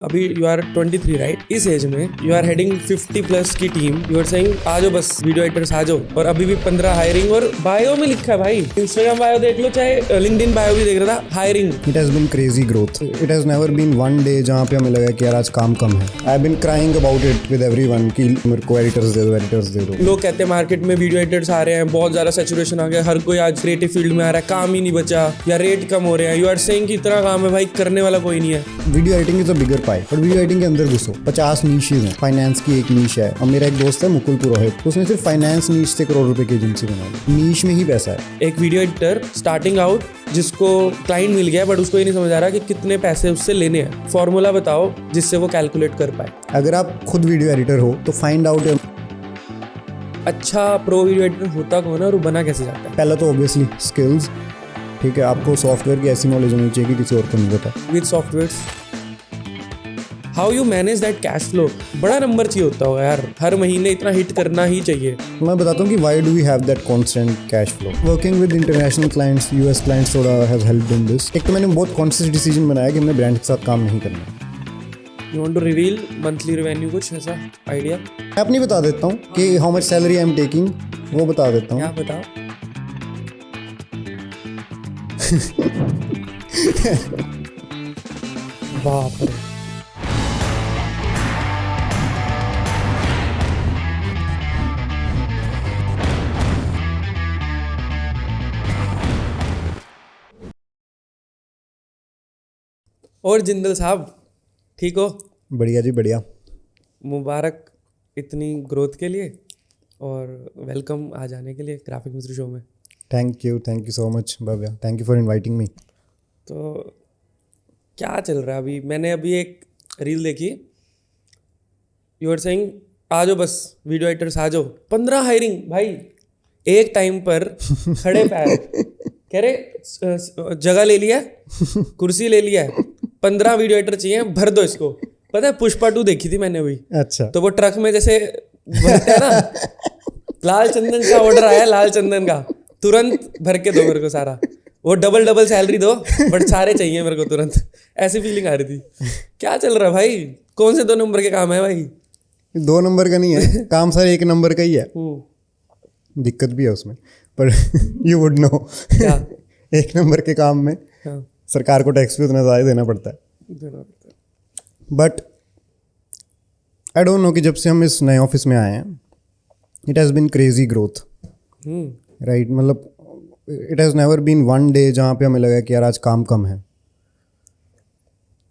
अभी you are 23 right, इस as में यू आर हेडिंग 50 प्लस की टीम, यू आर सेइंग आ जाओ बस वीडियो एडिटर्स आ जाओ, और अभी भी 15 हायरिंग, और बायो में लिखा है भाई, इंस्टाग्राम बायो देख लो चाहे लिंक्डइन बायो भी देख रहा था, hiring. It has been crazy growth. It has never been one day जहाँ पे हमें लगा कि यार आज काम कम है. I've been crying about it with everyone कि मेरे को editors दे दो. लोग कहते हैं मार्केट में वीडियो एडिटर्स आ रहे हैं, बहुत ज्यादा सैचुरेशन आ गया, हर कोई आज क्रिएटिव फील्ड में आ रहा है, काम ही नहीं बचा या रेट कम हो रहे हैं। यू आर सेइंग कि इतना काम है भाई, करने वाला कोई नहीं है। Video editing is a bigger pi, but video editing के अंदर घुसो 50 नीशेज हैं। फाइनेंस की एक नीश है, और मेरा एक दोस्त है मुकुल पुरोहित, तो उसने सिर्फ फाइनेंस नीश से करोड़ रुपए की एजेंसी बनाई। नीश में ही पैसा है। एक वीडियो एडिटर स्टार्टिंग आउट जिसको क्लाइंट मिल गया, बट उसको ये नहीं समझ आ रहा कि कितने पैसे उससे लेने हैं। फॉर्मूला बताओ जिससे वो कैलकुलेट कर पाए। अगर आप खुद वीडियो एडिटर हो तो फाइंड आउट अच्छा प्रो वीडियो एडिटर होता कौन है और वो बना कैसे जाता है? पहला तो ऑब्वियसली स्किल्स, ठीक है, आपको सॉफ्टवेयर की ऐसी नॉलेज होनी चाहिए कि किसी और को नहीं पता। With software how you manage that cash flow, बड़ा नंबर चाहिए होता होगा यार, हर महीने इतना हिट करना ही चाहिए। मैं बताता हूँ कि why do we have that constant cash flow. Working with international clients, US clients थोड़ा हैज हेल्प्ड इन दिस। एक तो मैंने बहुत कॉन्शियस डिसीजन बनाया कि हमने ब्रांड के साथ काम नहीं करना। You want to reveal monthly revenue, कुछ ऐसा आइडिया? मैं अपनी बता देता हूँ कि how much salary I am taking, वो बता देता हूँ। क्या बताओ? बाप रे, और जिंदल साहब ठीक हो? बढ़िया जी बढ़िया। मुबारक इतनी ग्रोथ के लिए, और वेलकम आ जाने के लिए ग्राफिक मिस्त्री शो में। Thank you so much Bhavya, thank you for inviting me. तो क्या चल रहा है अभी? मैंने अभी एक रील देखी, यू आर सेइंग आ जाओ बस वीडियो एडिटर्स आ जाओ, 15 हायरिंग भाई, एक टाइम पर खड़े पैर कह रहे जगह ले लिया, कुर्सी ले लिया, 15 वीडियो एडिटर चाहिए, भर दो इसको। पता है पुष्पा 2 देखी थी मैंने अभी। अच्छा, तो वो ट्रक में जैसे भरते हैं ना, लाल चंदन का ऑर्डर आया, लाल चंदन का, तुरंत भर के दो मेरे को सारा, वो डबल सैलरी दो बट सारे चाहिए मेरे को तुरंत, ऐसी फीलिंग आ रही थी। क्या चल रहा है भाई? कौन से 2 नंबर के काम है भाई? 2 नंबर का नहीं है काम सर, 1 नंबर का ही है। दिक्कत भी है उसमें, पर यू वुड नो क्या? 1 नंबर के काम में हाँ, सरकार को टैक्स भी उतना ज़्यादा देना पड़ता है। बट आई डोंट नो कि जब से हम इस नए ऑफिस में आए हैं, it has been crazy growth, right. मतलब it has never been one day जहाँ पे हमें लगा कि यार आज काम कम है।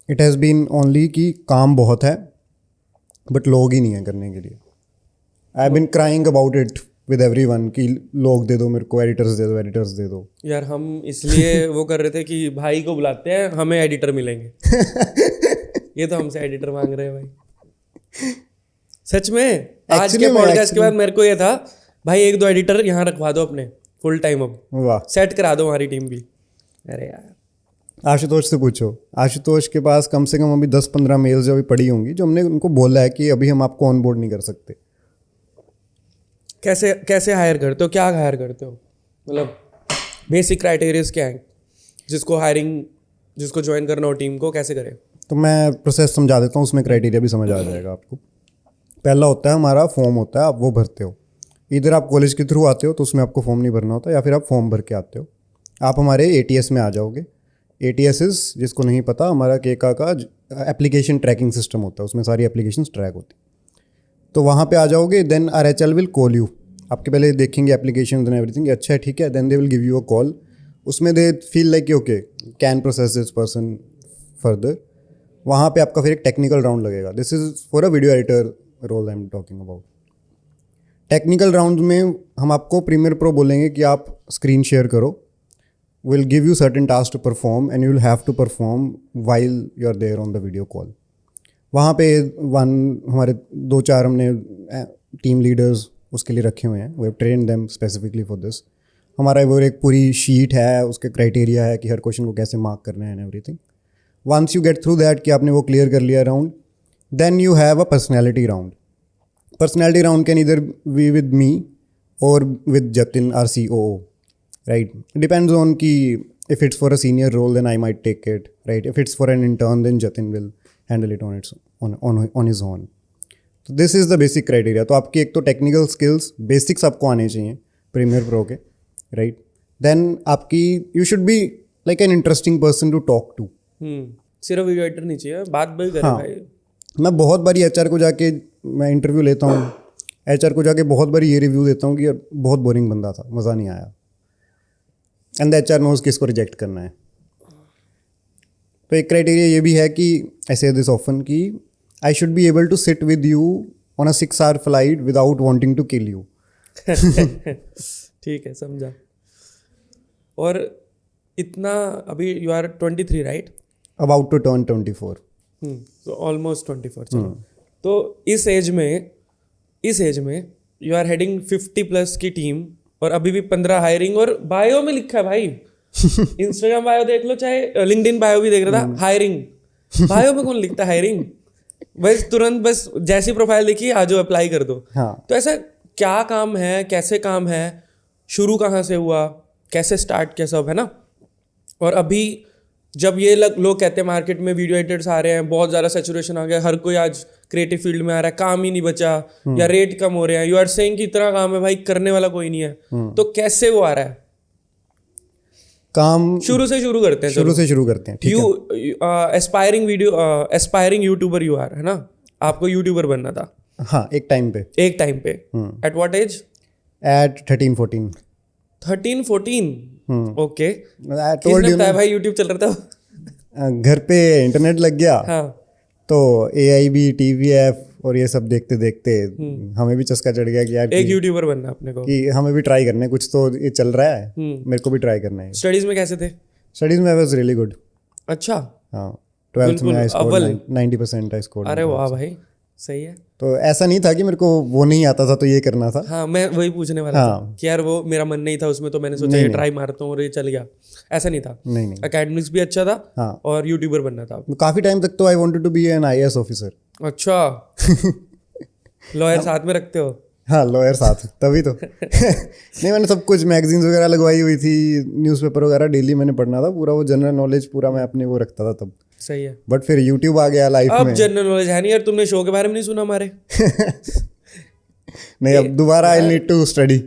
इट हैज़ बीन ओनली कि काम बहुत है बट लोग ही नहीं है करने के लिए। I have been crying about it with everyone कि लोग दे दो मेरे को, एडिटर्स दे दो। यार हम इसलिए वो कर रहे थे कि भाई को बुलाते हैं, हमें एडिटर मिलेंगे। ये तो हमसे एडिटर मांग रहे हैं भाई, सच में। आज के पॉडकास्ट के बाद मेरे को ये था भाई, 1-2 एडिटर यहाँ रखवा दो अपने फुल टाइम, अब वाह, सेट करा दो हमारी टीम भी। अरे यार आशुतोष से पूछो, आशुतोष के पास कम से कम अभी 10-15 मेल्स अभी पड़ी होंगी जो हमने उनको बोला है कि अभी हम आपको ऑनबोर्ड नहीं कर सकते। कैसे हायर करते हो, क्या हायर करते हो, मतलब बेसिक क्राइटेरियाज क्या है जिसको हायरिंग, जिसको ज्वाइन करना हो टीम को, कैसे करें? तो मैं प्रोसेस समझा देता हूँ, उसमें क्राइटेरिया भी समझ आ जाएगा आपको। पहला होता है हमारा फॉर्म होता है, आप वो भरते हो। इधर आप कॉलेज के थ्रू आते हो तो उसमें आपको फॉर्म नहीं भरना होता, या फिर आप फॉर्म भर के आते हो। आप हमारे ATS में आ जाओगे। ATS जिसको नहीं पता, हमारा केका का एप्लीकेशन ट्रैकिंग सिस्टम होता है, उसमें सारी एप्लीकेशन ट्रैक होती है। तो वहाँ पे आ जाओगे, then RHL will call you. आपके पहले देखेंगे एप्लीकेशन एंड एवरीथिंग, अच्छा है ठीक है, then they will give you a call. उसमें they feel like okay can process this person further. वहाँ पे आपका फिर एक टेक्निकल राउंड लगेगा। This is for a video editor role I am talking about. Technical round में हम आपको प्रीमियर प्रो बोलेंगे कि आप स्क्रीन शेयर करो, will give you certain task to perform and you will have to perform while you are there on the video call. वहाँ पे हमारे 2-4 हमने टीम लीडर्स उसके लिए रखे हुए हैं, we have trained them specifically for this. हमारा वो एक पूरी शीट है, उसके क्राइटेरिया है कि हर क्वेश्चन को कैसे मार्क करना है and everything. Once you get through that कि आपने वो क्लियर कर लिया round, then you have a personality round. Personality round can either be with me or with Jatin or COO, right. Depends on कि if it's for a senior role then I might take it, right? If it's for an intern then Jatin will handle it on its own on his. Own this is the basic criteria. तो आपकी एक तो technical skills basics आपको आने चाहिए Premiere Pro के, right. Then आपकी you should be like an interesting person to talk to. सिर्फ वीडियो एडिटर नहीं चाहिए, बात भी करे हाँ। भाई। मैं बहुत बारी एचआर को जाके मैं इंटरव्यू लेता हूँ, एचआर को जाके बहुत बारी ये रिव्यू देता हूँ कि यार बहुत बोरिंग बंदा था, मज़ा नहीं आया, एंड द एचआर नोज किसको रिजेक्ट करना है। तो एक क्राइटेरिया ये भी है कि आई से दिस ऑफन कि I should be able to sit with you on a 6 hour flight without wanting to kill you. ठीक है, समझा। और इतना अभी you are 23 right? About to turn 24। तो ऑलमोस्ट 24। चलो, तो इस एज में यू आर हेडिंग 50+ की टीम और अभी भी 15 हायरिंग, और बायो में लिखा है भाई, इंस्टाग्राम बायो देख लो, चाहे लिंक्डइन बायो भी देख रहा था, हायरिंग। बायो में कौन लिखता हायरिंग? बस तुरंत बस जैसी प्रोफाइल देखी आ जाओ अप्लाई कर दो। हाँ। तो ऐसा क्या काम है, कैसे काम है, शुरू कहाँ से हुआ, कैसे स्टार्ट किया सब, है ना? और अभी जब ये लोग कहते हैं मार्केट में वीडियो एडिटर्स आ रहे हैं, बहुत ज़्यादा सैचुरेशन आ गया, हर कोई आज क्रिएटिव फील्ड में आ रहा है, काम ही नहीं बचा या रेट कम हो रहे हैं, यू आर सेइंग कि इतना काम है भाई, करने वाला कोई नहीं है, तो कैसे वो आ रहा है? काम शुरू से शुरू करते हैं। शुरू से शुरू करते हैं, ठीक है। एस्पायरिंग यूट्यूबर यू आर, है ना? आपको यूट्यूबर बनना था हाँ, एक टाइम पे। At what age? At 13-14। 13-14? Okay. I told किसने you बताया ना, भाई यूट्यूब चल रहा था? घर पे इंटरनेट लग गया। हाँ। तो AIB TVF और ये सब देखते देखते हमें भी चस्का चढ़ गया कि यार एक यूट्यूबर बनना अपने को। कि हमें भी ट्राई करना है, कुछ तो ये चल रहा है, मेरे को भी ट्राई करना है। स्टडीज में कैसे थे? स्टडीज में आई वाज रियली गुड। अच्छा। हाँ, 12th में आई स्कोर्ड 90% आई स्कोर्ड। अरे वाह भाई, सही है। तो ऐसा नहीं था कि मेरे को वो नहीं आता था तो ये करना था। हाँ, मैं वही पूछने वाला था कि यार वो मेरा मन नहीं था उसमें, तो मैंने सोचा ये ट्राई मारता हूँ और ये चल गया। ऐसा नहीं था। नहीं। एकेडमिक्स भी अच्छा था। हाँ। और यूट्यूबर बनना था। काफी टाइम तक तो I wanted to be an IAS officer. अच्छा। लॉयर साथ में रखते हो? हाँ, लॉयर साथ, तभी तो। नहीं, मैंने सब कुछ मैगजीन्स वगैरह लगवाई हुई थी, न्यूज़पेपर वगैरह डेली मैंने पढ़ना था, पूरा वो जनरल नॉलेज पूरा मैं अपने वो रखता था तब। सही है। बट फिर यूट्यूब आ गया लाइफ में। अब जनरल नॉलेज है नहीं यार, तुमने शो के बारे में नहीं सुना हमारे? नहीं, अब दोबारा I need to study.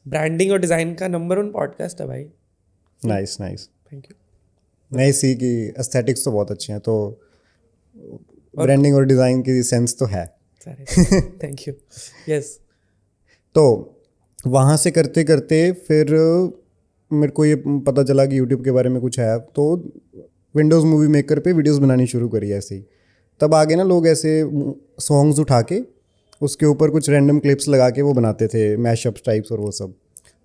Branding और डिजाइन का नंबर 1 पॉडकास्ट है भाई। नाइस। Thank you. नहीं, सी कि एस्थेटिक्स तो बहुत अच्छे हैं, तो ब्रांडिंग और डिज़ाइन की सेंस तो है। Thank you. यस। तो वहाँ से करते करते फिर मेरे को ये पता चला कि यूट्यूब के बारे में कुछ है, तो विंडोज़ मूवी मेकर पे वीडियोस बनानी शुरू करी ऐसे ही। तब आगे ना लोग ऐसे सॉन्ग्स उठा के उसके ऊपर कुछ रैंडम क्लिप्स लगा के वो बनाते थे, मैशअप टाइप्स और वो सब,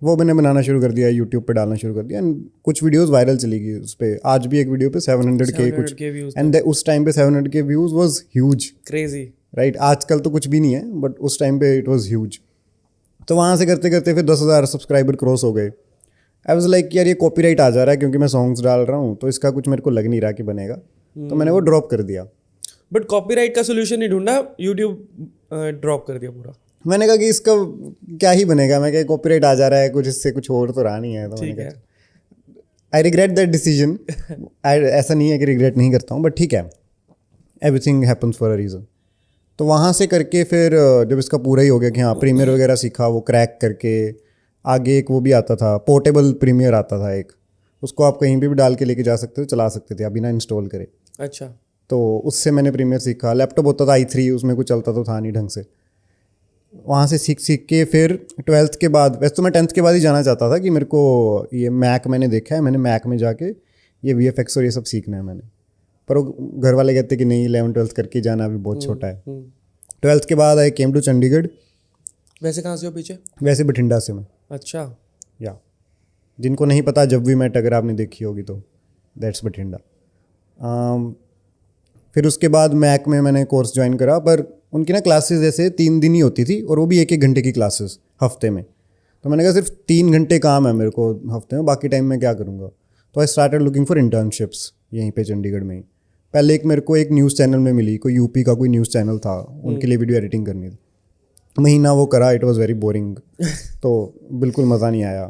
वो मैंने बनाना शुरू कर दिया, यूट्यूब पे डालना शुरू कर दिया, एंड कुछ वीडियोस वायरल चली गई उस पर। आज भी एक वीडियो पे 700K कुछ, एंड उस टाइम पे 700K views was huge, crazy, right. आजकल तो कुछ भी नहीं है, बट उस टाइम पे इट वाज ह्यूज। तो वहाँ से करते करते फिर 10,000 सब्सक्राइबर क्रॉस हो गए। आई वाज लाइक यार ये कॉपीराइट आ जा रहा है क्योंकि मैं सॉन्ग्स डाल रहा हूँ, तो इसका कुछ मेरे को लग नहीं रहा कि बनेगा, तो मैंने वो ड्रॉप कर दिया। बट कॉपीराइट का सोल्यूशन नहीं ढूंढा, यूट्यूब ड्रॉप कर दिया पूरा। मैंने कहा कि इसका क्या ही बनेगा, मैं क्या कॉपीराइट आ जा रहा है, कुछ इससे कुछ और तो रहा नहीं है। तो मैंने कहा आई रिग्रेट दैट डिसीजन। ऐसा नहीं है कि रिग्रेट नहीं करता हूँ, बट ठीक है, everything happens for a reason. तो वहाँ से करके फिर जब इसका पूरा ही हो गया कि हाँ प्रीमियर वगैरह सीखा, वो क्रैक करके आगे एक वो भी आता था, पोर्टेबल प्रीमियर आता था एक, उसको आप कहीं पे भी डाल के लेके जा सकते थे, चला सकते थे आप बिना इंस्टॉल करे। अच्छा। तो उससे मैंने प्रीमियर सीखा। लैपटॉप होता था i3, उसमें कुछ चलता तो था नहीं ढंग से। वहाँ से सीख के फिर 12th के बाद, वैसे तो मैं 10th के बाद ही जाना चाहता था कि मेरे को ये मैक मैंने देखा है, मैंने मैक में जाके ये VFX और ये सब सीखना है मैंने, पर वो घर वाले कहते कि नहीं 11th-12th करके जाना, अभी बहुत छोटा है। 12th के बाद आई केम टू चंडीगढ़। वैसे कहाँ से हो पीछे? वैसे बठिंडा से मैं। अच्छा। या जिनको नहीं पता, जब भी मैट अगर आपने देखी होगी तो दैट्स बठिंडा। फिर उसके बाद मैक में मैंने कोर्स ज्वाइन करा, पर उनकी ना क्लासेस जैसे 3 दिन ही होती थी, और वो भी 1-1 घंटे की क्लासेस हफ्ते में। तो मैंने कहा सिर्फ 3 घंटे काम है मेरे को हफ्ते में, बाकी टाइम में क्या करूँगा। तो I started looking for internships यहीं पे चंडीगढ़ में ही। पहले एक मेरे को एक न्यूज़ चैनल में मिली, कोई यूपी का कोई न्यूज़ चैनल था, उनके लिए वीडियो एडिटिंग करनी थी। महीना वो करा, इट वाज वेरी बोरिंग। तो बिल्कुल मज़ा नहीं आया।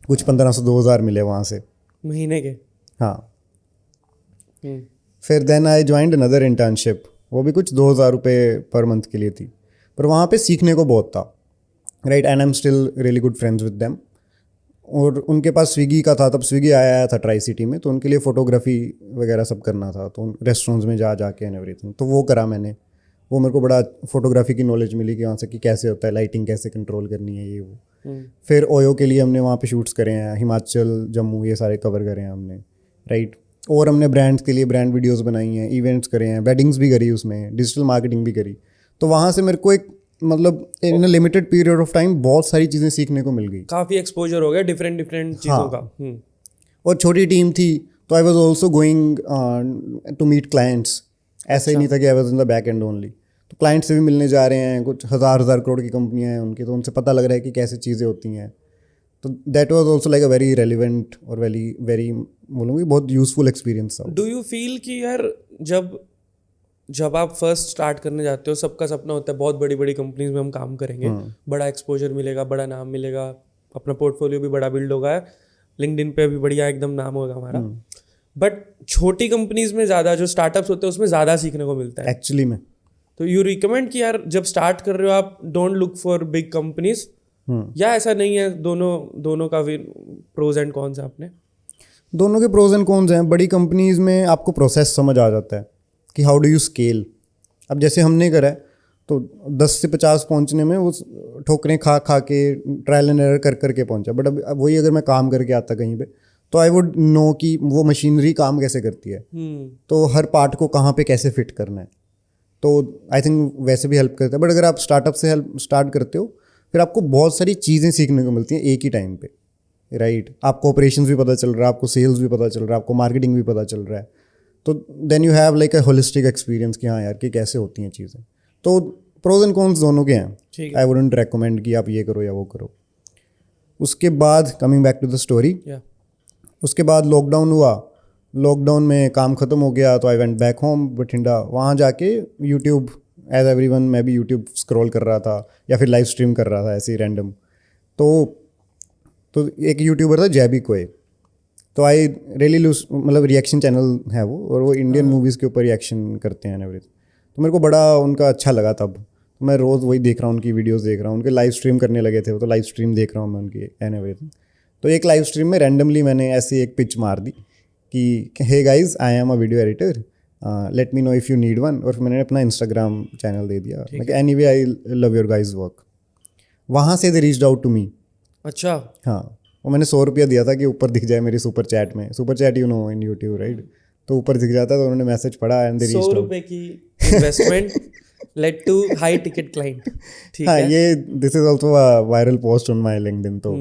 कुछ 1500-2000 मिले वहाँ से महीने के। हाँ। फिर then I joined another internship, वो भी कुछ 2,000 रुपये पर मंथ के लिए थी, पर वहाँ पे सीखने को बहुत था, right, and I am still really good friends with them. और उनके पास स्विगी का था, तब स्विगी आया था ट्राई सिटी में, तो उनके लिए फ़ोटोग्राफी वगैरह सब करना था, तो रेस्टोरेंट्स में जा के एंड एवरीथिंग, तो वो करा मैंने। वो मेरे को बड़ा फोटोग्राफी की नॉलेज मिली कि वहाँ से कि कैसे होता है, लाइटिंग कैसे कंट्रोल करनी है, ये वो। फिर ओयो के लिए हमने वहाँ पे शूट्स करे हैं, हिमाचल, जम्मू, ये सारे कवर करे हैं हमने, राइट। और हमने ब्रांड्स के लिए ब्रांड वीडियोस बनाई हैं, इवेंट्स करे हैं, वेडिंग्स भी करी उसमें, डिजिटल मार्केटिंग भी करी। तो वहाँ से मेरे को एक मतलब in a limited period of time बहुत सारी चीज़ें सीखने को मिल गई, काफ़ी एक्सपोजर हो गया डिफरेंट चीज़ों का। और छोटी टीम थी, तो I was also going to meet clients. ऐसा ही नहीं था कि I was in the back end only, तो क्लाइंट से भी मिलने जा रहे हैं, कुछ हज़ार करोड़ की कंपनियां हैं उनकी, तो उनसे पता लग रहा है कि कैसे चीज़ें होती हैं। तो that was also like a very relevant और वेरी बोलूँगी बहुत यूजफुल एक्सपीरियंस था। डू यू फील कि यार जब आप फर्स्ट स्टार्ट करने जाते हो, सबका सपना होता है बहुत बड़ी बड़ी कंपनीज में हम काम करेंगे, बड़ा एक्सपोजर मिलेगा, बड़ा नाम मिलेगा, अपना पोर्टफोलियो भी बड़ा बिल्ड होगा, लिंक्डइन पे भी बढ़िया एकदम नाम होगा हमारा। बट छोटी कंपनीज में ज़्यादा, जो स्टार्टअप्स होते हैं उसमें ज़्यादा सीखने को मिलता है एक्चुअली में। तो यू रिकमेंड कि यार जब स्टार्ट कर रहे हो आप don't look for big companies, या ऐसा नहीं है? दोनों का भी प्रोज एंड कॉन्स है अपने? दोनों के प्रोज एंड कॉन्स हैं। बड़ी कंपनीज में आपको प्रोसेस समझ आ जाता है कि हाउ डू यू स्केल। अब जैसे हमने करा है, तो 10 से 50 पहुंचने में वो ठोकरें खा के ट्रायल एंड एरर कर करके पहुंचा। बट अब वही अगर मैं काम करके आता कहीं पे, तो आई वुड नो कि वो मशीनरी काम कैसे करती है, तो हर पार्ट को कहाँ पे कैसे फिट करना है। तो आई थिंक वैसे भी हेल्प करता है। बट अगर आप स्टार्टअप से स्टार्ट करते हो, फिर आपको बहुत सारी चीज़ें सीखने को मिलती हैं एक ही टाइम पे, राइट। आपको ऑपरेशंस भी पता चल रहा है, आपको सेल्स भी पता चल रहा है, आपको मार्केटिंग भी पता चल रहा है। तो then you have like a holistic experience कि हाँ यार कि कैसे होती हैं चीज़ें। तो प्रोज एंड कॉन्स दोनों के हैं। आई वुडंट रेकमेंड कि आप ये करो या वो करो। उसके बाद coming back to the story, उसके बाद लॉकडाउन हुआ। लॉकडाउन में काम ख़त्म हो गया, तो I went back home Bathinda. वहाँ जाके यूट्यूब, एज एवरीवन मैं भी यूट्यूब स्क्रॉल कर रहा था या फिर लाइव स्ट्रीम कर रहा था ऐसे ही रैंडम। तो एक यूट्यूबर था जैबी कोए, तो आई रियली लूज, मतलब रिएक्शन चैनल है वो, और वो इंडियन मूवीज़ के ऊपर रिएक्शन करते हैं एवरीथिंग। तो मेरे को बड़ा उनका अच्छा लगा तब। तो मैं रोज़ वही देख रहा हूँ, उनकी वीडियोस देख रहा हूँ। उनके लाइव स्ट्रीम करने लगे थे वो, तो लाइव स्ट्रीम देख रहा हूँ मैं उनकी एंड एवरीथिंग। तो एक लाइव स्ट्रीम में रैंडमली मैंने ऐसी एक पिच मार दी कि hey guys, I am a video editor, let me know if you need one. और मैंने अपना इंस्टाग्राम चैनल दे दिया, like anyway I love your guys work. वहाँ से they reached out to me. अच्छा। हाँ, वो मैंने 100 रुपया दिया था कि ऊपर दिख जाए मेरी सुपर चैट में। Super chat you know in YouTube, right. तो ऊपर दिख जाता, तो उन्होंने मैसेज पढ़ा एंड दे रीच्ड आउट। 100 रुपए की investment led to high ticket client. ठीक हाँ, है। ये this is also a viral post on my LinkedIn. तो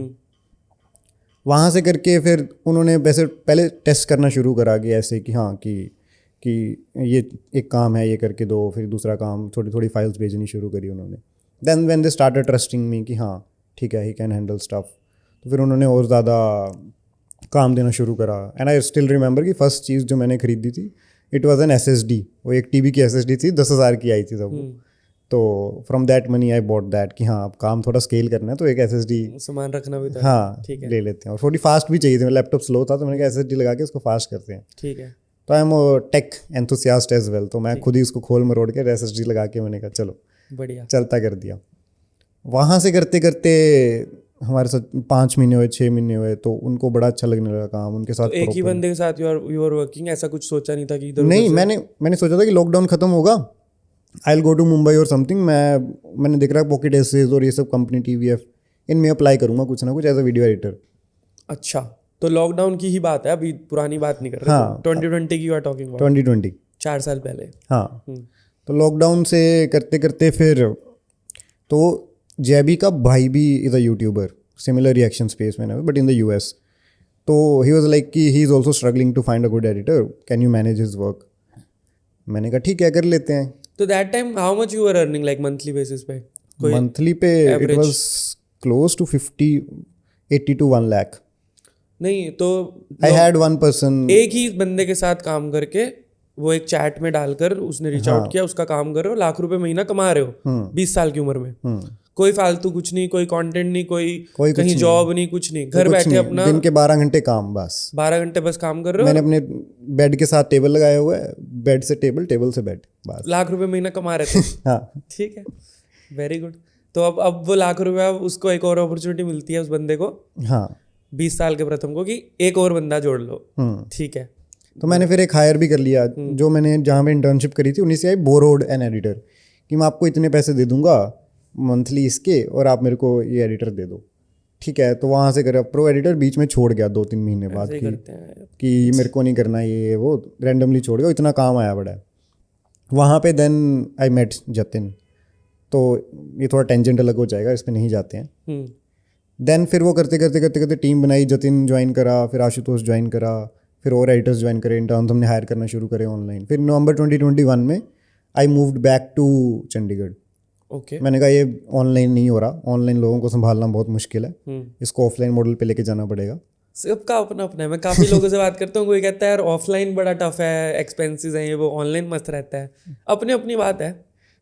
वहाँ से करके फिर उन्होंने वैसे पहले टेस्ट करना शुरू करा कि ऐसे कि हाँ कि ये एक काम है, ये करके दो। फिर दूसरा काम, थोड़ी थोड़ी फाइल्स भेजनी शुरू करी उन्होंने। Then when they started trusting me कि हाँ ठीक है, ही कैन हैंडल स्टफ, तो फिर उन्होंने और ज़्यादा काम देना शुरू करा। एंड आई स्टिल रिमेंबर कि फर्स्ट चीज़ जो मैंने खरीदी थी, इट वॉज एन SSD। वो एक TB की SSD थी, 10,000 की आई थी तब वो। तो from that money I bought that कि हाँ अब काम थोड़ा स्केल करना है, तो एक SSD सामान रखना भी था। हाँ ठीक है। ले लेते हैं। और थोड़ी फास्ट भी चाहिए थी, मेरा लैपटॉप स्लो था, तो मैंने कहा SSD लगा के उसको फास्ट करते हैं। ठीक है। तो I am tech enthusiast as well, तो मैं खुद ही उसको खोल मरोड़ के SSD लगा के मैंने कहा चलो बढ़िया, चलता कर दिया। वहाँ से करते करते हमारे साथ 5 महीने हुए, 6 महीने हुए, तो उनको बड़ा अच्छा लगने लगा काम। उनके साथ तो एक ही बंदे के साथ यू आर वर्किंग, ऐसा कुछ सोचा नहीं था कि इधर नहीं, मैंने सोचा था कि लॉकडाउन खत्म होगा, I will go to Mumbai और समथिंग। मैंने देख रहा पॉकेट एसेज और ये सब कंपनी TVF, इनमें अप्लाई करूँगा कुछ ना कुछ एज अ वीडियो एडिटर। अच्छा, तो लॉकडाउन की ही बात है, अभी पुरानी बात नहीं कर रहे। हाँ, 2020 की यू आर टॉकिंग अबाउट। 2020, 4 साल पहले। हाँ। तो लॉकडाउन से करते करते फिर तो जैबी का भाई भी is a YouTuber, similar reaction space में, बट इन द US। तो ही वॉज लाइक कि he is also struggling to find a good editor, can you manage his work. मैंने कहा ठीक है, कर लेते हैं। तो that time how much you are earning, like monthly basis पे? मंथली पे it was close to 80 to 1 lakh। नहीं तो आई हैड वन पर्सन, एक ही बंदे के साथ काम करके वो एक चैट में डालकर उसने रीच आउट किया, उसका काम कर रहे हो, लाख रुपए महीना कमा रहे हो 20 साल की उम्र में। कोई फालतू कुछ नहीं, कोई कंटेंट नहीं, कोई कुछ कहीं नहीं। जॉब नहीं, कुछ नहीं, घर कुछ बैठे नहीं, अपना दिन के 12 घंटे काम बस। 12 घंटे बस काम कर रहे हो मैंने अपने बेड के साथ टेबल लगाया हुआ है, बेड से टेबल, टेबल से बेड, और बस। लाख रुपए महीना कमा रहे थे। हाँ ठीक है, वेरी गुड। तो अब वो लाख रुपया, उसको एक और अपॉर्चुनिटी मिलती है उस बंदे को, हाँ 20 साल के प्रथम को, कि एक और बंदा जोड़ लो। ठीक है, तो मैंने फिर एक हायर भी कर लिया, जो मैंने जहाँ पे इंटर्नशिप करी थी उन्हीं से आई, बोरोड एन एडिटर, कि मैं आपको इतने पैसे दे दूंगा मंथली इसके, और आप मेरे को ये एडिटर दे दो। ठीक है, तो वहाँ से करा प्रो एडिटर, बीच में छोड़ गया 2-3 महीने बाद ऐसे ही करते हैं। कि मेरे को नहीं करना ये वो, रैंडमली छोड़ गया, इतना काम आया बड़ा है वहाँ पे। देन आई मेट जतिन, तो ये थोड़ा टेंजेंट अलग हो जाएगा, इस पर नहीं जाते हैं। देन फिर वो करते करते करते करते टीम बनाई, जतिन ज्वाइन करा, फिर आशुतोष ज्वाइन करा, फिर और एडिटर्स ज्वाइन करे, इंटर्न्स हमने हायर करना शुरू करे ऑनलाइन। फिर नवंबर 2021 में I moved back to Chandigarh. Okay, मैंने कहा ये ऑनलाइन नहीं हो रहा, ऑनलाइन लोगों को संभालना बहुत मुश्किल है, इसको ऑफलाइन मॉडल पे लेके जाना पड़ेगा। सबका अपना अपना है। मैं काफ़ी लोगों से बात करता हूँ, कोई कहता है यार ऑफलाइन बड़ा टफ है, एक्सपेंसेस हैं ये वो, ऑनलाइन मस्त रहता है। अपनी अपनी बात है।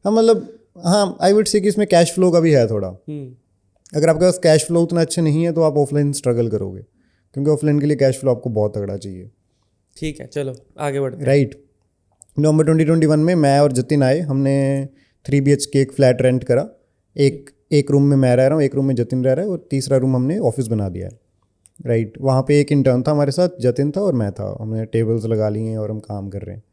हाँ मतलब, हाँ आई वुड से कि इसमें कैश फ्लो का भी है थोड़ा। अगर आपके पास कैश फ्लो उतना अच्छा नहीं है तो आप ऑफलाइन स्ट्रगल करोगे, क्योंकि ऑफलाइन के लिए कैश फ्लो आपको बहुत तगड़ा चाहिए। ठीक है, चलो आगे बढ़ते हैं। राइट, नवंबर 2021 में मैं और जतिन आए, हमने 3 BHK एक फ्लैट रेंट करा। एक रूम में मैं रह रहा हूँ, एक रूम में जतिन रह रहा है, और तीसरा रूम हमने ऑफिस बना दिया है। राइट, वहाँ पे एक इंटर्न था हमारे साथ, जतिन था और मैं था। हमने टेबल्स लगा लिए हैं और हम काम कर रहे हैं।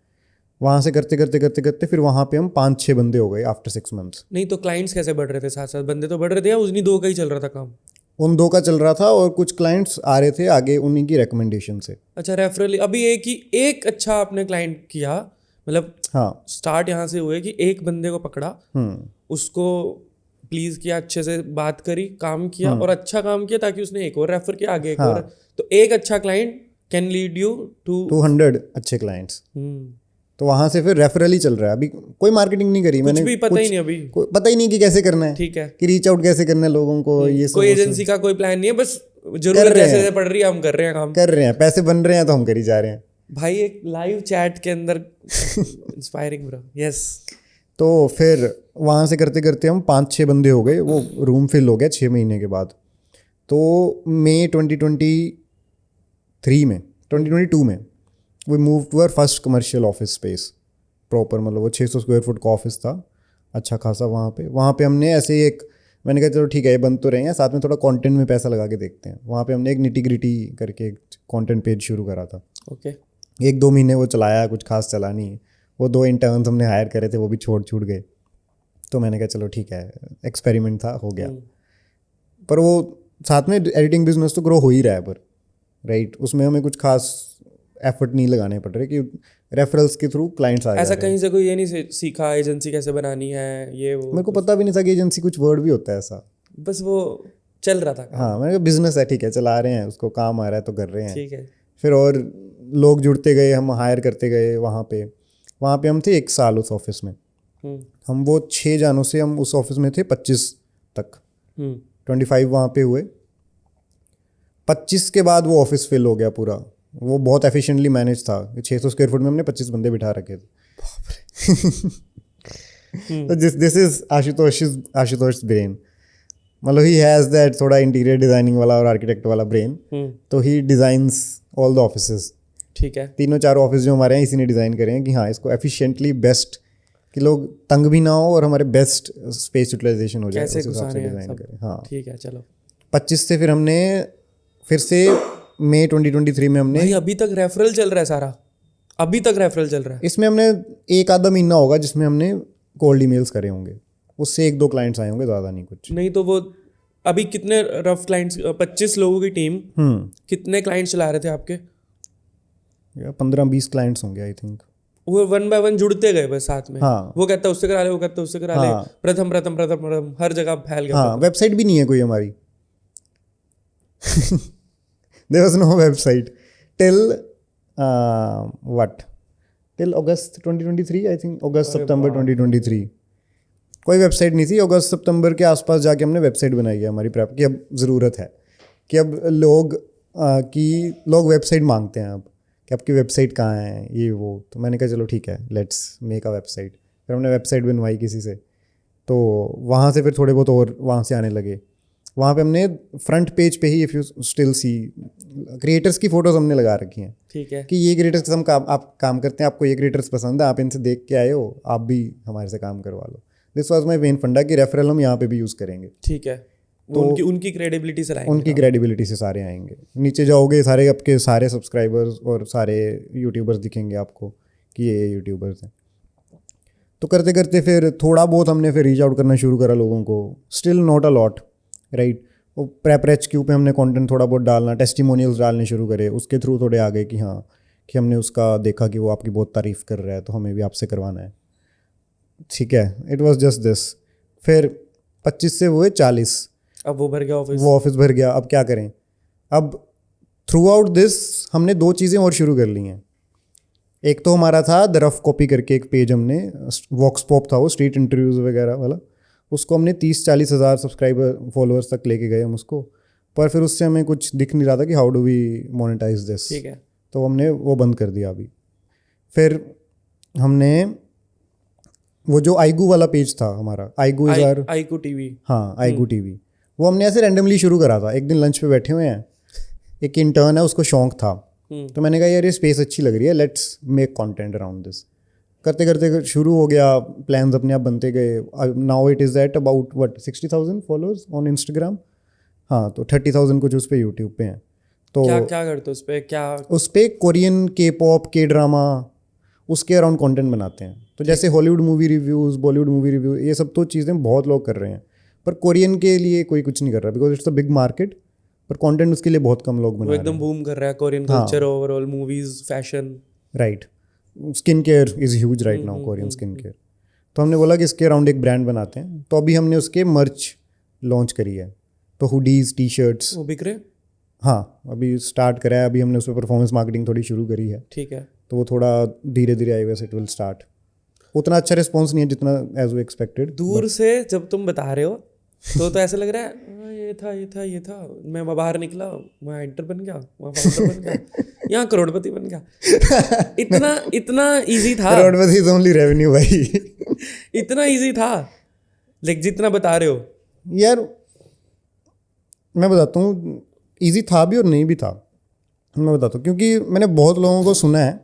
वहाँ से करते करते करते करते फिर वहाँ पे हम 5-6 बंदे हो गए आफ्टर 6 मंथ्स। नहीं तो क्लाइंट्स कैसे बढ़ रहे थे साथ साथ? बंदे तो बढ़ रहे थे या उन्हीं 2 का ही चल रहा था काम? उन 2 का चल रहा था, और कुछ क्लाइंट्स आ रहे थे आगे उन्हीं की रिकमेंडेशन से। अच्छा, रेफरल। अभी एक अच्छा आपने क्लाइंट किया, मतलब हाँ स्टार्ट यहाँ से हुए कि एक बंदे को पकड़ा, उसको प्लीज किया, अच्छे से बात करी, काम किया और अच्छा काम किया, ताकि उसने एक और रेफर किया, आगे एक और। तो एक अच्छा client can lead you to 200 अच्छे क्लाइंट्स। तो वहाँ से फिर रेफरल ही चल रहा है। अभी कोई मार्केटिंग नहीं करी मैंने, भी पता ही नहीं अभी, पता ही नहीं कि कैसे करना है। ठीक है, कि रीच आउट कैसे करना है लोगों को, ये सब कोई एजेंसी का कोई प्लान नहीं है, बस जरूरत जैसे पड़ रही है हम कर रहे हैं काम, कर रहे हैं, पैसे बन रहे हैं तो हम कर ही जा रहे हैं भाई। एक लाइव चैट के अंदर इंस्पायरिंग ब्रो, यस। तो फिर वहाँ से करते करते हम 5-6 बंदे हो गए, वो रूम फिल हो गया 6 महीने के बाद। तो मई 2022 में we move to our first commercial office space proper, मतलब वो 600 स्क्वायर फुट का ऑफिस था, अच्छा खासा। वहाँ पे हमने ऐसे ही मैंने कहा चलो ठीक है ये बंद तो रहे हैं, साथ में थोड़ा कंटेंट में पैसा लगा के देखते हैं। वहाँ पे हमने एक निटी ग्रिटी करके एक कंटेंट पेज शुरू करा था। ओके, 1-2 महीने वो चलाया, कुछ खास चला नहीं। वो 2 इंटर्न्स हमने हायर करे थे, वो भी छूट गए। तो मैंने कहा चलो ठीक है, एक्सपेरिमेंट था, हो गया। पर वो साथ में एडिटिंग बिजनेस तो ग्रो हो ही रहा है, पर राइट उसमें हमें कुछ खास एफर्ट नहीं लगाने पड़ रहे कि रेफरल्स के थ्रू क्लाइंट्स आ ऐसा जाए। कहीं से कोई ये नहीं सीखा एजेंसी कैसे बनानी है, ये वो? मेरे को पता भी नहीं था कि एजेंसी कुछ वर्ड भी होता है ऐसा, बस वो चल रहा था काम। हाँ मैंने कहा बिजनेस है, ठीक है चला रहे हैं उसको, काम आ रहा है तो कर रहे हैं। ठीक है, फिर और लोग जुड़ते गए, हम हायर करते गए। वहाँ पे हम थे 1 साल उस ऑफिस में। हम वो 6 जानों से हम उस ऑफिस में थे 25 तक। 25 वहाँ पे हुए। 25 के बाद वो ऑफिस फिल हो गया पूरा। वो बहुत एफिशिएंटली मैनेज था। 600 स्क्वायर फुट में हमने 25 बंदे बिठा रखे थे। तो दिस इज आशुतोष ब्रेन, मतलब ही हैज़ दैट थोड़ा इंटीरियर डिजाइनिंग वाला और आर्किटेक्ट वाला ब्रेन। तो ही डिजाइंस ऑल द ऑफिसेज। ठीक है, 3-4 ऑफिस जो हमारे हैं इसी ने डिज़ाइन करे हैं कि हाँ इसको एफिशिएंटली बेस्ट, कि लोग तंग भी ना हो और हमारे बेस्ट स्पेस यूटिलाइजेशन हो जाए, उस हिसाब से डिज़ाइन करें। हाँ ठीक है, चलो। 25 से फिर हमने फिर से मई 2023 में हमने, भाई अभी तक रेफरल चल रहा है सारा? अभी तक रेफरल चल रहा है? इसमें हमने 1-आधा महीना होगा जिसमें हमने कोल्ड ईमेल्स करे होंगे, उससे 1-2 क्लाइंट्स आए होंगे, ज़्यादा नहीं कुछ। नहीं तो वो अभी कितने रफ क्लाइंट्स, 25 लोगों की टीम, कितने क्लाइंट्स चला रहे थे आपके? 15-20 क्लाइंट्स होंगे आई थिंक। वो 1 बाय 1 जुड़ते गए बस साथ में। हाँ वो कहता है उससे करा ले, वो कहता है उससे करा ले, प्रथम प्रथम प्रथम प्रथम, हर जगह फैल गया। हाँ वेबसाइट भी नहीं है कोई हमारी। There was no website till till August 2023 I think, अगस्त सितंबर 2023 कोई वेबसाइट नहीं थी। अगस्त सितंबर के आसपास जाके हमने वेबसाइट बनाई है हमारी प्रेप की। अब ज़रूरत है कि अब लोग वेबसाइट मांगते हैं अब कि आपकी वेबसाइट कहाँ है, ये वो। तो मैंने कहा चलो ठीक है, लेट्स मेक अ वेबसाइट। फिर हमने वेबसाइट बनवाई किसी से, तो वहाँ से फिर थोड़े बहुत और वहाँ से आने लगे। वहाँ पे हमने फ्रंट पेज पे ही, if you still see, creators की फ़ोटोज़ हमने लगा रखी हैं ठीक है। कि ये क्रिएटर्स के साथ आप काम करते हैं, आपको ये क्रिएटर्स पसंद है, आप इनसे देख के आए हो, आप भी हमारे से काम करवा लो। दिस वाज माय मेन फंडा कि रेफरल हम यहाँ पे भी यूज़ करेंगे। ठीक है, तो उनकी क्रेडिबिलिटी से लाएंगे। उनकी क्रेडिबिलिटी से सारे आएंगे। नीचे जाओगे सारे आपके सारे सब्सक्राइबर्स और सारे यूट्यूबर्स दिखेंगे आपको कि ये यूट्यूबर्स हैं। तो करते करते फिर थोड़ा बहुत हमने फिर रीच आउट करना शुरू करा लोगों को। Still not a lot, right. वो PrepRHQ पे हमने कंटेंट थोड़ा बहुत डालना, टेस्टिमोनियल्स डालने शुरू करे, उसके थ्रू थोड़े आ गए कि हाँ, कि हमने उसका देखा कि वो आपकी बहुत तारीफ़ कर रहा है तो हमें भी आपसे करवाना है। ठीक है, इट वाज जस्ट दिस। फिर 25 से हुए 40, अब वो भर गया ऑफिस। वो ऑफिस भर गया। अब क्या करें? अब थ्रू आउट दिस हमने 2 चीज़ें और शुरू कर ली हैं। एक तो हमारा था द रफ कॉपी करके एक पेज, हमने वॉक्स पॉप था वो, स्ट्रीट इंटरव्यूज़ वगैरह वाला, उसको हमने 30-40 हज़ार सब्सक्राइबर फॉलोअर्स तक लेके गए हम उसको। पर फिर उससे हमें कुछ दिख नहीं रहा था कि how do we monetize this. ठीक है। तो हमने वो बंद कर दिया अभी। फिर हमने वो जो आईगू वाला पेज था हमारा, आईगू इज आवर, आईकू टीवी। हाँ आईगू टीवी, वो हमने ऐसे रैंडमली शुरू करा था। एक दिन लंच पे बैठे हुए हैं, एक इंटर्न है, उसको शौक था, तो मैंने कहा यार ये स्पेस अच्छी लग रही है, let's make content around this. करते करते शुरू हो गया, प्लान्स अपने आप बनते गए। Now it is at about 60,000 followers on Instagram. हाँ, तो 30,000 कुछ उस पर यूट्यूब पे हैं। तो क्या क्या करते हो उस पे? क्या उस पर कोरियन, के पॉप, के ड्रामा, उसके अराउंड कंटेंट बनाते हैं। तो जैसे Hollywood movie reviews, Bollywood movie review, ये सब तो चीज़ें बहुत लोग कर रहे हैं, पर कोरियन के लिए कोई कुछ नहीं कर रहा because it's a big market. पर कंटेंट उसके लिए बहुत कम लोग बना वो रहे एकदम हैं। बूम कर रहा है Korean culture overall, movies, fashion. Right, skin care is huge right now, Korean skin care. तो हमने बोला कि इसके अराउंड एक ब्रांड बनाते हैं। तो अभी हमने उसके मर्च लॉन्च करी है, तो हुडीज़, टी शर्ट्स, वो बिक रहे? हाँ अभी स्टार्ट करा है। अभी हमने उस पर परफॉर्मेंस मार्केटिंग थोड़ी शुरू करी है, ठीक है। तो वो थोड़ा धीरे धीरे आई वैसे इट विल स्टार्ट। उतना अच्छा रिस्पॉन्स नहीं है जितना एज वी एक्सपेक्टेड। दूर से जब तुम बता रहे हो तो ऐसा लग रहा है "हाँ, ये था, मैं बाहर निकला, वहाँ एंटर बन गया, वहाँ फाउंडर बन गया, यहाँ करोड़पति बन गया। इतना इजी था। करोड़पति इज ओनली रेवेन्यू भाई। इतना इजी था लाइक जितना बता रहे हो। यार मैं बताता हूँ, ईजी था भी और नहीं भी था। मैं बताता हूँ क्योंकि मैंने बहुत लोगों को सुना है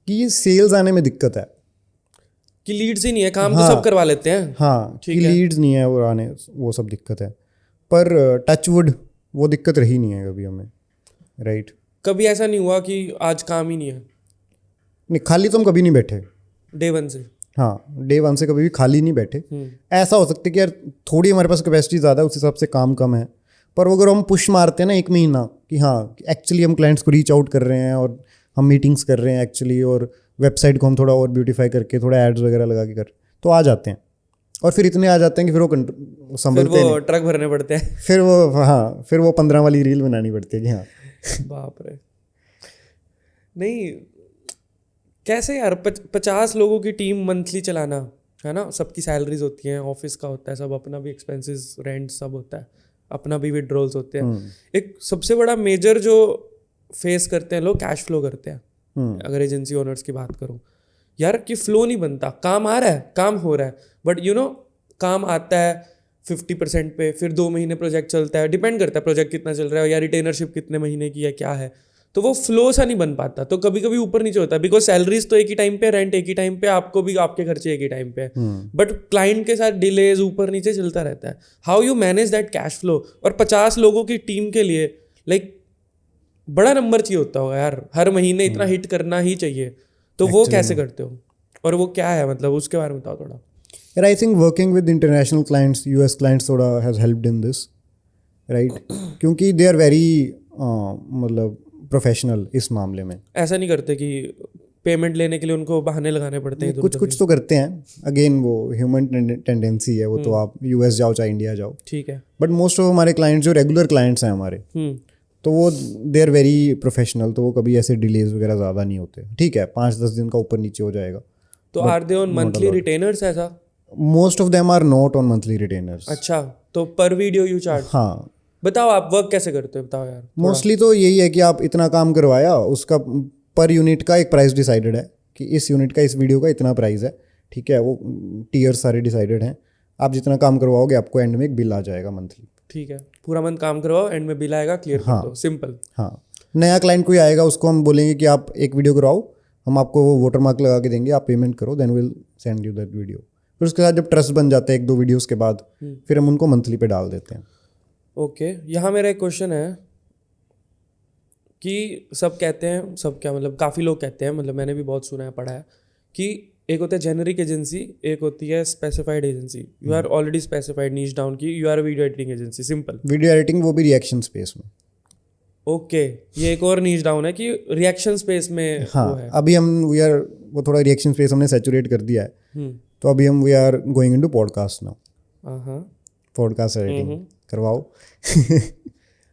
कि ये सेल्स आने में दिक्कत है, कि लीड्स ही नहीं है, काम हाँ, तो सब करवा लेते हैं। हाँ, कि ठीक है। लीड्स नहीं है और आने, वो सब दिक्कत है। पर टचवुड वो दिक्कत रही नहीं है कभी हमें, राइट। कभी ऐसा नहीं हुआ कि आज काम ही नहीं है नहीं, खाली तो हम कभी नहीं बैठे डे वन से। हाँ, डे वन से कभी भी खाली नहीं बैठे। ऐसा हो सकता है कि यार थोड़ी हमारे पास कैपेसिटी ज़्यादा है, उस हिसाब से काम कम है। पर अगर हम पुश मारते हैं ना 1 महीना कि हाँ एक्चुअली हम क्लाइंट्स को रीच आउट कर रहे हैं और हम मीटिंग्स कर रहे हैं एक्चुअली, और वेबसाइट को हम थोड़ा और ब्यूटीफाई करके थोड़ा एड्स वगैरह लगा के कर, तो आ जाते हैं। और फिर इतने आ जाते हैं कि फिर वो संभलते फिर नहीं। वो ट्रक भरने पड़ते हैं। फिर वो 15 वाली रील बनानी पड़ती है कि हाँ। बाप रे। नहीं, कैसे यार 50 लोगों की टीम मंथली चलाना है ना, सबकी सैलरीज होती हैं, ऑफिस का होता है सब, अपना भी एक्सपेंसेस, रेंट सब होता है, अपना भी विड्रॉल्स होते हैं। एक सबसे बड़ा मेजर जो फेस करते हैं लोग, कैश फ्लो करते हैं। अगर एजेंसी ओनर्स की बात करूं यार, कि फ्लो नहीं बनता। काम आ रहा है, काम हो रहा है, बट काम आता है 50% पे, फिर 2 महीने प्रोजेक्ट चलता है, डिपेंड करता है प्रोजेक्ट कितना चल रहा है या रिटेनरशिप कितने महीने की है, क्या है, तो वो फ्लो सा नहीं बन पाता। तो कभी कभी ऊपर नीचे होता है, बिकॉज सैलरीज तो एक ही टाइम पे, रेंट एक ही टाइम पे, आपको भी आपके खर्चे एक ही टाइम पे, बट क्लाइंट के साथ डिलेज ऊपर नीचे चलता रहता है। How you manage that cash flow? और 50 लोगों की टीम के लिए लाइक बड़ा नंबर चाहिए होता होगा यार, हर महीने इतना हिट करना ही चाहिए। तो वो कैसे करते हो और वो क्या है, मतलब उसके बारे में बताओ थोड़ा। यार I think working with international clients, US clients थोड़ा has helped in this, right, क्योंकि दे आर वेरी मतलब प्रोफेशनल इस मामले में। ऐसा नहीं करते कि पेमेंट लेने के लिए उनको बहाने लगाने पड़ते हैं? कुछ कुछ तो करते हैं, अगेन वो ह्यूमन टेंडेंसी है वो, तो आप US जाओ चाहे इंडिया जाओ, ठीक है। बट मोस्ट ऑफ हमारे क्लाइंट्स जो रेगुलर क्लाइंट्स हैं हमारे, तो वो दे आर वेरी प्रोफेशनल, तो वो कभी ऐसे डिलेज वगैरह ज़्यादा नहीं होते। ठीक है, 5-10 दिन का ऊपर नीचे हो जाएगा। तो are they on monthly retainers ऐसा? Most of them are not on monthly retainers. अच्छा, तो पर वीडियो यू चार्ज? हाँ, बताओ आप वर्क कैसे करते हो, बताओ यार। मोस्टली तो यही है कि आप इतना काम करवाया, उसका पर यूनिट का एक प्राइस डिसाइडेड है कि इस यूनिट का, इस वीडियो का इतना प्राइस है, ठीक है, वो टीयर सारे डिसाइडेड हैं। आप जितना काम करवाओगे आपको एंड में एक बिल आ जाएगा मंथली। ठीक है, पूरा मंथ काम करवाओ, एंड में बिल आएगा, क्लियर कर दो, सिंपल। हाँ, नया क्लाइंट कोई आएगा उसको हम बोलेंगे कि आप एक वीडियो कराओ, हम आपको वो वाटर मार्क लगा के देंगे, आप पेमेंट करो, then will send you that video. फिर उसके साथ जब ट्रस्ट बन जाता है 1-2 वीडियोस के बाद, फिर हम उनको मंथली पे डाल देते हैं। ओके, यहाँ मेरा एक क्वेश्चन है कि सब कहते हैं, सब क्या मतलब काफ़ी लोग कहते हैं, मतलब मैंने भी बहुत सुना है, पढ़ा है कि एक होता है जेनरिक एजेंसी, एक होती है specified agency. You are already specified niche down की you are a video editing agency, simple. Video editing वो भी रिएक्शन स्पेस में। ओके, ये एक और नीच डाउन है कि रिएक्शन स्पेस में हाँ, वो है। अभी हम वो थोड़ा रिएक्शन स्पेस हमने सैचुरेट कर दिया है, तो अभी हम we are going into podcast now. हाँ, पॉडकास्ट एडिटिंग करवाओ।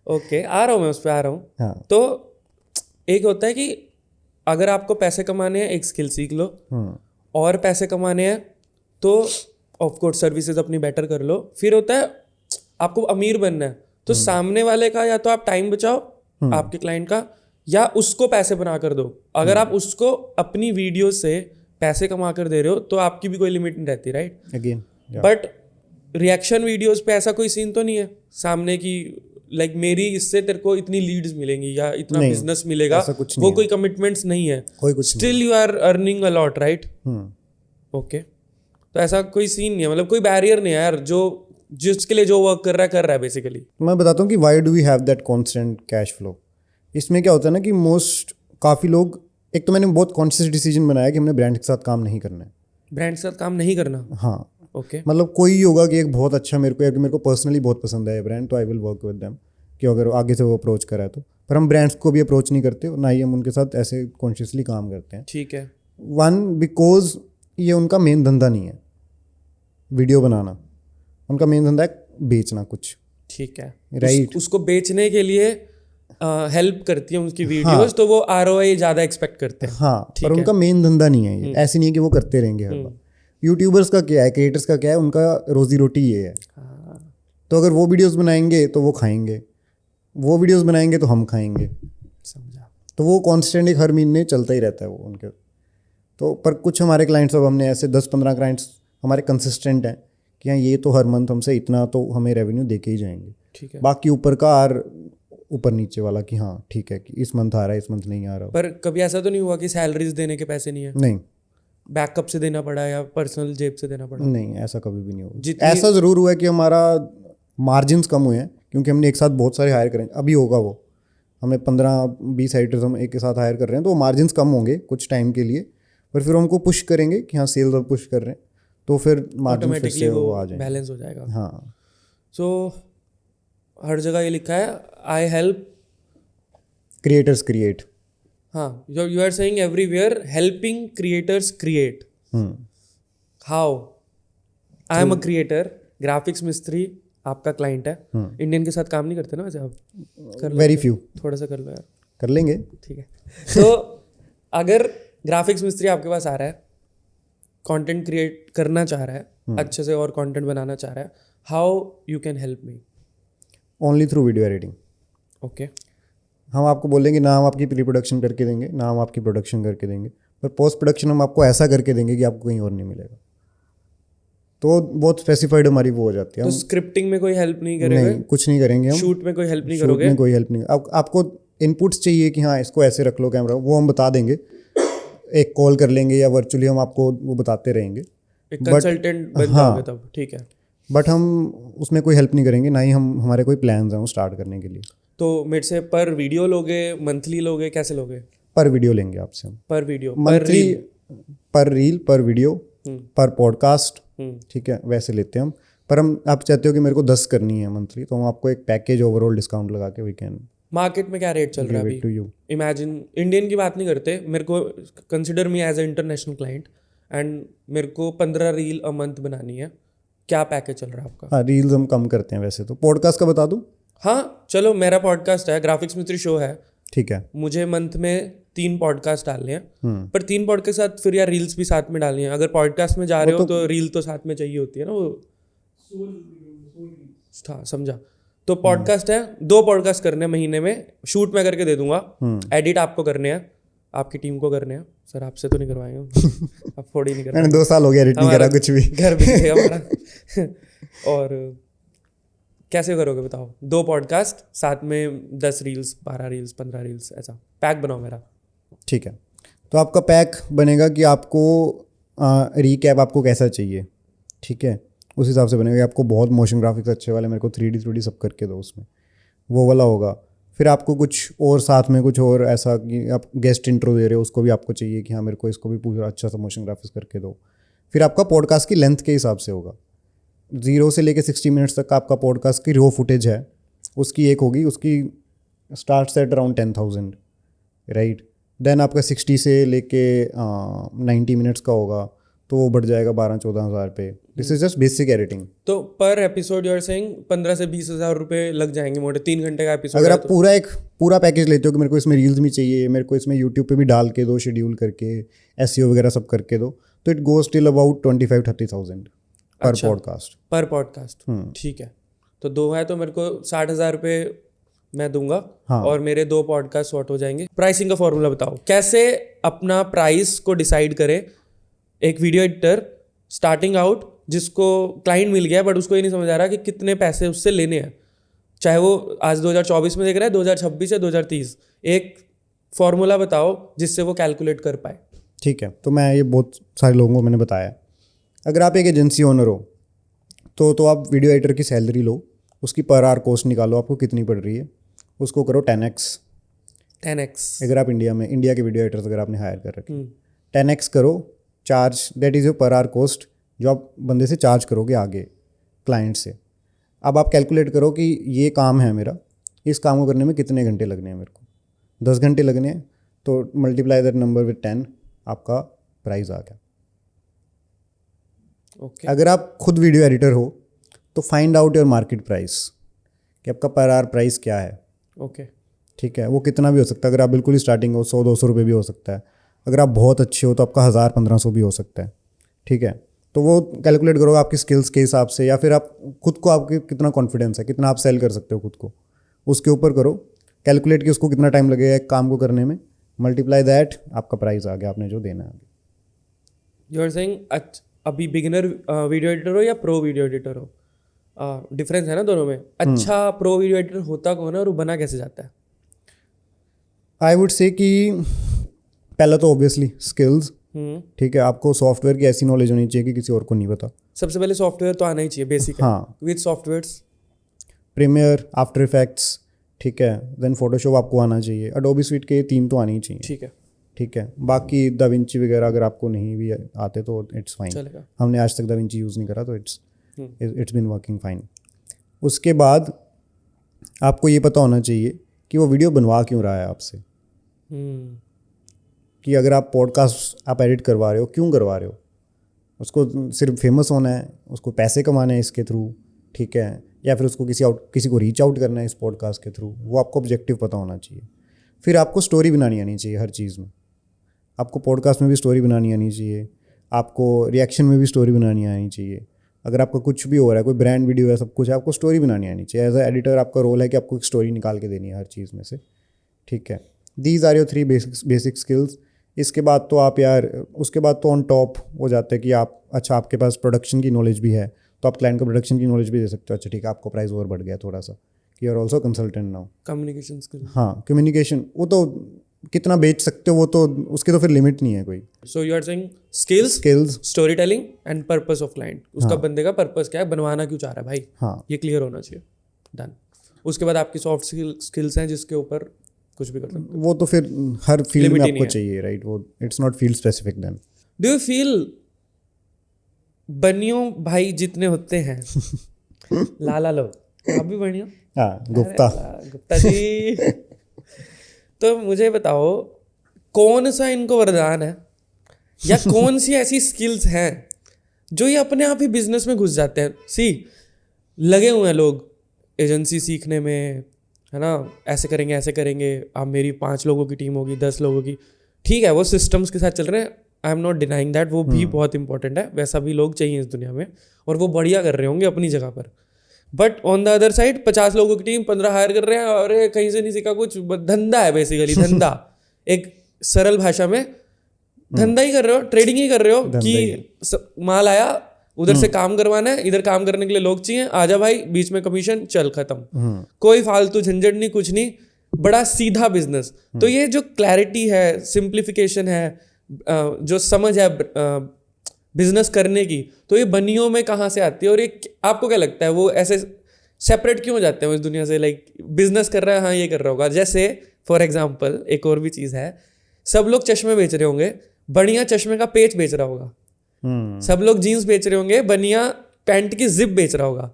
ओके, आ रहा हूँ मैं, उस पर आ रहा हूँ। हाँ। तो एक होता है कि अगर आपको पैसे कमाने हैं, एक स्किल सीख लो, और पैसे कमाने हैं तो ऑफ कोर्स सर्विसेज अपनी बेटर कर लो। फिर होता है आपको अमीर बनना है, तो सामने वाले का या तो आप टाइम बचाओ, आपके क्लाइंट का, या उसको पैसे बना कर दो। अगर आप उसको अपनी वीडियो से पैसे कमा कर दे रहे हो तो आपकी भी कोई लिमिट नहीं रहती, right? Again but reaction videos पे ऐसा कोई सीन तो नहीं है सामने की लाइक मेरी इससे तेरे को इतनी लीड्स मिलेंगी या इतना बिजनेस मिलेगा, ऐसा कुछ वो कोई कमिटमेंट्स नहीं है, कोई कुछ still you are earning a lot, right? Okay, तो ऐसा कोई सीन नहीं है, मतलब कोई बैरियर नहीं है यार, जो जिसके लिए जो वर्क कर रहा है बेसिकली। मैं बताता हूँ कि why do we have that constant cash flow. इसमें क्या होता है ना कि काफ़ी लोग, एक तो मैंने बहुत कॉन्शियस डिसीजन बनाया कि हमने ब्रांड के साथ काम नहीं करना है। ब्रांड के साथ काम नहीं करना? हाँ, ओके। मतलब कोई होगा कि एक बहुत अच्छा मेरे को पर्सनली बहुत पसंद है ये ब्रांड, तो I will work with them, कि अगर आगे से वो अप्रोच करा है तो। पर हम ब्रांड्स को भी अप्रोच नहीं करते, ना ही हम उनके साथ ऐसे कॉन्शियसली काम करते हैं। ठीक है। बिकॉज ये उनका मेन धंधा नहीं है वीडियो बनाना, उनका मेन धंधा है बेचना कुछ। ठीक है, राइट। उसको बेचने के लिए हेल्प करती है उनकी वीडियोस, तो वो ROI ज़्यादा एक्सपेक्ट करते हैं। हाँ, पर उनका मेन धंधा नहीं है ये, ऐसे नहीं है कि वो करते रहेंगे हर बार। यूट्यूबर्स का क्या है, क्रिएटर्स का क्या है, उनका रोजी रोटी ये है। तो अगर वो वीडियोस बनाएंगे तो वो खाएंगे, वो वीडियोस बनाएंगे तो हम खाएंगे, समझा? तो वो कॉन्स्टेंट एक हर महीने चलता ही रहता है वो उनके। तो पर कुछ हमारे क्लाइंट्स, अब हमने ऐसे 10-15 क्लाइंट्स हमारे कंसिस्टेंट हैं कि हाँ ये तो हर मंथ हमसे इतना तो हमें रेवेन्यू दे के ही जाएंगे। ठीक है। बाकी ऊपर का ऊपर नीचे वाला कि हाँ ठीक है कि इस मंथ आ रहा है, इस मंथ नहीं आ रहा। पर कभी ऐसा तो नहीं हुआ कि सैलरीज देने के पैसे नहीं है? नहीं, बैकअप से देना पड़ा या पर्सनल जेब से देना पड़ा? नहीं, ऐसा कभी भी नहीं हुआ। ऐसा ज़रूर हुआ है कि हमारा मार्जिन्स कम हुए हैं, क्योंकि हमने एक साथ बहुत सारे हायर करें। अभी होगा वो, हमें 15-20 एडिटर्स हम एक के साथ हायर कर रहे हैं, तो मार्जिन्स कम होंगे कुछ टाइम के लिए, पर फिर हमको पुश करेंगे कि हाँ सेल्स अब पुश कर रहे हैं, तो फिर मार्जिन फिर से वो आ जाएंगे, बैलेंस हो जाएगा। हाँ। सो हर जगह ये लिखा है आई हेल्प क्रिएटर्स क्रिएट। हाँ, you are saying everywhere helping creators create. How? I am a creator, graphics मिस्त्री आपका क्लाइंट है, इंडियन के साथ काम नहीं करते ना वैसे आप? कर वेरी फ्यू। थोड़ा सा कर लो यार। कर लेंगे। ठीक है। तो अगर ग्राफिक्स मिस्त्री आपके पास आ रहा है, कंटेंट क्रिएट करना चाह रहा है, अच्छे से और कंटेंट बनाना चाह रहा है, how you can help me? Only through video editing. Okay. हम आपको बोलेंगे ना हम आपकी प्री प्रोडक्शन करके देंगे, ना हम आपकी प्रोडक्शन करके देंगे, पर पोस्ट प्रोडक्शन हम आपको ऐसा करके देंगे कि आपको कहीं और नहीं मिलेगा। तो बहुत स्पेसिफाइड हमारी वो हो जाती है। तो स्क्रिप्टिंग में कोई हेल्प नहीं करेगा? नहीं, कुछ नहीं करेंगे हम। शूट में कोई हेल्प नहीं शूट करोगे? में कोई हेल्प नहीं। आपको इनपुट्स चाहिए कि हाँ इसको ऐसे रख लो कैमरा, वो हम बता देंगे, एक कॉल कर लेंगे या वर्चुअली हम आपको वो बताते रहेंगे। एक कंसल्टेंट बन जाओगे तब, ठीक है। बट हम उसमें कोई हेल्प नहीं करेंगे, ना ही हमारे कोई प्लान्स हैं वो स्टार्ट करने के लिए। तो मेरे से पर वीडियो लोगे, मंथली लोगे, कैसे लोगे? पर वीडियो लेंगे आपसे हम। पर वीडियो, मंथली, पर रील, पर वीडियो, पर पॉडकास्ट, ठीक है, वैसे लेते हैं हम। पर हम, आप चाहते हो कि मेरे को 10 करनी है मंथली, तो हम आपको एक पैकेज ओवरऑल डिस्काउंट लगा के वी कैन। मार्केट में क्या रेट चल रहा है टू अभी? यू। इमेजिन, इंडियन की बात नहीं करते, मेरे को consider me as a international client and मेरे को 15 रील अ मंथ बनानी है, क्या पैकेज चल रहा है आपका? हाँ, रील्स हम कम करते हैं वैसे तो। पॉडकास्ट का बता दूँ? हाँ चलो, मेरा पॉडकास्ट है, ग्राफिक्स मिस्त्री शो है, ठीक है। मुझे मंथ में 3 पॉडकास्ट डालने हैं, पर 3 पॉडकास्ट के साथ फिर यार रील्स भी साथ में डालनी है। अगर पॉडकास्ट में जा रहे हो तो रील तो साथ में चाहिए होती है ना, वो हाँ समझा। तो पॉडकास्ट है, 2 पॉडकास्ट करने हैं महीने में, शूट मैं करके दे दूंगा, एडिट आपको करने हैं, आपकी टीम को करने हैं सर, आपसे तो नहीं करवाएंगे आप फोड़ ही नहीं मैंने 2 साल हो गया एडिट नहीं करा कुछ भी। घर भी है हमारा और कैसे करोगे बताओ? 2 पॉडकास्ट साथ में 10 रील्स, 12 रील्स, 15 रील्स, ऐसा पैक बनाओ मेरा। ठीक है, तो आपका पैक बनेगा कि आपको रीकैप आपको कैसा चाहिए, ठीक है, उस हिसाब से बनेगा। आपको बहुत मोशन ग्राफिक्स अच्छे वाले, मेरे को 3D सब करके दो उसमें, वो वाला होगा। फिर आपको कुछ और साथ में कुछ और ऐसा कि आप गेस्ट इंट्रो दे रहे हो, उसको भी आपको चाहिए कि हाँ मेरे को इसको भी पूरा अच्छा सा मोशन ग्राफिक्स करके दो। फिर आपका पॉडकास्ट की लेंथ के हिसाब से होगा, 0 से लेके 60 मिनट्स तक का आपका पॉडकास्ट की रो फुटेज है, उसकी एक होगी, उसकी start at around 10,000, right. Then आपका 60 से लेके 90 मिनट्स का होगा, तो वो बढ़ जाएगा 12-14 हज़ार पे। This is just basic editing. तो पर एपिसोड यू आर सेइंग 15 से 20 हज़ार रुपये लग जाएंगे मोटे, 3 घंटे का एपिसोड। अगर आप पूरा पैकेज लेते हो कि मेरे को इसमें रील्स भी चाहिए, मेरे को इसमें यूट्यूब पे भी डाल के दो, शेड्यूल करके एसईओ वगैरह सब करके दो, तो इट गोज टिल अबाउट 25-30,000 पर पॉडकास्ट। पर पॉडकास्ट, ठीक है। तो 2 है तो मेरे को 60,000 रुपये मैं दूंगा। हाँ। और मेरे 2 पॉडकास्ट शॉर्ट हो जाएंगे। प्राइसिंग का फॉर्मूला बताओ, कैसे अपना प्राइस को डिसाइड करे एक वीडियो एडिटर स्टार्टिंग आउट, जिसको क्लाइंट मिल गया बट उसको ये नहीं समझ आ रहा कि कितने पैसे उससे लेने हैं, चाहे वो आज 2024 में देख रहा है, 2026 या 2030। एक फॉर्मूला बताओ जिससे वो कैलकुलेट कर पाए। ठीक है, तो मैं ये बहुत सारे लोगों को मैंने बताया। अगर आप एक एजेंसी ओनर हो तो आप वीडियो एडिटर की सैलरी लो, उसकी पर आवर कॉस्ट निकालो आपको कितनी पड़ रही है, उसको करो 10x। अगर आप इंडिया के वीडियो एडिटर्स अगर आपने हायर कर रखे, 10x करो charge, that is your per hour cost जो आप बंदे से चार्ज करोगे आगे क्लाइंट से। अब आप कैलकुलेट करो कि ये काम है मेरा, इस काम को करने में कितने घंटे लगने हैं, मेरे को 10 घंटे लगने हैं, तो मल्टीप्लाई दैट नंबर विद 10, आपका प्राइस आ गया। Okay. अगर आप खुद वीडियो एडिटर हो तो find out your market price, कि आपका पर आवर प्राइस क्या है। ओके, ठीक है, वो कितना भी हो सकता है। अगर आप बिल्कुल ही स्टार्टिंग हो 100-200 रुपये भी हो सकता है। अगर आप बहुत अच्छे हो तो आपका 1000-1500 भी हो सकता है। ठीक है, तो वो कैलकुलेट करो आपकी स्किल्स के हिसाब से, या फिर आप खुद को, आपके कितना कॉन्फिडेंस है, कितना आप सेल कर सकते हो खुद को, उसके ऊपर करो कैलकुलेट कि उसको कितना टाइम लगेगा एक काम को करने में, मल्टीप्लाई दैट, आपका प्राइस आ गया, आपने जो देना है। यू आर सेइंग अभी बिगिनर वीडियो एडिटर हो या प्रो वीडियो एडिटर हो, डिफरेंस है ना दोनों में। अच्छा प्रो वीडियो एडिटर होता कौन है और वो बना कैसे जाता है? आई वुड से कि पहला तो ऑब्वियसली स्किल्स। ठीक है, आपको सॉफ्टवेयर की ऐसी नॉलेज होनी चाहिए कि किसी और को नहीं पता। सबसे पहले सॉफ्टवेयर तो आना ही चाहिए, बेसिक। हाँ, with softwares Premiere, after effects, ठीक है, देन फोटोशॉप आपको आना चाहिए, एडोबी स्वीट के 3 तो आनी ही चाहिए। ठीक है, ठीक है, बाकी दा विंची वगैरह अगर आपको नहीं भी आते तो इट्स फाइन, चलेगा। हमने आज तक दा विंची यूज़ नहीं करा तो इट्स बिन वर्किंग फाइन। उसके बाद आपको ये पता होना चाहिए कि वो वीडियो बनवा क्यों रहा है आपसे, कि अगर आप पॉडकास्ट आप एडिट करवा रहे हो, क्यों करवा रहे हो, उसको सिर्फ फेमस होना है, उसको पैसे कमाने हैं इसके थ्रू, ठीक है, या फिर उसको किसी को रीच आउट करना है इस पॉडकास्ट के थ्रू, वो आपको ऑब्जेक्टिव पता होना चाहिए। फिर आपको स्टोरी बनानी आनी चाहिए हर चीज़ में। आपको पॉडकास्ट में भी स्टोरी बनानी आनी चाहिए, आपको रिएक्शन में भी स्टोरी बनानी आनी चाहिए। अगर आपका कुछ भी हो रहा है, कोई ब्रांड वीडियो है, सब कुछ है, आपको स्टोरी बनानी आनी चाहिए। एज अ एडिटर आपका रोल है कि आपको एक स्टोरी निकाल के देनी है हर चीज़ में से। ठीक है, these are your 3 basic skills. इसके बाद तो आप यार, उसके बाद तो ऑन टॉप हो जाता है कि आप, अच्छा आपके पास प्रोडक्शन की नॉलेज भी है तो आप क्लाइंट को प्रोडक्शन की नॉलेज भी दे सकते हो। अच्छा ठीक है, आपको प्राइस और बढ़ गया थोड़ा सा कि you are also consultant now. Communication skill. हाँ, कम्युनिकेशन, वो तो कितना बेच सकते हो, वो तो उसकी तो फिर लिमिट नहीं है कोई। So you are saying skills, story telling and purpose of client. उसका बंदे का पर्पस क्या है, बनवाना क्यों चाह रहा है भाई, हाँ, ये क्लियर होना चाहिए। डन। उसके बाद आपकी सॉफ्ट स्किल्स हैं जिसके ऊपर कुछ भी कर सकते हो। वो तो फिर हर फील्ड में आपको चाहिए, राइट, वो it's not field specific. Then do you feel बनियों भाई जितने होते हैं लाला लोग, आप भी बनियो? हाँ, गुप्ता जी। तो मुझे बताओ कौन सा इनको वरदान है या कौन सी ऐसी स्किल्स हैं जो ये अपने आप ही बिजनेस में घुस जाते हैं। लगे हुए हैं लोग एजेंसी सीखने में, है ना, ऐसे करेंगे, आप मेरी 5 लोगों की टीम होगी, 10 लोगों की, ठीक है, वो सिस्टम्स के साथ चल रहे हैं। I am not denying that, वो भी बहुत इंपॉर्टेंट है, वैसा भी लोग चाहिए इस दुनिया में और वो बढ़िया कर रहे होंगे अपनी जगह पर। But on the other side 50 लोगों की टीम, 15 हायर कर रहे हैं और कहीं से नहीं सीखा कुछ, धंधा है बेसिकली, धंधा। एक सरल भाषा में धंधा ही कर रहे हो, ट्रेडिंग ही कर रहे हो कि माल आया उधर से काम करवाना है, इधर काम करने के लिए लोग चाहिए, आजा भाई, बीच में कमीशन, चल खत्म, कोई फालतू झंझट नहीं, कुछ नहीं, बड़ा सीधा बिजनेस। तो ये जो क्लैरिटी है, सिंप्लीफिकेशन है, जो समझ है बिजनेस करने की, तो ये बनियों में कहाँ से आती है? और ये आपको क्या लगता है वो ऐसे सेपरेट क्यों हो जाते हैं इस दुनिया से? लाइक बिजनेस कर रहा है, हाँ ये कर रहा होगा, जैसे फॉर एग्जाम्पल एक और भी चीज़ है, सब लोग चश्मे बेच रहे होंगे, बढ़िया चश्मे का पेच बेच रहा होगा, सब लोग जीन्स बेच रहे होंगे, बनिया पैंट की जिप बेच रहा होगा,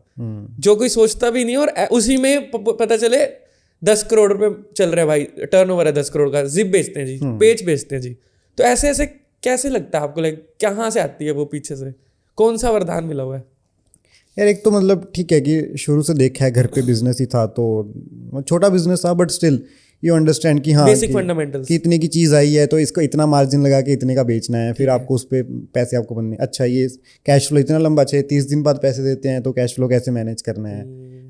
जो कोई सोचता भी नहीं, और उसी में पता चले 10 करोड़ रुपए चल रहे हैं भाई, टर्नओवर है 10 करोड़ का, जिप बेचते हैं जी, पेच बेचते हैं जी। तो ऐसे ऐसे कैसे लगता है आपको? लाइक कहाँ से आती है वो पीछे से, कौन सा वरदान मिला हुआ है? यार एक तो मतलब ठीक है कि शुरू से देखा है, घर पे बिजनेस ही था, तो छोटा बिजनेस था, बट स्टिल यू अंडरस्टैंड कि हाँ बेसिक फंडामेंटल्स, कि इतने की चीज़ आई है तो इसको इतना मार्जिन लगा के इतने का बेचना है, फिर आपको उस पर पैसे आपको बनने, अच्छा ये कैश फ्लो इतना लंबा चाहिए, 30 दिन बाद पैसे देते हैं, तो कैश फ्लो कैसे मैनेज करना है।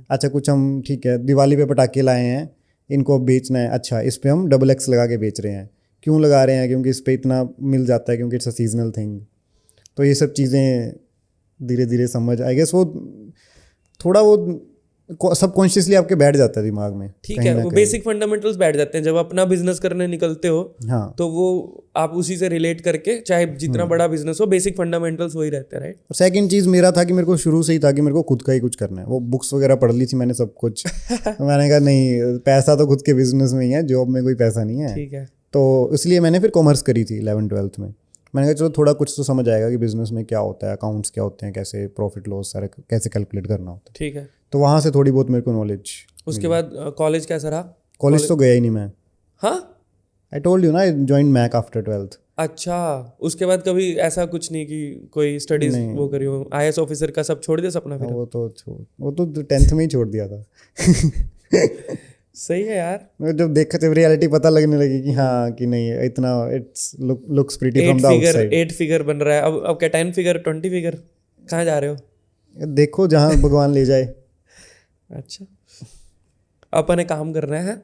अच्छा कुछ हम ठीक है दिवाली पे पटाखे लाए हैं, इनको अब बेचना है, अच्छा इस पर हम XX लगा के बेच रहे हैं, क्यों लगा रहे हैं? क्योंकि इस पर इतना मिल जाता है, क्योंकि इट्स अ सीजनल थिंग। तो ये सब चीज़ें धीरे धीरे समझ आई गेस, वो थोड़ा वो सबकॉन्शियसली आपके बैठ जाता है दिमाग में। ठीक है, वो बेसिक फंडामेंटल्स बैठ जाते हैं जब अपना बिजनेस करने निकलते हो। हाँ, तो वो आप उसी से रिलेट करके, चाहे जितना बड़ा बिजनेस हो, बेसिक फंडामेंटल्स वही रहते हैं, राइट? और सेकंड चीज़ मेरा था कि मेरे को शुरू से ही था कि मेरे को खुद का ही कुछ करना है। वो बुक्स वगैरह पढ़ ली थी मैंने सब कुछ तो मैंने कहा नहीं, पैसा तो खुद के बिजनेस में ही है, जॉब में कोई पैसा नहीं है। ठीक है, तो इसलिए मैंने फिर कॉमर्स करी थी 11th-12th में। मैंने कहा चलो थोड़ा कुछ तो समझ आएगा कि बिजनेस में क्या होता है, अकाउंट्स क्या होते हैं, कैसे प्रॉफिट लॉस सारा कैसे कैलकुलेट करना होता है। ठीक है। तो वहाँ से थोड़ी बहुत मेरे को नॉलेज। उसके बाद कॉलेज कैसा रहा? कॉलेज तो गया ही नहीं मैं। हाँ, आई टोल्ड यू ना, I joined Mac after 12th। अच्छा, उसके बाद कभी ऐसा कुछ नहीं कि कोई स्टडीज वो करी हो? IAS ऑफिसर का सब छोड़ दिया सपना फिर? वो तो 10th में ही छोड़ दिया था सही है यार। जब देखा जब रियलिटी पता लगने लगी कि हाँ कि नहीं इतना it's looks pretty from the outside. 8 figure बन रहा है अब क्या 10 फिगर 20 फिगर? कहाँ जा रहे हो? देखो जहाँ भगवान ले जाए। अच्छा, अपन ने काम करना है,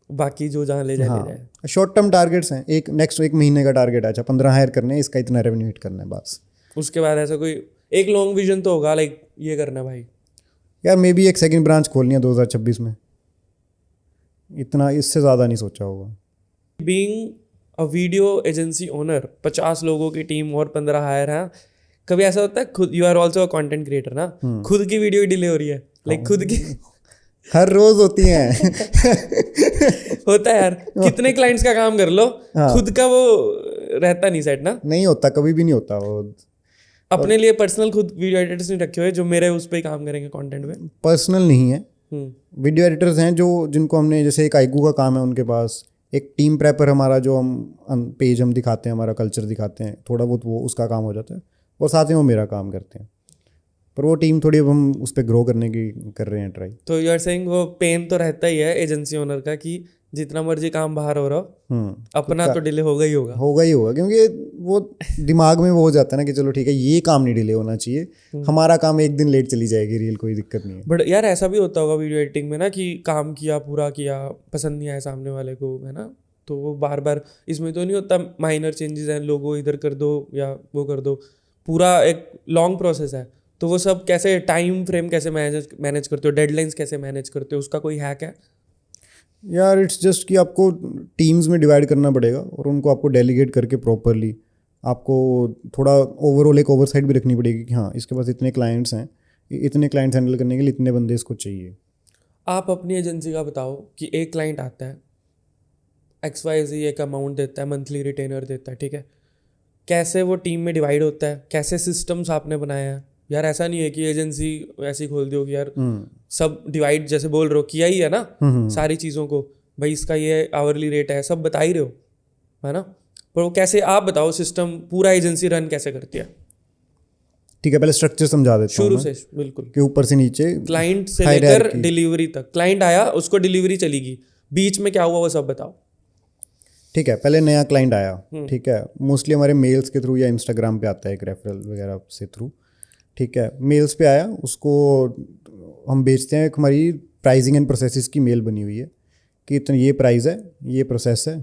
बाकी जो जहाँ ले जाए ले जाए। शॉर्ट टर्म टारगेट्स हैं, एक महीने का टारगेट है, अच्छा 15 हायर करने हैं, इसका इतना रेवेन्यू हिट करना है बस। उसके बाद ऐसा कोई एक लॉन्ग विजन तो होगा, लाइक ये करना है भाई यार मे बी एक सेकंड ब्रांच खोलनी है 2026 में, इतना इससे ज़्यादा नहीं सोचा होगा। Being a video agency owner, 50 लोगों की टीम और 15 हायर है, कभी ऐसा होता है खुद, you are also a content creator ना, खुद की वीडियो डिले हो रही है, लाइक खुद की हर रोज होती हैं होता है यार, कितने क्लाइंट्स का काम कर लो, खुद का वो रहता नहीं सेट ना, नहीं होता, कभी भी नहीं होता वो। अपने लिए पर्सनल खुद वीडियो एडिटर्स नहीं रखे हुए जो मेरे उस पर ही काम करेंगे कंटेंट में? पर्सनल नहीं है, वीडियो एडिटर्स हैं जो जिनको हमने, जैसे एक आईगू का काम है उनके पास, एक टीम प्रेपर हमारा जो हम पेज हम दिखाते हैं, हमारा कल्चर दिखाते हैं, थोड़ा बहुत वो उसका काम हो जाता है, और साथ में वो मेरा काम करते हैं, पर वो टीम थोड़ी अब हम उस पर ग्रो करने की कर रहे हैं ट्राई। तो यू आर सेइंग वो पेन तो रहता ही है एजेंसी ओनर का कि जितना मर्जी काम बाहर हो रहा हो, अपना तो डिले होगा ही होगा। क्योंकि वो दिमाग में वो हो जाता है ना कि चलो ठीक है ये काम नहीं डिले होना चाहिए, हमारा काम एक दिन लेट चली जाएगी रील, कोई दिक्कत नहीं है। बट यार ऐसा भी होता होगा वीडियो एडिटिंग में ना कि काम किया, पूरा किया, पसंद नहीं आया सामने वाले को, है ना, तो वो बार बार, इसमें तो नहीं होता माइनर चेंजेस हैं, लोगो इधर कर दो या वो कर दो, पूरा एक लॉन्ग प्रोसेस है, तो वो सब कैसे, टाइम फ्रेम कैसे मैनेज करते हो, डेडलाइंस कैसे मैनेज करते हो, उसका कोई हैक है? यार इट्स जस्ट कि आपको टीम्स में डिवाइड करना पड़ेगा और उनको आपको डेलीगेट करके प्रॉपरली आपको थोड़ा ओवरऑल एक ओवरसाइट भी रखनी पड़ेगी कि हाँ इसके पास इतने क्लाइंट्स हैं, इतने क्लाइंट्स हैंडल करने के लिए इतने बंदे इसको चाहिए। आप अपनी एजेंसी का बताओ कि एक क्लाइंट आता है, XYZ एक अमाउंट देता है, मंथली रिटेनर देता है, ठीक है, कैसे वो टीम में डिवाइड होता है, कैसे सिस्टम्स आपने बनाया है? यार ऐसा नहीं है कि एजेंसी ऐसी खोल दी हो कि यार सब डिवाइड, जैसे बोल रहे हो किया ही है ना सारी चीज़ों को, भाई इसका ये आवरली रेट है, सब बता ही रहे हो, है ना, पर वो कैसे, आप बताओ सिस्टम पूरा एजेंसी रन कैसे करती है? ठीक है, पहले स्ट्रक्चर समझा देता हूँ शुरू से बिल्कुल, कि ऊपर से नीचे क्लाइंट से लेकर डिलीवरी तक। क्लाइंट आया, उसको डिलीवरी चलेगी, बीच में क्या हुआ वो सब बताओ। ठीक है, पहले नया क्लाइंट आया, ठीक है, मोस्टली हमारे मेल्स के थ्रू या इंस्टाग्राम पे आता है एक रेफरल वगैरह से थ्रू, ठीक है, मेल्स पे आया, उसको हम बेचते हैं, एक हमारी प्राइसिंग एंड प्रोसेसेस की मेल बनी हुई है कि इतना ये प्राइस है, ये प्रोसेस है,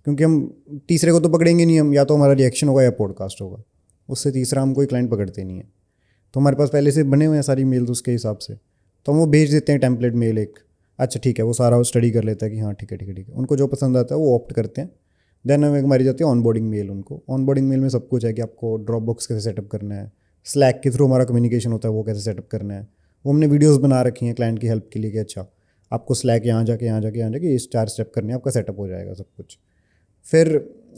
क्योंकि हम तीसरे को तो पकड़ेंगे नहीं, हम या तो हमारा रिएक्शन होगा या पॉडकास्ट होगा, उससे तीसरा हम कोई क्लाइंट पकड़ते नहीं है। तो हमारे पास पहले से बने हुए हैं सारी मेल्स उसके हिसाब से, तो हम वो भेज देते हैं टेम्पलेट मेल एक, अच्छा ठीक है, वो सारा वो स्टडी कर लेता है कि हाँ ठीक है ठीक है ठीक है, उनको जो पसंद आता है वो ऑप्ट करते हैं। देन हमें हमारी जाती है ऑनबोर्डिंग मेल उनको। ऑनबोर्डिंग मेल में सब कुछ है कि आपको ड्रॉपबॉक्स कैसे सेटअप करना है, स्लैक के थ्रू हमारा कम्युनिकेशन होता है वो कैसे सेटअप करना है। वो हमने वीडियोस बना रखी हैं क्लाइंट की हेल्प के लिए कि अच्छा आपको स्लैक यहाँ जाके ये 4 स्टेप करने हैं, आपका सेटअप हो जाएगा सब कुछ। फिर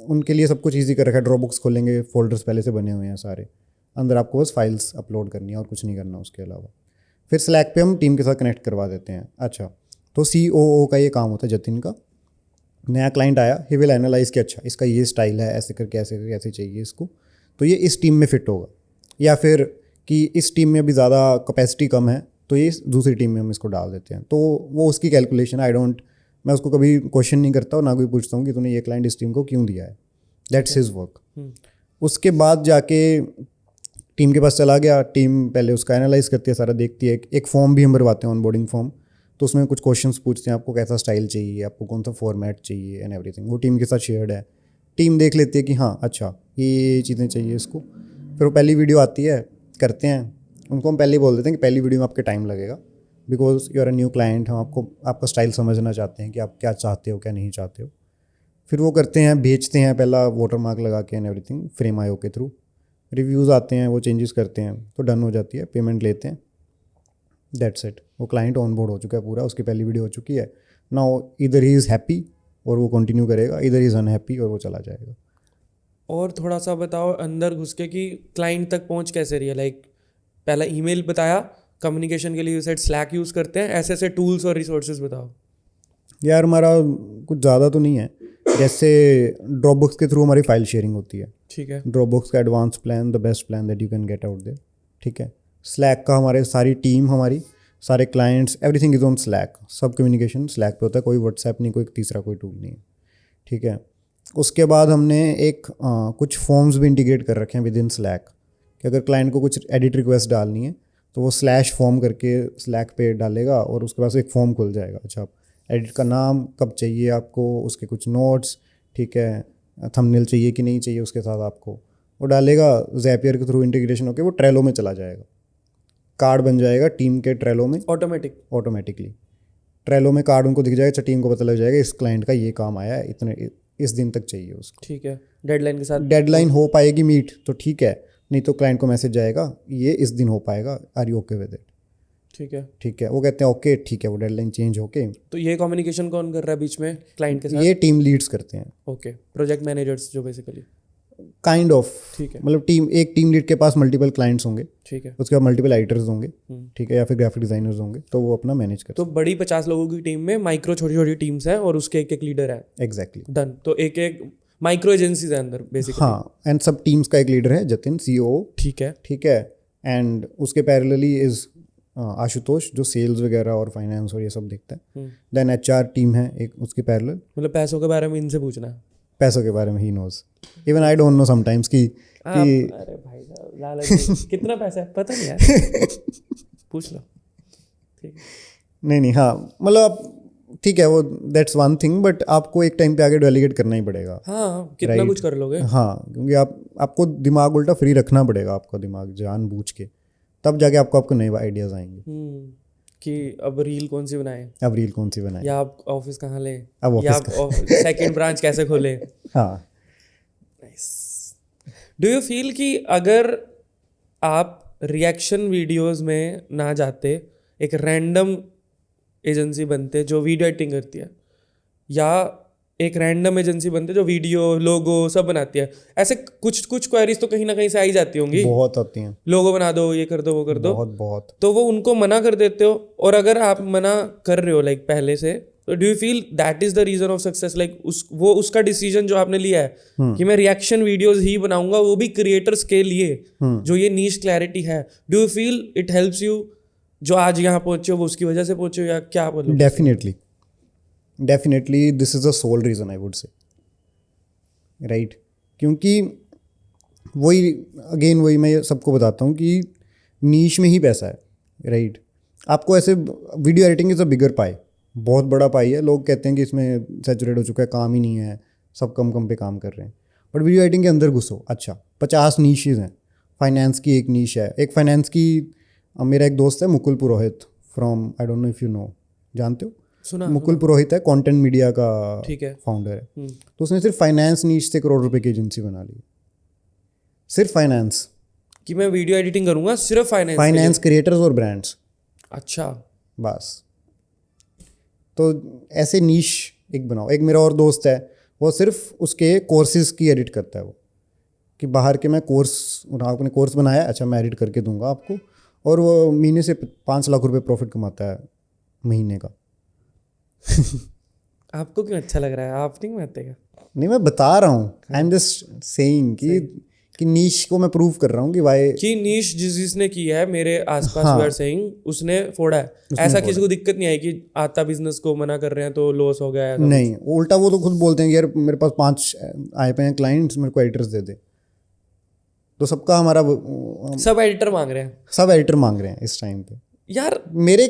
उनके लिए सब कुछ ईजी कर रखा है, ड्रॉपबॉक्स खोलेंगे, फोल्डर्स पहले से बने हुए हैं सारे, अंदर आपको बस फाइल्स अपलोड करनी है और कुछ नहीं करना उसके अलावा। फिर स्लैक पे हम टीम के साथ कनेक्ट करवा देते हैं। अच्छा, तो COO का ये काम होता है, जतिन का। नया क्लाइंट आया, ही विल एनालाइज कि अच्छा इसका ये स्टाइल है, ऐसे करके ऐसे चाहिए इसको, तो ये इस टीम में फिट होगा, या फिर कि इस टीम में अभी ज़्यादा कैपेसिटी कम है तो ये दूसरी टीम में हम इसको डाल देते हैं। तो वो उसकी कैलकुलेशन, मैं उसको कभी क्वेश्चन नहीं करता और ना कोई पूछता हूँ कि तूने ये क्लाइंट इस टीम को क्यों दिया है, दैट्स हिज वर्क। उसके बाद जाके टीम के पास चला गया, टीम पहले उसका एनालाइज करती है, सारा देखती है। एक फॉर्म भी हम भरवाते हैं, ऑनबोर्डिंग फॉर्म, तो उसमें कुछ क्वेश्चंस पूछते हैं, आपको कैसा स्टाइल चाहिए, आपको कौन सा फॉर्मेट चाहिए एंड एवरीथिंग। वो टीम के साथ शेयर्ड है, टीम देख लेती है कि हाँ अच्छा ये चीज़ें चाहिए इसको। फिर वो पहली वीडियो आती है, करते हैं, उनको हम पहले ही बोल देते हैं कि पहली वीडियो में आपके टाइम लगेगा, because you are a new client, हम आपका स्टाइल समझना चाहते हैं कि आप क्या चाहते हो क्या नहीं चाहते हो। फिर वो करते हैं, भेजते हैं पहला वाटर मार्क लगा के एंड एवरीथिंग, फ्रेम IO के थ्रू। रिव्यूज़ आते हैं, वो चेंजेस करते हैं, तो डन हो जाती है, पेमेंट लेते हैं, दैट्स इट। वो क्लाइंट ऑनबोर्ड हो चुका है पूरा, उसकी पहली वीडियो हो चुकी है। नाउ इधर ही इज़ हैप्पी और वो कंटिन्यू करेगा, इधर ही इज़ अनहैप्पी और वो चला जाएगा। और थोड़ा सा बताओ अंदर घुस के कि क्लाइंट तक पहुंच कैसे रही है। लाइक पहला ईमेल बताया, कम्युनिकेशन के लिए सेट स्लैक यूज़ करते हैं, ऐसे ऐसे टूल्स और रिसोर्सेज बताओ। यार हमारा कुछ ज़्यादा तो नहीं है, जैसे ड्रॉपबॉक्स के थ्रू हमारी फाइल शेयरिंग होती है, ठीक है। ड्रॉपबॉक्स का advance plan, the best plan that you can get out there, ठीक है। स्लैक का हमारे सारी टीम, हमारी सारे clients, everything is on Slack, सब कम्युनिकेशन स्लैक पे होता है, कोई व्हाट्सएप नहीं, कोई तीसरा कोई टूल नहीं है, ठीक है। उसके बाद हमने कुछ फॉर्म्स भी इंटीग्रेट कर रखे हैं विद इन स्लैक, कि अगर क्लाइंट को कुछ एडिट रिक्वेस्ट डालनी है तो वो /फॉर्म करके स्लैक पे डालेगा और उसके पास एक फॉर्म खुल जाएगा। अच्छा, आप एडिट का नाम कब चाहिए आपको, उसके कुछ नोट्स, ठीक है, थंबनेल चाहिए कि नहीं चाहिए, उसके साथ आपको वो डालेगा। ज़ैपियर के थ्रू इंटीग्रेशन होकर वो ट्रेलो में चला जाएगा, कार्ड बन जाएगा टीम के ट्रेलो में ऑटोमेटिकली। ट्रेलो में कार्ड उनको दिख जाएगा, अच्छा टीम को पता लग जाएगा इस क्लाइंट का ये काम आया है, इस दिन तक चाहिए उसको, ठीक है। डेडलाइन के साथ डेडलाइन हो पाएगी मीट तो ठीक है, नहीं तो क्लाइंट को मैसेज जाएगा ये इस दिन हो पाएगा, are you okay with it, ठीक है। वो कहते हैं ओके ठीक है, वो डेडलाइन चेंज होके। तो ये कम्युनिकेशन कौन कर रहा है बीच में क्लाइंट के साथ? ये टीम लीड्स करते हैं, ओके, प्रोजेक्ट मैनेजर्स जो बेसिकली। काइंड ऑफ, ठीक है। मतलब एक टीम लीड के पास मल्टीपल क्लाइंट्स होंगे, ठीक है। उसके बाद मल्टीपल एडिटर्स होंगे, ठीक है, या फिर ग्राफिक डिजाइनर्स होंगे, तो वो अपना मैनेज करते तो बड़ी 50 लोगों की टीम में माइक्रो छोटी छोटी टीम्स हैं और उसके एक एक लीडर है। हैं। Exactly, done. तो एक एक माइक्रो एजेंसीज है अंदर बेसिकली। हाँ, एंड सब टीम्स का एक लीडर है, जतिन COO, ठीक है। ठीक है। एंड उसके पैरेलली इज आशुतोष, जो सेल्स वगैरह और फाइनेंस और ये सब देखता है। देन HR टीम है एक उसकी पैरेलल, मतलब पैसों के बारे में इनसे पूछना है। पैसों के बारे में ही knows, even I don't know sometimes कि अरे भाई साहब लालच कितना पैसा है पता नहीं यार पूछ लो। ठीक है। नहीं हाँ, मतलब ठीक है, वो दैट्स वन थिंग, बट आपको एक टाइम पे आगे डेलीगेट करना ही पड़ेगा। हाँ, कितना कुछ कर लोगे। हाँ, क्योंकि आपको दिमाग उल्टा फ्री रखना पड़ेगा, आपका दिमाग जानबूझ के, तब जाके आपको नए आइडियाज आएंगे कि अब रील कौन सी बनाए, अब रील कौन सी बनाए, या आप ऑफिस कहाँ ले, अब या आप सेकंड ब्रांच कैसे खोले। हाँ। डू यू फील कि अगर आप रिएक्शन वीडियोस में ना जाते, एक रैंडम एजेंसी बनते जो वीडियो एडिटिंग करती है, या एक रैंडम एजेंसी बनते जो वीडियो लोगो सब बनाती है, ऐसे कुछ क्वेरीज तो कहीं ना कहीं से आई जाती होंगी, बहुत आती हैं, लोगो बना दो, ये कर दो, वो कर दो, बहुत। तो वो उनको मना कर देते हो। और अगर आप मना कर रहे हो लाइक पहले से, तो do you feel that is the reason of success? Like उसका डिसीजन जो आपने लिया है कि मैं रिएक्शन वीडियोस ही बनाऊंगा, वो भी क्रिएटर्स के लिए, जो ये नीश क्लैरिटी है, do you feel it helps you जो आज यहाँ पहुंचे हो वो उसकी वजह से पहुंचे हो, या क्या बोलो? Definitely this is the sole reason I would say, right. क्योंकि वही मैं सबको बताता हूँ कि नीश में ही पैसा है, राइट। आपको ऐसे वीडियो एडिटिंग इज़ अ बिगर पाई, बहुत बड़ा पाई है। लोग कहते हैं कि इसमें सैचुरेट हो चुका है, काम ही नहीं है, सब कम कम पे काम कर रहे हैं, बट वीडियो एडिटिंग के अंदर घुसो, अच्छा 50 नीशेज हैं। फाइनेंस की एक नीश है, एक फाइनेंस की मेरा एक दोस्त है Mukul Purohit from, I don't know if you know, जानते हो? सुना मुकुल पुरोहित है, कंटेंट मीडिया का ठीक है। फाउंडर है। तो उसने सिर्फ फाइनेंस नीश से करोड़ रुपए की एजेंसी बना ली, सिर्फ फाइनेंस, कि मैं वीडियो एडिटिंग करूंगा सिर्फ फाइनेंस फाइनेंस क्रिएटर्स और ब्रांड्स, अच्छा। बस। तो ऐसे नीश एक बनाओ। एक मेरा और दोस्त है, वो सिर्फ उसके कोर्सेज की एडिट करता है, वो कि बाहर के मैं आपने कोर्स बनाया है, अच्छा मैं एडिट करके दूंगा आपको, और वो महीने से 5 लाख रुपए प्रॉफिट कमाता है महीने का। आपको क्यों अच्छा लग रहा है? आप नहीं मानते क्या? नहीं, मैं बता रहा हूँ, आई एम जस्ट सेइंग कि नीश को मैं प्रूव कर रहा हूँ कि वाई। कि नीश जिसने की है मेरे आसपास, हाँ। वी आर सेइंग उसने फोड़ा है। ऐसा किसी को दिक्कत नहीं आई कि आता बिजनेस को मना कर रहे हैं तो लॉस हो गया है? नहीं, उल्टा वो तो खुद बोलते हैं कि यार मेरे पास 5 आए पे हैं क्लाइंट्स, मेरे को एडिटर्स दे दे। तो सबका हमारा सब एडिटर मांग रहे हैं सब एडिटर मांग रहे हैं इस टाइम पे। यार। मेरे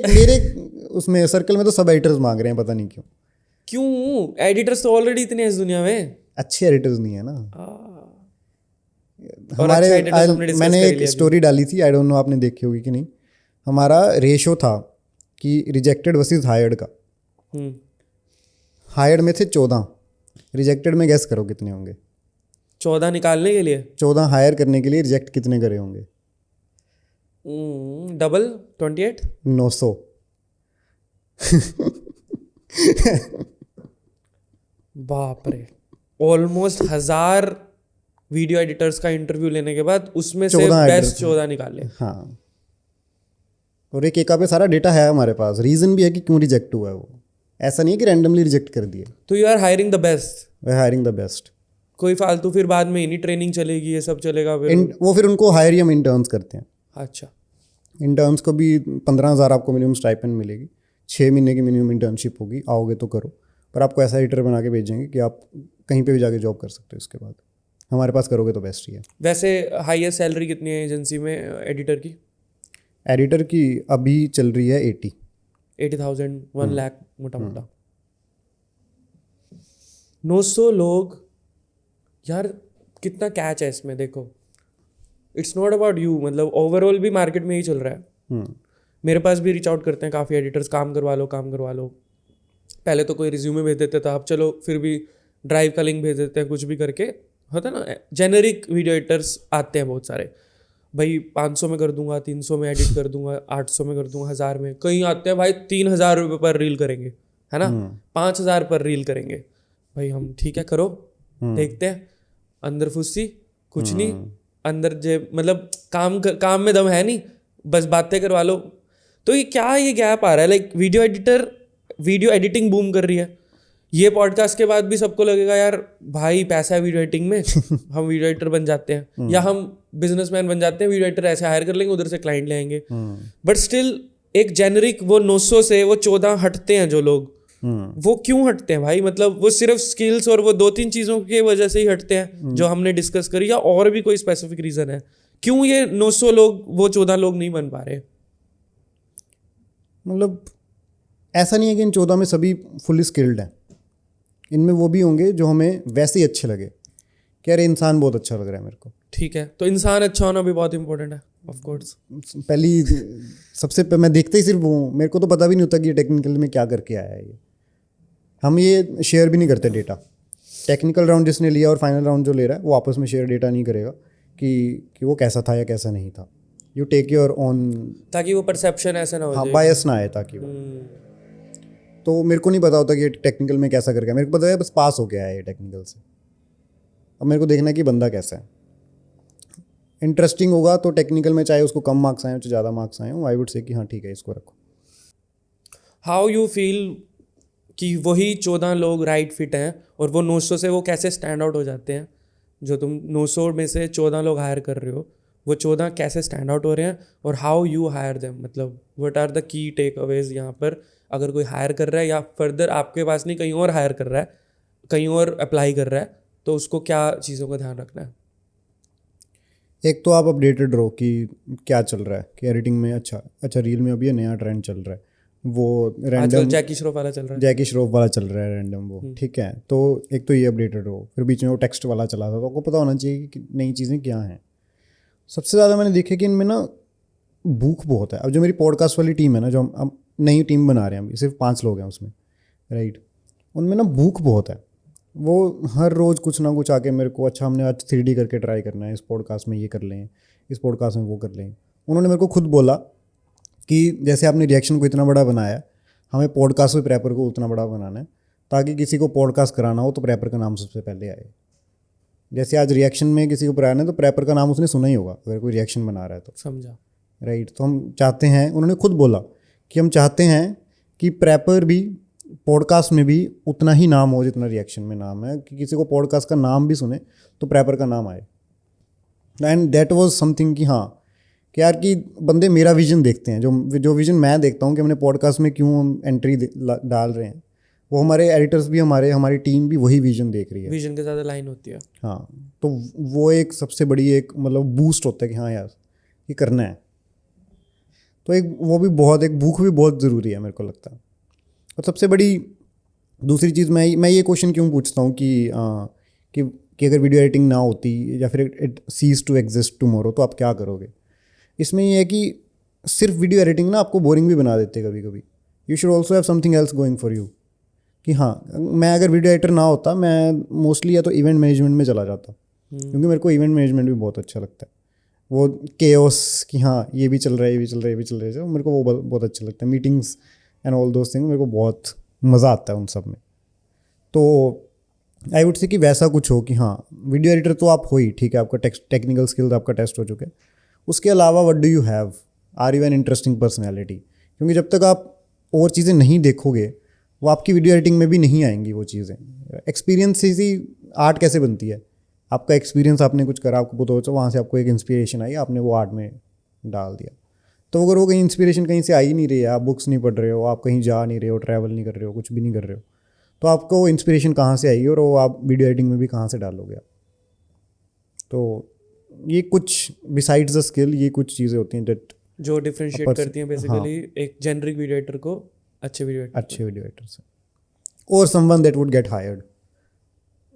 उसमें सर्कल में तो सब एडिटर्स मांग रहे हैं, पता नहीं क्यों। क्यों? एडिटर्स तो ऑलरेडी इतने हैं इस दुनिया में। अच्छे एडिटर्स नहीं है ना और हमारे। अच्छा editors हमने discuss मैंने कर एक लिया स्टोरी डाली थी, आई डोंट नो आपने देखी होगी कि नहीं। हमारा रेशो था कि रिजेक्टेड वर्सेस हायर्ड का। हम्म। हायर्ड में थे 14, रिजेक्टेड में गैस करो कितने होंगे? 14 निकालने के लिए 14 हायर करने के लिए रिजेक्ट कितने करे होंगे? डबल 28। 900। बाप रे। ऑलमोस्ट 1000 वीडियो एडिटर्स का इंटरव्यू लेने के बाद उसमें से 14 बेस्ट editors 14 निकाले। हाँ, और एक एका पे सारा डेटा है हमारे पास, रीजन भी है कि क्यों रिजेक्ट हुआ है वो। ऐसा नहीं है कि रैंडमली रिजेक्ट कर दिए। तो you are hiring the best. वे हायरिंग द बेस्ट। कोई फालतू फिर बाद में इन्हीं ट्रेनिंग चलेगी, ये सब चलेगा फिर। वो फिर उनको हायर ही हम इंटर्न्स करते हैं। अच्छा। इंटर्न्स को भी 15,000 आपको मिनिमम स्टाइपेंड मिलेगी, 6 महीने की मिनिमम इंटर्नशिप होगी, आओगे तो करो। पर आपको ऐसा एडिटर बना के भेजेंगे कि आप कहीं पे भी जाके जॉब कर सकते हो इसके बाद। हमारे पास करोगे तो बेस्ट ही है। वैसे हाईएस्ट सैलरी कितनी है एजेंसी में एडिटर की? एडिटर की अभी चल रही है 80। 80,000 1 लाख मोटा मोटा। 900 लोग यार, कितना कैच है इसमें देखो। इट्स नॉट अबाउट यू, मतलब ओवरऑल भी मार्केट में ही चल रहा है। मेरे पास भी रीच आउट करते हैं काफ़ी एडिटर्स, काम करवा लो काम करवा लो। पहले तो कोई रिज्यूमे भेज देते था, अब चलो फिर भी ड्राइव का लिंक भेज देते हैं, कुछ भी करके होता है ना। जेनेरिक वीडियो एडिटर्स आते हैं बहुत सारे, भाई 500 में कर दूंगा, 300 में एडिट कर दूंगा, 800 में कर दूंगा, 1000 में। कहीं आते हैं भाई 3,000 रुपये पर रील करेंगे, है ना, 5,000 पर रील करेंगे। भाई हम ठीक है करो, देखते हैं। अंदर फुस्सी कुछ नहीं, अंदर मतलब काम में दम है नहीं, बस बातें करवा लो। तो ये क्या ये गैप आ रहा है? लाइक वीडियो एडिटिंग बूम कर रही है, ये पॉडकास्ट के बाद भी सबको लगेगा यार भाई पैसा है वीडियो एडिटिंग में, हम वीडियो एडिटर बन जाते हैं, या हम बिजनेसमैन बन जाते हैं, वीडियो एडिटर ऐसे हायर कर लेंगे, उधर से क्लाइंट ले आएंगे। बट स्टिल एक जेनरिक वो 900 से वो 14 हटते हैं जो लोग। वो क्यों हटते हैं भाई? मतलब वो सिर्फ स्किल्स और वो 2-3 चीज़ों की वजह से ही हटते हैं जो हमने डिस्कस करी, या और भी कोई स्पेसिफिक रीज़न है क्यों ये 900 लोग वो 14 लोग नहीं बन पा रहे? मतलब ऐसा नहीं है कि इन 14 में सभी फुली स्किल्ड हैं। इनमें वो भी होंगे जो हमें वैसे ही अच्छे लगे कि अरे इंसान बहुत अच्छा लग रहा है मेरे को। ठीक है, तो इंसान अच्छा होना भी बहुत इंपॉर्टेंट है ऑफ कोर्स। मैं देखते ही सिर्फ वो, मेरे को तो पता भी नहीं होता कि ये टेक्निकल में क्या करके आया है। ये हम ये शेयर भी नहीं करते डेटा। टेक्निकल राउंड जिसने लिया और फाइनल राउंड जो ले रहा है वो आपस में शेयर डेटा नहीं करेगा कि वो कैसा था या कैसा नहीं था। यू टेक योर ओन, ताकि वो परसेप्शन ऐसा ना हो जाए, बायस ना आए ताकि वो। तो मेरे को नहीं पता होता कि ये टेक्निकल में कैसा करके, मेरे को पता है बस पास हो गया है ये टेक्निकल से। अब मेरे को देखना है कि बंदा कैसा है। इंटरेस्टिंग होगा तो टेक्निकल में चाहे उसको कम मार्क्स आए हो चाहे ज़्यादा मार्क्स आए हो, आई वुड से कि हाँ ठीक है इसको रखो। हाउ यू फील कि वही 14 लोग राइट फिट हैं, और वो 900 से वो कैसे स्टैंड आउट हो जाते हैं? जो तुम 900 में से 14 लोग हायर कर रहे हो, वो 14 कैसे स्टैंड आउट हो रहे हैं, और हाउ यू हायर देम? मतलब what are the key takeaways यहाँ पर? अगर कोई हायर कर रहा है या फर्दर आपके पास नहीं कहीं और हायर कर रहा है, कहीं और अप्लाई कर रहा है, तो उसको क्या चीज़ों का ध्यान रखना है? एक तो आप अपडेटेड रहो कि क्या चल रहा है, कि एडिटिंग में अच्छा रील में अभी ये नया ट्रेंड चल रहा है, वो आजकल रैंडम जैकी श्रॉफ वाला चल रहा है। जैकी श्रॉफ वाला चल रहा है रैंडम वो, ठीक है। तो एक तो ये अपडेटेड हो, फिर बीच में वो टेक्स्ट वाला चला था, तो आपको पता होना चाहिए कि नई चीज़ें क्या हैं। सबसे ज़्यादा मैंने देखा कि इनमें ना भूख बहुत है। अब जो मेरी पॉडकास्ट वाली टीम है ना, जो हम अब नई टीम बना रहे हैं, अभी सिर्फ 5 लोग हैं उसमें, राइट, उनमें ना भूख बहुत है। वो हर रोज़ कुछ ना कुछ आके मेरे को, अच्छा हमने आज 3D करके ट्राई करना है, इस पॉडकास्ट में ये कर लें, इस पॉडकास्ट में वो कर लें। उन्होंने मेरे को खुद बोला कि जैसे आपने रिएक्शन को इतना बड़ा बनाया, हमें पॉडकास्ट में प्रैपर को उतना बड़ा बनाना है, ताकि किसी को पॉडकास्ट कराना हो तो प्रैपर का नाम सबसे पहले आए। जैसे आज रिएक्शन में किसी को कराना है तो प्रैपर का नाम उसने सुना ही होगा अगर कोई रिएक्शन बना रहा है तो, समझा। राइट। तो हम चाहते हैं, उन्होंने खुद बोला कि हम चाहते हैं कि प्रैपर भी पॉडकास्ट में भी उतना ही नाम हो जितना रिएक्शन में नाम है, कि किसी को पॉडकास्ट का नाम भी सुने तो प्रैपर का नाम आए। एंड दैट वाज समथिंग कि हाँ, कि यार कि बंदे मेरा विजन देखते हैं, जो विजन मैं देखता हूँ कि हमने पॉडकास्ट में क्यों हम एंट्री डाल रहे हैं, वो हमारे एडिटर्स भी, हमारी टीम भी वही विजन देख रही है। विजन के साथ लाइन होती है। हाँ, तो वो एक सबसे बड़ी एक मतलब बूस्ट होता है कि हाँ यार ये करना है। तो एक वो भी बहुत, एक भूख भी बहुत ज़रूरी है मेरे को लगता है। और सबसे बड़ी दूसरी चीज़, मैं ये क्वेश्चन क्यों पूछता हूँ कि अगर वीडियो एडिटिंग ना होती या फिर it ceases to exist tomorrow तो आप क्या करोगे। इसमें ये है कि सिर्फ वीडियो एडिटिंग ना आपको बोरिंग भी बना देते कभी कभी। You should also have something else going for you. कि हाँ, मैं अगर वीडियो एडिटर ना होता, मैं मोस्टली या तो इवेंट मैनेजमेंट में चला जाता, क्योंकि मेरे को इवेंट मैनेजमेंट भी बहुत अच्छा लगता है। वो केओस कि हाँ ये भी चल रहा है, ये भी चल रहा है, ये भी चल रहा है, मेरे को वो बहुत अच्छा लगता है। Meetings and all those thing मेरे को बहुत मज़ा आता है उन सब में। तो आई वुड से कि वैसा कुछ हो कि हाँ, वीडियो एडिटर तो आप हो ही, ठीक है, आपका टेक्निकल स्किल्स आपका टेस्ट हो चुके हैं। उसके अलावा what do you have, are you an interesting personality. क्योंकि जब तक आप और चीज़ें नहीं देखोगे, वो आपकी वीडियो एडिटिंग में भी नहीं आएंगी वो चीज़ें। एक्सपीरियंस से ही आर्ट कैसे बनती है, आपका एक्सपीरियंस, आपने कुछ करा, आपको पता हो, वहाँ से आपको एक इंस्पिरेशन आई, आपने वो आर्ट में डाल दिया। तो अगर वो कहीं इंस्पिरेशन कहीं से आ ही नहीं रही है, आप बुक्स नहीं पढ़ रहे हो, आप कहीं जा नहीं रहे हो, ट्रैवल नहीं कर रहे हो, कुछ भी नहीं कर रहे हो, तो आपको वो इंस्पिरेशन कहाँ से आएगी और वो आप वीडियो एडिटिंग में भी कहाँ से डालोगे आप। तो ये कुछ बिसाइड्स द स्किल, ये कुछ चीज़ें होती हैं दैट जो डिफरेंशिएट करती हैं बेसिकली एक जेनरिक वीडियो एडिटर को अच्छे वीडियो एडिटर से, और someone that would get hired.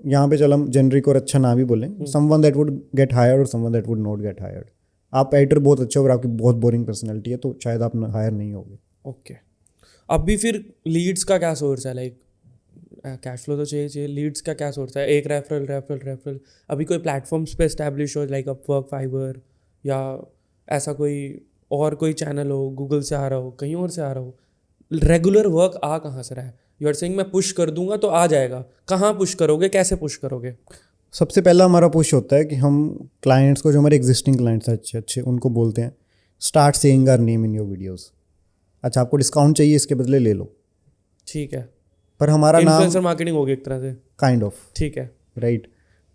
यहाँ पे चल हम जेनरिक और अच्छा ना भी बोलें, someone that would get hired और someone that would not get hired. आप एडिटर बहुत अच्छे हो और आपकी बहुत बोरिंग पर्सनैलिटी है तो शायद आप हायर नहीं होगे। ओके। अभी फिर लीड्स का क्या सोर्स है, लाइक कैश फ्लो तो चाहिए, लीड्स का क्या सोर्स है? एक रेफरल अभी कोई प्लेटफॉर्म्स पे एस्टैब्लिश हो, लाइक अपवर्क, फाइवर, या ऐसा कोई चैनल हो, गूगल से आ रहा हो, कहीं और से आ रहा हो, रेगुलर वर्क आ कहाँ से रहा है? यू आर सेइंग मैं पुश कर दूंगा तो आ जाएगा, कहाँ पुश करोगे, कैसे पुश करोगे? सबसे पहला हमारा पुश होता है कि हम क्लाइंट्स को, जो हमारे एग्जिस्टिंग क्लाइंट्स हैं अच्छे अच्छे, उनको बोलते हैं start saying our name in your videos. अच्छा, आपको डिस्काउंट चाहिए, इसके बदले ले लो, ठीक है। पर हमारा नाम इन्फ्लुएंसर मार्केटिंग होगी एक तरह से, काइंड ऑफ, ठीक है, राइट।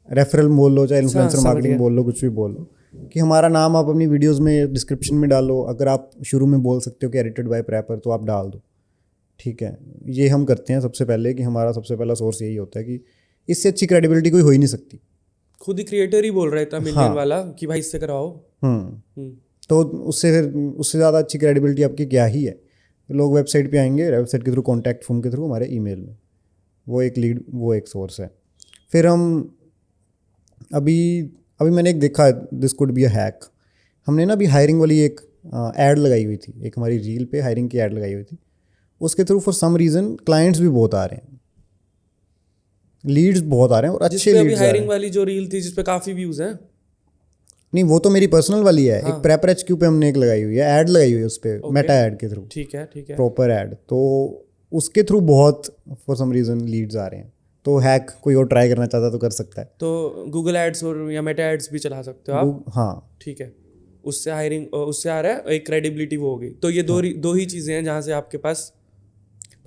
रेफरल बोल लो, चाहे इन्फ्लुएंसर समझ मार्केटिंग गया। बोल लो, कुछ भी बोल लो, कि हमारा नाम आप अपनी वीडियोस में डिस्क्रिप्शन में डालो। अगर आप शुरू में बोल सकते हो कि एडिटेड बाय प्रैपर, तो आप डाल दो, ठीक है। ये हम करते हैं सबसे पहले, कि हमारा सबसे पहला सोर्स यही होता है कि इससे अच्छी क्रेडिबिलिटी कोई हो ही नहीं सकती। खुद ही क्रिएटर ही बोल रहा है इतना मिलियन वाला कि भाई इससे कराओ। तो उससे ज़्यादा अच्छी क्रेडिबिलिटी आपकी क्या ही है। लोग वेबसाइट पे आएंगे, वेबसाइट के थ्रू, कॉन्टैक्ट फॉर्म के थ्रू, हमारे ईमेल में, वो एक लीड, वो एक सोर्स है। फिर हम अभी मैंने एक देखा, this could be a hack. हमने ना अभी हायरिंग वाली एक ऐड लगाई हुई थी, एक हमारी रील पे हायरिंग की ऐड लगाई हुई थी। उसके through for some reason clients भी बहुत आ रहे हैं, लीड्स बहुत आ रहे हैं और अच्छे अभी लीड्स आ रहे हायरिंग हैं। वाली जो रील थी जिसपे काफी व्यूज हैं, नहीं, वो तो मेरी पर्सनल वाली है। हाँ। एक प्रेपर HQ पे हमने एक लगाई हुई है, ऐड लगाई हुई है उस पर, मेटा ऐड के थ्रू, ठीक है, ठीक है। Proper add. तो उसके थ्रू बहुत फॉर सम रीज़न लीड्स आ रहे हैं। तो हैक कोई और ट्राई करना चाहता तो कर सकता है। तो गूगल एड्स और या मेटा एड्स भी चला सकते हो आप, हाँ, ठीक है। उससे हायरिंग, उससे आ रहा है, एक क्रेडिबिलिटी वो होगी। तो ये दो ही चीजें हैं जहाँ से आपके पास।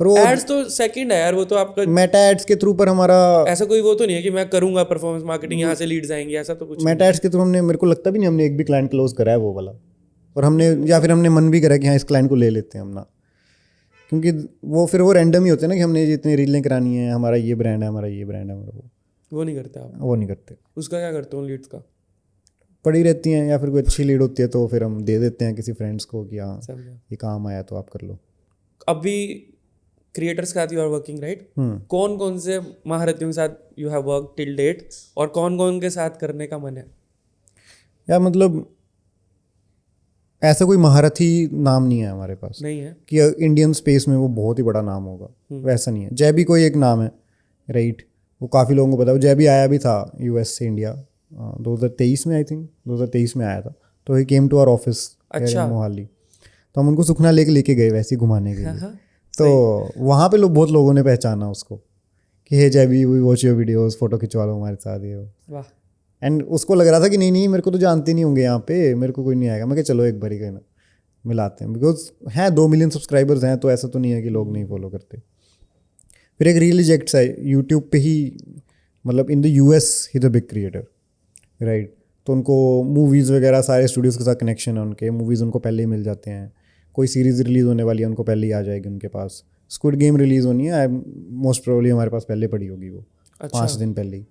पर वो एड्स तो सेकंड है यार, वो तो आपका मेटा एड्स के थ्रू पर हमारा, ऐसा कोई वो तो नहीं है कि मैं करूंगा परफॉर्मेंस मार्केटिंग यहाँ से लीड्स आएंगी, ऐसा तो कुछ मेटा एड्स के थ्रू हमने, मेरे को लगता भी नहीं हमने एक भी क्लाइंट क्लोज करा है वो वाला। और हमने, या फिर हमने मन भी करा कि हाँ इस क्लाइंट को ले लेते हैं हम ना, क्योंकि वो रैंडम ही होते हैं ना, कि हमने जितनी रीलें करानी है, हमारा ये ब्रांड है, हमारा ये ब्रांड है, हमारा वो नहीं करते आप। वो नहीं करते। उसका क्या करते हो लीड्स का? पड़ी रहती हैं, या फिर कोई अच्छी लीड होती है तो फिर हम दे देते हैं किसी फ्रेंड्स को कि हाँ समझा। ये काम आया तो आप कर लो। अभी क्रिएटर्स के साथ यू आर वर्किंग राइट, कौन कौन से महारथियों के साथ you have work till date और कौन कौन के साथ करने का मन है? या मतलब ऐसा कोई महारथी नाम नहीं है हमारे पास नहीं है कि इंडियन स्पेस में वो बहुत ही बड़ा नाम होगा, वैसा नहीं है। जैबी कोई एक नाम है राइट, वो काफ़ी लोगों को पता है। वो जैबी आया भी था यूएस से इंडिया 2023 में, आई थिंक 2023 में आया था। तो he came to our office Mohali, तो हम उनको सुखना लेके गए वैसे ही घुमाने के लिए। तो वहाँ पे बहुत लोगों ने पहचाना उसको कि हे जैबी we watch your videos, photo खिंचवा लो हमारे साथ ये वो। वाह। एंड उसको लग रहा था कि नहीं मेरे को तो जानते नहीं होंगे यहाँ पे, मेरे को कोई नहीं आएगा। मैं कहा चलो एक बारी कहना मिलाते हैं, बिकॉज हैं 2 मिलियन सब्सक्राइबर्स हैं, तो ऐसा तो नहीं है कि लोग नहीं फॉलो करते। फिर एक रील रिजेक्ट्स है यूट्यूब पे ही, मतलब in the US he the big creator right. तो उनको मूवीज़ वगैरह सारे स्टूडियोज़ के साथ कनेक्शन है उनके, मूवीज़ उनको पहले ही मिल जाते हैं। कोई सीरीज़ रिलीज़ होने वाली है उनको पहले ही आ जाएगी उनके पास। स्क्विड गेम रिलीज़ होनी है, मोस्ट प्रोबेबली हमारे पास पहले पड़ी होगी वो। अच्छा। 5 दिन पहले ही।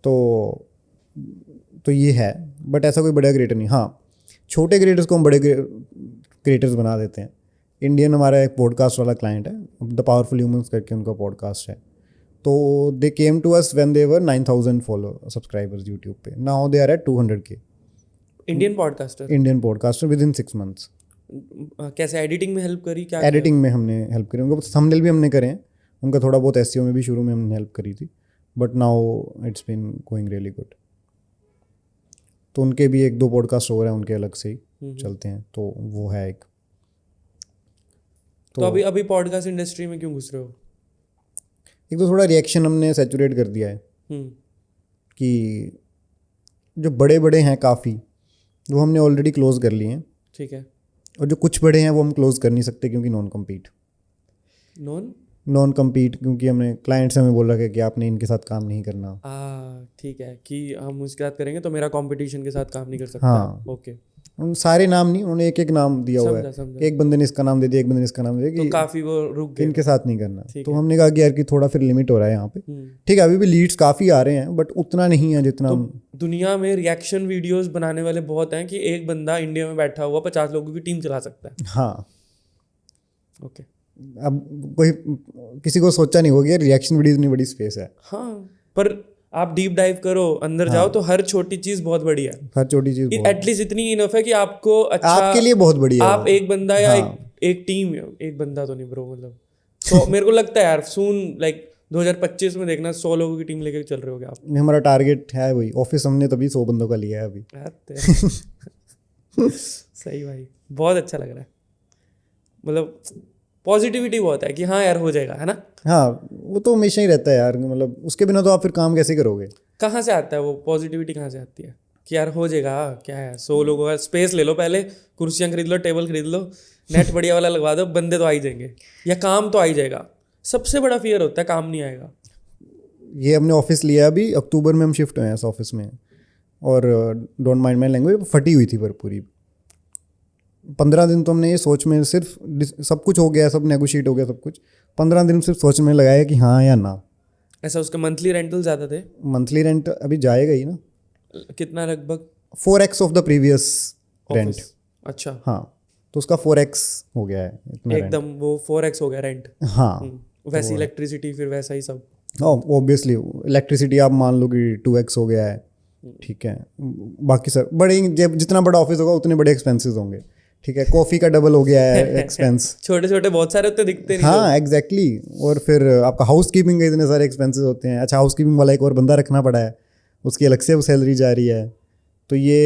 तो ये है, बट ऐसा कोई बड़ा क्रिएटर नहीं। हाँ, छोटे क्रिएटर्स को हम बड़े क्रिएटर्स बना देते हैं। इंडियन हमारा एक पॉडकास्ट वाला क्लाइंट है, द पावरफुल ह्यूमंस करके उनका पॉडकास्ट है। तो they came to us when they were 9000 subscribers YouTube पे। Now they are at 200K। Indian podcaster, Indian podcaster within 6 months. कैसे एडिटिंग में हेल्प करी क्या? एडिटिंग में हमने हेल्प करी, उनको थंबनेल भी हमने करे हैं, उनका थोड़ा बहुत एसईओ में भी शुरू में हमने हेल्प करी थी, but now it's been going really good. तो उनके भी 1-2 पॉडकास्ट हो रहे हैं उनके अलग से ही चलते हैं, तो वो है एक। तो अभी पॉडकास्ट इंडस्ट्री में क्यों घुस रहे हो? एक तो थोड़ा रिएक्शन हमने सैचुरेट कर दिया है कि जो बड़े बड़े हैं काफ़ी, वो हमने ऑलरेडी क्लोज कर लिए हैं। ठीक है। और जो कुछ बड़े हैं वो हम क्लोज कर नहीं सकते क्योंकि नॉन कम्पीट क्योंकि हमने क्लाइंट से हमें बोल रखा है कि आपने इनके साथ काम नहीं करना। ठीक है कि हम उसके साथ करेंगे तो मेरा कंपटीशन के साथ काम नहीं कर सकता। हाँ। ओके। उन सारे नाम नहीं, उन्होंने एक एक नाम दिया हुआ है। समझा। एक बंदे ने इसका नाम दे दिया, एक बंदे ने इसका नाम दे दिया तो कि काफी वो रुक गए। इनके साथ नहीं करना। तो हमने कहा कि यार कि थोड़ा फिर लिमिट हो रहा है यहाँ पे। ठीक है, अभी भी लीड्स काफ़ी आ रहे हैं बट उतना नहीं है जितना हम। दुनिया में रिएक्शन वीडियोस बनाने वाले बहुत हैं कि एक बंदा इंडिया में बैठा हुआ 50 लोगों की टीम चला सकता है। हाँ। ओके। अब कोई किसी को सोचा नहीं होगा रिएक्शन वीडियो इतनी बड़ी स्पेस है। हाँ, पर आप डीप डाइव करो, अंदर जाओ तो हर छोटी चीज बहुत बड़ी है। हर छोटी चीज एटलीस्ट इतनी इनफ है कि आपको अच्छा, आपके लिए बहुत बड़ी है। आप एक बंदा या एक टीम, एक बंदा तो नहीं ब्रो, मतलब तो मेरे को लगता है यार सून लाइक 2025 में देखना 100 लोगों की टीम लेके चल रहे होगे आप। हमारा टारगेट है वही, ऑफिस हमने तभी 100 बंदों का लिया है अभी। सही भाई, बहुत अच्छा लग रहा है। मतलब पॉजिटिविटी बहुत है कि हाँ यार हो जाएगा, है ना? हाँ, वो तो हमेशा ही रहता है यार, मतलब उसके बिना तो आप फिर काम कैसे करोगे? कहाँ से आता है वो पॉजिटिविटी, कहाँ से आती है कि यार हो जाएगा? क्या है, 100 लोगों का स्पेस ले लो, पहले कुर्सियाँ खरीद लो, टेबल खरीद लो, नेट बढ़िया वाला लगवा दो, बंदे तो आ ही जाएंगे या काम तो आ ही जाएगा। सबसे बड़ा फियर होता है काम नहीं आएगा। ये हमने ऑफिस लिया अभी अक्टूबर में, हम शिफ्ट हुए हैं इस ऑफिस में, और डोंट माइंड माई लैंग्वेज फटी हुई थी पर पूरी 15 दिन तो हमने ये सोच में, सिर्फ सब कुछ हो गया, सब नेगोशिएट हो गया सब कुछ, 15 दिन सिर्फ सोच में लगाया कि हाँ या ना। ऐसा उसके मंथली रेंटल ज़्यादा थे? मंथली रेंट अभी जाएगा ही ना, कितना लगभग? 4x of the previous rent. अच्छा। हाँ, तो उसका 4x हो गया है इतना एकदम वो 4x हो गया रेंट। हाँ, वैसे इलेक्ट्रिसिटी फिर वैसा ही सब। ऑब्वियसली इलेक्ट्रिसिटी आप मान लो कि 2x हो गया है। ठीक है, बाकी सर बड़े, जितना बड़ा ऑफिस होगा उतने बड़े एक्सपेंसेस होंगे। ठीक है, कॉफ़ी का डबल हो गया है एक्सपेंस। छोटे छोटे बहुत सारे होते दिखते नहीं। हाँ एग्जैक्टली। और फिर आपका हाउस कीपिंग के इतने सारे एक्सपेंसेस होते हैं। अच्छा, हाउस कीपिंग वाला एक और बंदा रखना पड़ा है, उसकी अलग से सैलरी जा रही है। तो ये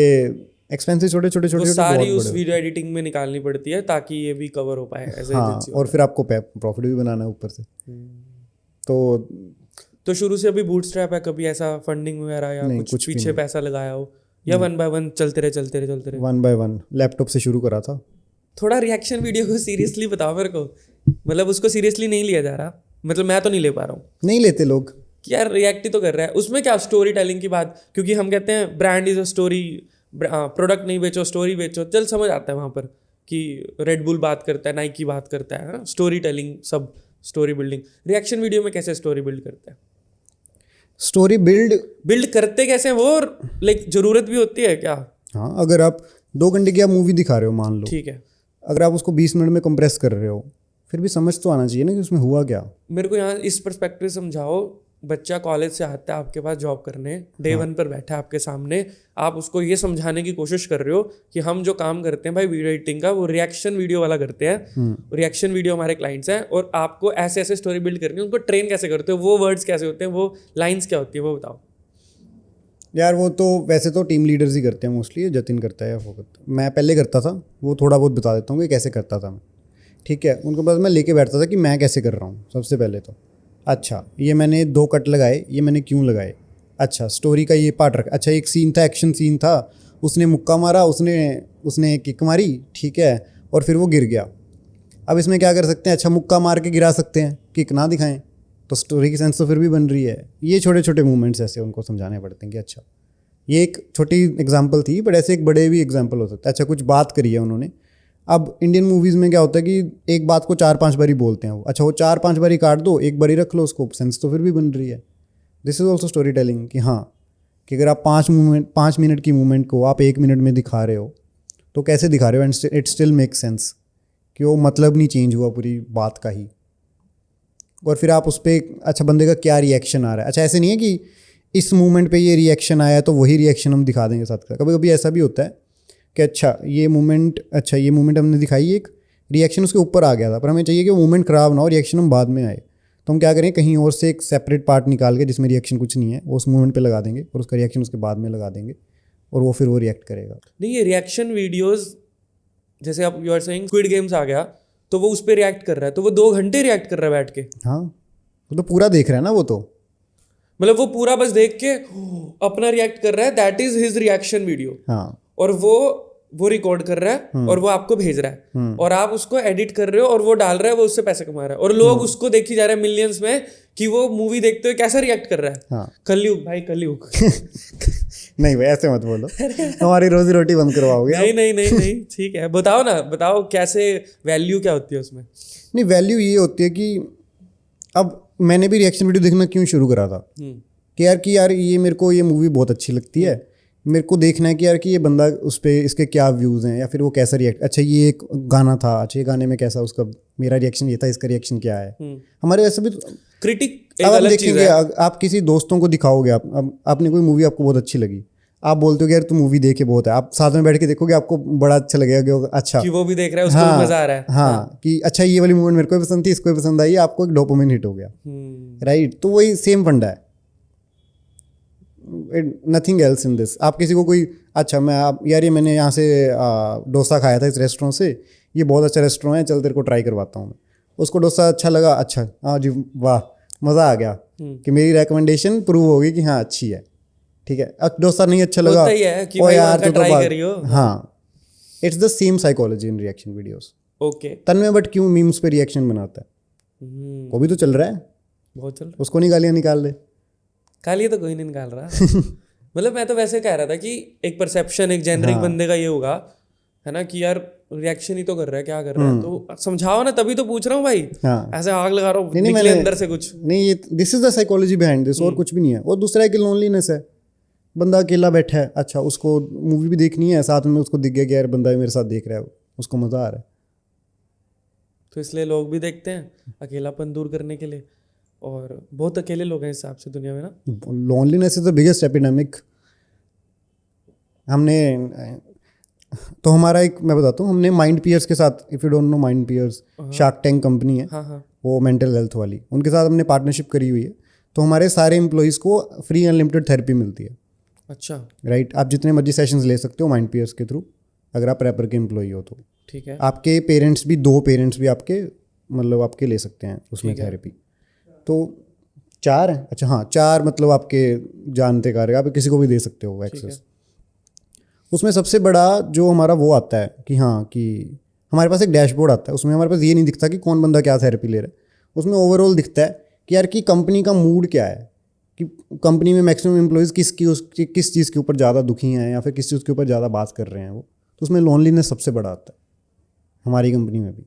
एक्सपेंसेस छोटे छोटे सारी उस वीडियो एडिटिंग में निकालनी पड़ती है ताकि ये भी कवर हो पाए एज हाँ, और फिर आपको प्रॉफिट भी बनाना है ऊपर से। तो शुरू से अभी बूटस्ट्रैप है, कभी ऐसा फंडिंग वगैरह या कुछ पीछे पैसा लगाया हो, या 1 by 1 चलते रहे? 1 by 1 लैपटॉप से शुरू करा था। थोड़ा रिएक्शन वीडियो को सीरियसली बताओ मेरे को, मतलब उसको सीरियसली नहीं लिया जा रहा, मतलब मैं तो नहीं ले पा रहा हूँ। नहीं लेते लोग कि यार रिएक्ट ही तो कर रहा है, उसमें क्या स्टोरी टेलिंग की बात, क्योंकि हम कहते हैं brand is a story, product नहीं बेचो स्टोरी बेचो, चल समझ आता है वहाँ पर कि रेड बुल बात करता है, नाइकी बात करता है, स्टोरी टेलिंग सब स्टोरी बिल्डिंग। रिएक्शन वीडियो में कैसे स्टोरी बिल्ड करते हैं? स्टोरी बिल्ड करते कैसे वो, लाइक जरूरत भी होती है क्या? हाँ, अगर आप 2 घंटे की आप मूवी दिखा रहे हो मान लो, ठीक है, अगर आप उसको 20 मिनट में कंप्रेस कर रहे हो, फिर भी समझ तो आना चाहिए ना कि उसमें हुआ क्या। मेरे को यहाँ इस पर्सपेक्टिव समझाओ, बच्चा कॉलेज से आता है आपके पास जॉब करने, डे 1 पर बैठा है आपके सामने, आप उसको ये समझाने की कोशिश कर रहे हो कि हम जो काम करते हैं भाई वीडियो एडिटिंग का, वो रिएक्शन वीडियो वाला करते हैं, रिएक्शन वीडियो हमारे क्लाइंट्स हैं, और आपको ऐसे ऐसे स्टोरी बिल्ड करनी है, उनको ट्रेन कैसे करते हो, वो वर्ड्स कैसे होते हैं, वो लाइन्स क्या होती है, वो बताओ। यार वो तो वैसे तो टीम लीडर्स ही करते हैं मोस्टली, जतिन करता है या फोकत, मैं पहले करता था, वो थोड़ा बहुत बता देता हूँ कि कैसे करता था मैं। ठीक है, उनके पास मैं लेके बैठता था कि मैं कैसे कर रहा हूँ। सबसे पहले तो अच्छा ये मैंने 2 कट लगाए, ये मैंने क्यों लगाए, अच्छा स्टोरी का ये पार्ट रखा, अच्छा एक सीन था, एक्शन सीन था, उसने मुक्का मारा, उसने किक मारी, ठीक है, और फिर वो गिर गया। अब इसमें क्या कर सकते हैं, अच्छा मुक्का मार के गिरा सकते हैं, किक ना दिखाएं, तो स्टोरी की सेंस तो फिर भी बन रही है। ये छोटे छोटे मूवमेंट्स ऐसे उनको समझाने पड़ते हैं कि अच्छा ये एक छोटी एग्जांपल थी, बट ऐसे एक बड़े भी एग्जांपल हो सकता है। अच्छा कुछ बात करी है उन्होंने, अब इंडियन मूवीज़ में क्या होता है कि एक बात को 4-5 बारी बोलते हैं वो, अच्छा वो 4-5 बारी काट दो, एक बारी रख लो उसको, सेंस तो फिर भी बन रही है। This is also story telling कि हाँ, कि अगर आप 5 मिनट की मूवमेंट को आप 1 मिनट में दिखा रहे हो तो कैसे दिखा रहे हो, and it still make sense, कि वो मतलब नहीं चेंज हुआ पूरी बात का ही। और फिर आप उस पर अच्छा बंदे का क्या रिएक्शन आ रहा है, अच्छा ऐसे नहीं है कि इस मूवमेंट पे ये रिएक्शन आया तो वही रिएक्शन हम दिखा देंगे साथ का। कभी कभी ऐसा भी होता है कि अच्छा ये मूवमेंट हमने दिखाई, एक रिएक्शन उसके ऊपर आ गया था, पर हमें चाहिए कि वो मूवमेंट ख़राब ना हो, रिएक्शन हम बाद में आए, तो हम क्या करें, कहीं और से एक सेपरेट पार्ट निकाल के जिसमें रिएक्शन कुछ नहीं है वो उस मूवमेंट पे लगा देंगे, और उसका रिएक्शन उसके बाद में लगा देंगे, और वो फिर वो रिएक्ट करेगा। नहीं, ये रिएक्शन वीडियोस, जैसे आप you are saying Squid Games आ गया, तो वो उस पर रिएक्ट कर रहा है, तो वो 2 घंटे रिएक्ट कर रहा है बैठ के, हाँ वो तो पूरा देख रहा है ना वो तो। मतलब वो पूरा बस देख के अपना रिएक्ट कर रहा है, that is his reaction video. हाँ और वो रिकॉर्ड कर रहा है और वो आपको भेज रहा है, और आप उसको एडिट कर रहे हो और वो डाल रहा है, वो उससे पैसे कमा रहा है, और लोग उसको देखी जा रहे हैं मिलियंस में कि वो मूवी देखते हुए कैसा रिएक्ट कर रहा है। हाँ कलयुग भाई, कलयुग। नहीं भाई ऐसे मत बोलो, हमारी रोजी रोटी बंद करवाओगे आप। नहीं नहीं नहीं नहीं, ठीक है, बताओ ना, बताओ कैसे, वैल्यू क्या होती है उसमें। नहीं वैल्यू ये होती है कि अब मैंने भी रिएक्शन वीडियो देखना क्यों शुरू करा था कि यार ये मेरे को ये मूवी बहुत अच्छी लगती है, मेरे को देखना है कि यार कि ये बंदा उस पर इसके क्या व्यूज़ हैं, या फिर वो कैसा रिएक्ट, अच्छा ये एक गाना था, अच्छा ये गाने में कैसा उसका, मेरा रिएक्शन ये था, इसका रिएक्शन क्या है। हमारे वैसे भी क्रिटिक एक अब आप अलग चीज देखेंगे, है। आप किसी दोस्तों को दिखाओगे, अब आपने कोई मूवी आपको बहुत अच्छी लगी, आप बोलते हो कि यार तू मूवी देखे बहुत है, आप साथ में बैठ के देखोगे आपको बड़ा अच्छा लगेगा कि अच्छा कि वो भी देख रहा है, उसको भी मजा आ रहा है। हाँ कि अच्छा ये वाली मूवमेंट मेरे को भी पसंद थी, इसको भी पसंद आई, आपको एक डोपामिन हिट हो गया, राइट। तो वही सेम फंडा है, नथिंग एल्स इन दिस। आप किसी को कोई अच्छा मैं आप यार ये मैंने यहाँ से डोसा खाया था इस रेस्टोरेंट से, ये बहुत अच्छा रेस्टोरेंट है, चल तेरे को ट्राई करवाता हूँ मैं, उसको डोसा अच्छा लगा, अच्छा हाँ जी वाह मज़ा आ गया कि मेरी रिकमेंडेशन प्रूव होगी कि हाँ अच्छी है, ठीक है। अब डोसा नहीं अच्छा लगा, होता ही है कि ओ भाई यार वहाँ का तू तो ट्राई करियो। हाँ, it's the same psychology in reaction videos. Okay. Tanmay but क्यों मीम्स पे रिएक्शन बनाता है, वो भी तो चल रहा है, बहुत चल रहा उसको नहीं गालियाँ निकाल दे। खाली तो कोई नहीं निकाल रहा। मतलब मैं तो वैसे कह रहा था कि एक परसेप्शन, एक जेनरिक बंदे का ये होगा, है ना, कि यार रिएक्शन ही तो कर रहा है, क्या कर रहा है, तो समझाओ ना, तभी तो पूछ रहा हूँ भाई। हाँ ऐसे आग लगा रहा हूँ, नहीं निकले अंदर से कुछ। नहीं, ये this is the psychology behind this, और कुछ भी नहीं है। और दूसरा है कि लोनलीनेस है, बंदा अकेला बैठा है, अच्छा उसको मूवी भी देखनी है, साथ में उसको दिख गया कि यार बंदा मेरे साथ देख रहा है, उसको मज़ा आ रहा है। तो इसलिए लोग भी देखते हैं अकेलापन दूर करने के लिए, और बहुत अकेले लोग हैं इस हिसाब से दुनिया में ना। Loneliness is the biggest epidemic. हमने तो हमारा एक मैं बताता हूँ, हमने माइंड पियर्स के साथ, if you don't know Mindpeers, Shark Tank company है, हाँ हाँ। वो मेंटल हेल्थ वाली, उनके साथ हमने पार्टनरशिप करी हुई है। तो हमारे सारे एम्प्लॉयज़ को फ्री अनलिमिटेड थेरेपी मिलती है, अच्छा। राइट। आप जितने मर्जी सेशंस ले सकते हो माइंड पियर्स के थ्रू, अगर आप रैपर के एम्प्लॉई हो तो। ठीक है। आपके पेरेंट्स भी, 2 पेरेंट्स भी आपके मतलब आपके ले सकते हैं उसमें थेरेपी। तो 4 हैं, अच्छा हाँ 4 मतलब आपके जानते कार्य, आप किसी को भी दे सकते हो एक्सेस। उसमें सबसे बड़ा जो हमारा वो आता है कि हाँ कि हमारे पास एक डैशबोर्ड आता है, उसमें हमारे पास ये नहीं दिखता कि कौन बंदा क्या थेरेपी ले रहा है, उसमें ओवरऑल दिखता है कि यार कि कंपनी का मूड क्या है, कि कंपनी में मैक्सिमम एम्प्लॉयज़ किस चीज़ के ऊपर ज़्यादा दुखी हैं, या फिर किस चीज़ के ऊपर ज़्यादा बात कर रहे हैं वो। तो उसमें लोनलीनेस सबसे बड़ा आता है हमारी कंपनी में भी।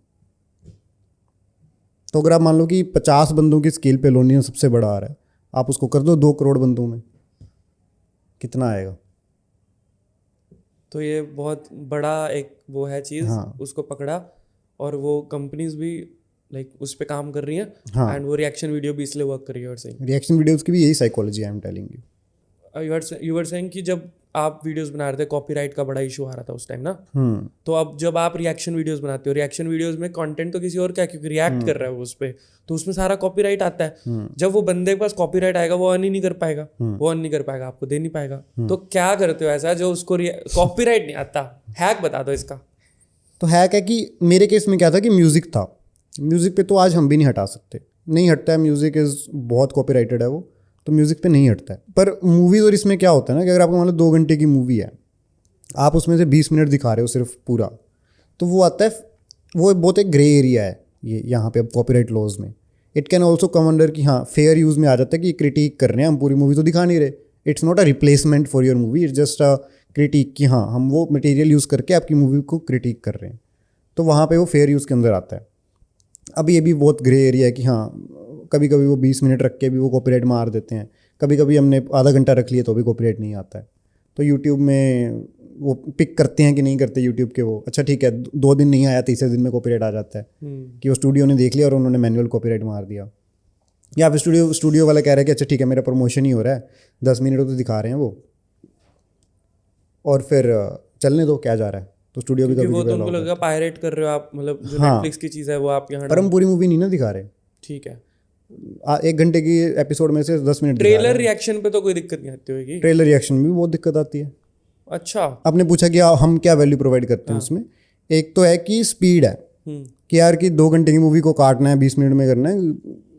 तो अगर आप मान लो कि 50 बंदों की स्केल पे लोनलीनेस सबसे बड़ा आ रहा है, आप उसको कर दो 2 करोड़ बंदों में, कितना आएगा। तो ये बहुत बड़ा एक वो है चीज़, हाँ उसको पकड़ा, और वो कंपनीज भी लाइक उस पे काम कर रही हैं हाँ। एंड वो रिएक्शन वीडियो भी इसलिए वर्क कर रही है। और सही रिएक्शन वीडियोस की भी यही psychology I am telling you. You were saying कि जब आप वीडियोस बना रहे थे कॉपीराइट का बड़ा इशू आ रहा था उस टाइम ना, हम्म। तो अब जब आप रिएक्शन वीडियोस बनाते हो, रिएक्शन वीडियोस में कंटेंट तो किसी और का है क्योंकि रिएक्ट कर रहा है वो उस पे, तो उसमें सारा कॉपीराइट आता है। जब वो बंदे के पास कॉपीराइट आएगा वो अर्न ही नहीं कर पाएगा, वो अर्न नहीं कर पाएगा, आपको दे नहीं पाएगा। तो क्या करते हो ऐसा जो उसको कॉपीराइट नहीं आता? हैक बता दो इसका। तो हैक है कि मेरे केस में क्या था कि म्यूज़िक था, म्यूज़िक पे तो आज हम भी नहीं हटा सकते, नहीं हटता है। म्यूज़िक इज़ बहुत कॉपीराइटेड है वो, तो म्यूज़िक पे नहीं हटता है। पर मूवीज़ और इसमें क्या होता है ना कि अगर आपको मान लो 2 घंटे की मूवी है, आप उसमें से 20 मिनट दिखा रहे हो सिर्फ पूरा, तो वो आता है, वो बहुत एक ग्रे एरिया है ये यहाँ पे अब कॉपीराइट लॉज में। It can also come under कि हाँ फेयर यूज़ में आ जाता है कि क्रिटिक कर रहे हैं, हम पूरी मूवी तो दिखा नहीं रहे। It's not a replacement for your movie, it's just a critic कि हाँ हम वो मटेरियल यूज़ करके आपकी मूवी को क्रिटिक कर रहे हैं, तो वहाँ पे वो फेयर यूज़ के अंदर आता है। अब ये भी बहुत ग्रे एरिया है कि हाँ कभी कभी वो 20 मिनट रख के भी वो कॉपीराइट मार देते हैं, कभी कभी हमने आधा घंटा रख लिया तो भी कॉपीराइट नहीं आता है। तो यूट्यूब में वो पिक करते हैं कि नहीं करते यूट्यूब के वो, अच्छा ठीक है 2 दिन नहीं आया, तीसरे दिन में कॉपीराइट आ जाता है कि वो स्टूडियो ने देख लिया और उन्होंने मैनुअल कॉपीराइट मार दिया। या फिर स्टूडियो वाला कह रहा है कि अच्छा ठीक है मेरा प्रमोशन ही हो रहा है, 10 मिनट तो दिखा रहे हैं वो, और फिर चलने दो क्या जा रहा है, तो स्टूडियो भी क्योंकि कभी वो कभी तो उनको allow लगेगा पायरेट कर रहे हो आप, मतलब जो हाँ। नेटफ्लिक्स की चीज़ है वो आप यहाँ पर हम पूरी मूवी नहीं ना दिखा रहे। ठीक है। 1 घंटे की एपिसोड में से 10 मिनट दिखा रहे ट्रेलर रिएक्शन पे तो कोई दिक्कत नहीं आती होगी? हैं। ट्रेलर रिएक्शन में भी बहुत दिक्कत आती है। अच्छा। आपने पूछा कि हम क्या वैल्यू प्रोवाइड करते हैं उसमें, एक तो है कि स्पीड है कि यार कि 2 घंटे की मूवी को काटना है 20 मिनट में करना है,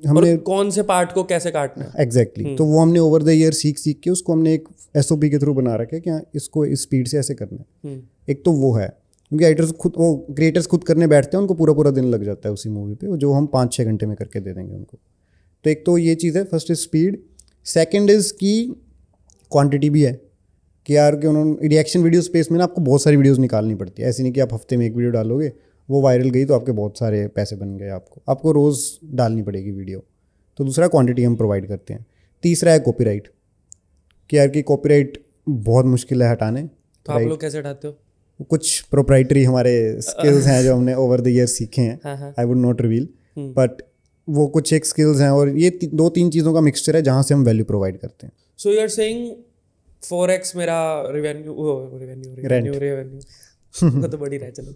हमने और कौन से पार्ट को कैसे काटना है। एग्जैक्टली तो वो हमने ओवर द ईयर सीख के उसको हमने एक SOP के थ्रू बना रखा है कि हाँ इसको इस स्पीड से ऐसे करना है। एक तो वो है क्योंकि राइटर्स खुद, वो क्रिएटर्स खुद करने बैठते हैं, उनको पूरा पूरा दिन लग जाता है उसी मूवी पे, जो हम 5-6 घंटे में करके दे देंगे उनको। तो एक तो ये चीज़ है, first is speed, second is की क्वांटिटी भी है कि यार कि उन्होंने रिएक्शन वीडियो स्पेस में ना आपको बहुत सारी वीडियोस निकालनी पड़ती है। ऐसे नहीं कि आप हफ्ते में एक वीडियो डालोगे, वो वायरल गई तो आपके बहुत सारे पैसे बन गए, आपको रोज़ डालनी पड़ेगी वीडियो। तो दूसरा क्वांटिटी हम प्रोवाइड करते हैं। तीसरा है कॉपीराइट कि यार कि कॉपीराइट बहुत मुश्किल है हटाने। तो आप लोग कैसे हटाते हो? कुछ प्रोप्राइटरी हमारे स्किल्स हैं जो हमने ओवर द ईयर सीखे हैं, आई वुड नॉट रिवील, बट वो कुछ एक स्किल्स हैं और ये 2-3 चीज़ों का मिक्सचर है जहाँ से हम वैल्यू प्रोवाइड करते हैं। सो यू आर सेइंग 4x मेरा रेवेन्यू वो तो बढ़ी रहा है, चलो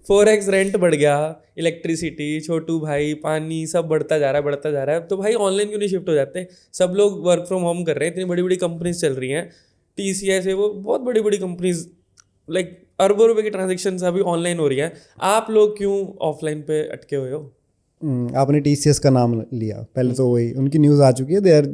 4x रेंट बढ़ गया, इलेक्ट्रिसिटी, छोटू भाई, पानी, सब बढ़ता जा रहा है। तो भाई ऑनलाइन क्यों नहीं शिफ्ट हो जाते? सब लोग वर्क फ्रॉम होम कर रहे हैं, इतनी बड़ी बड़ी कंपनीज चल रही हैं, TCS है, वो बहुत बड़ी बड़ी कंपनीज, लाइक अरबों रुपए की ट्रांजेक्शन अभी ऑनलाइन हो रही है। आप लोग क्यों ऑफलाइन पे अटके हुए हो? आपने TCS का नाम लिया, पहले तो वही उनकी न्यूज़ आ चुकी है, they are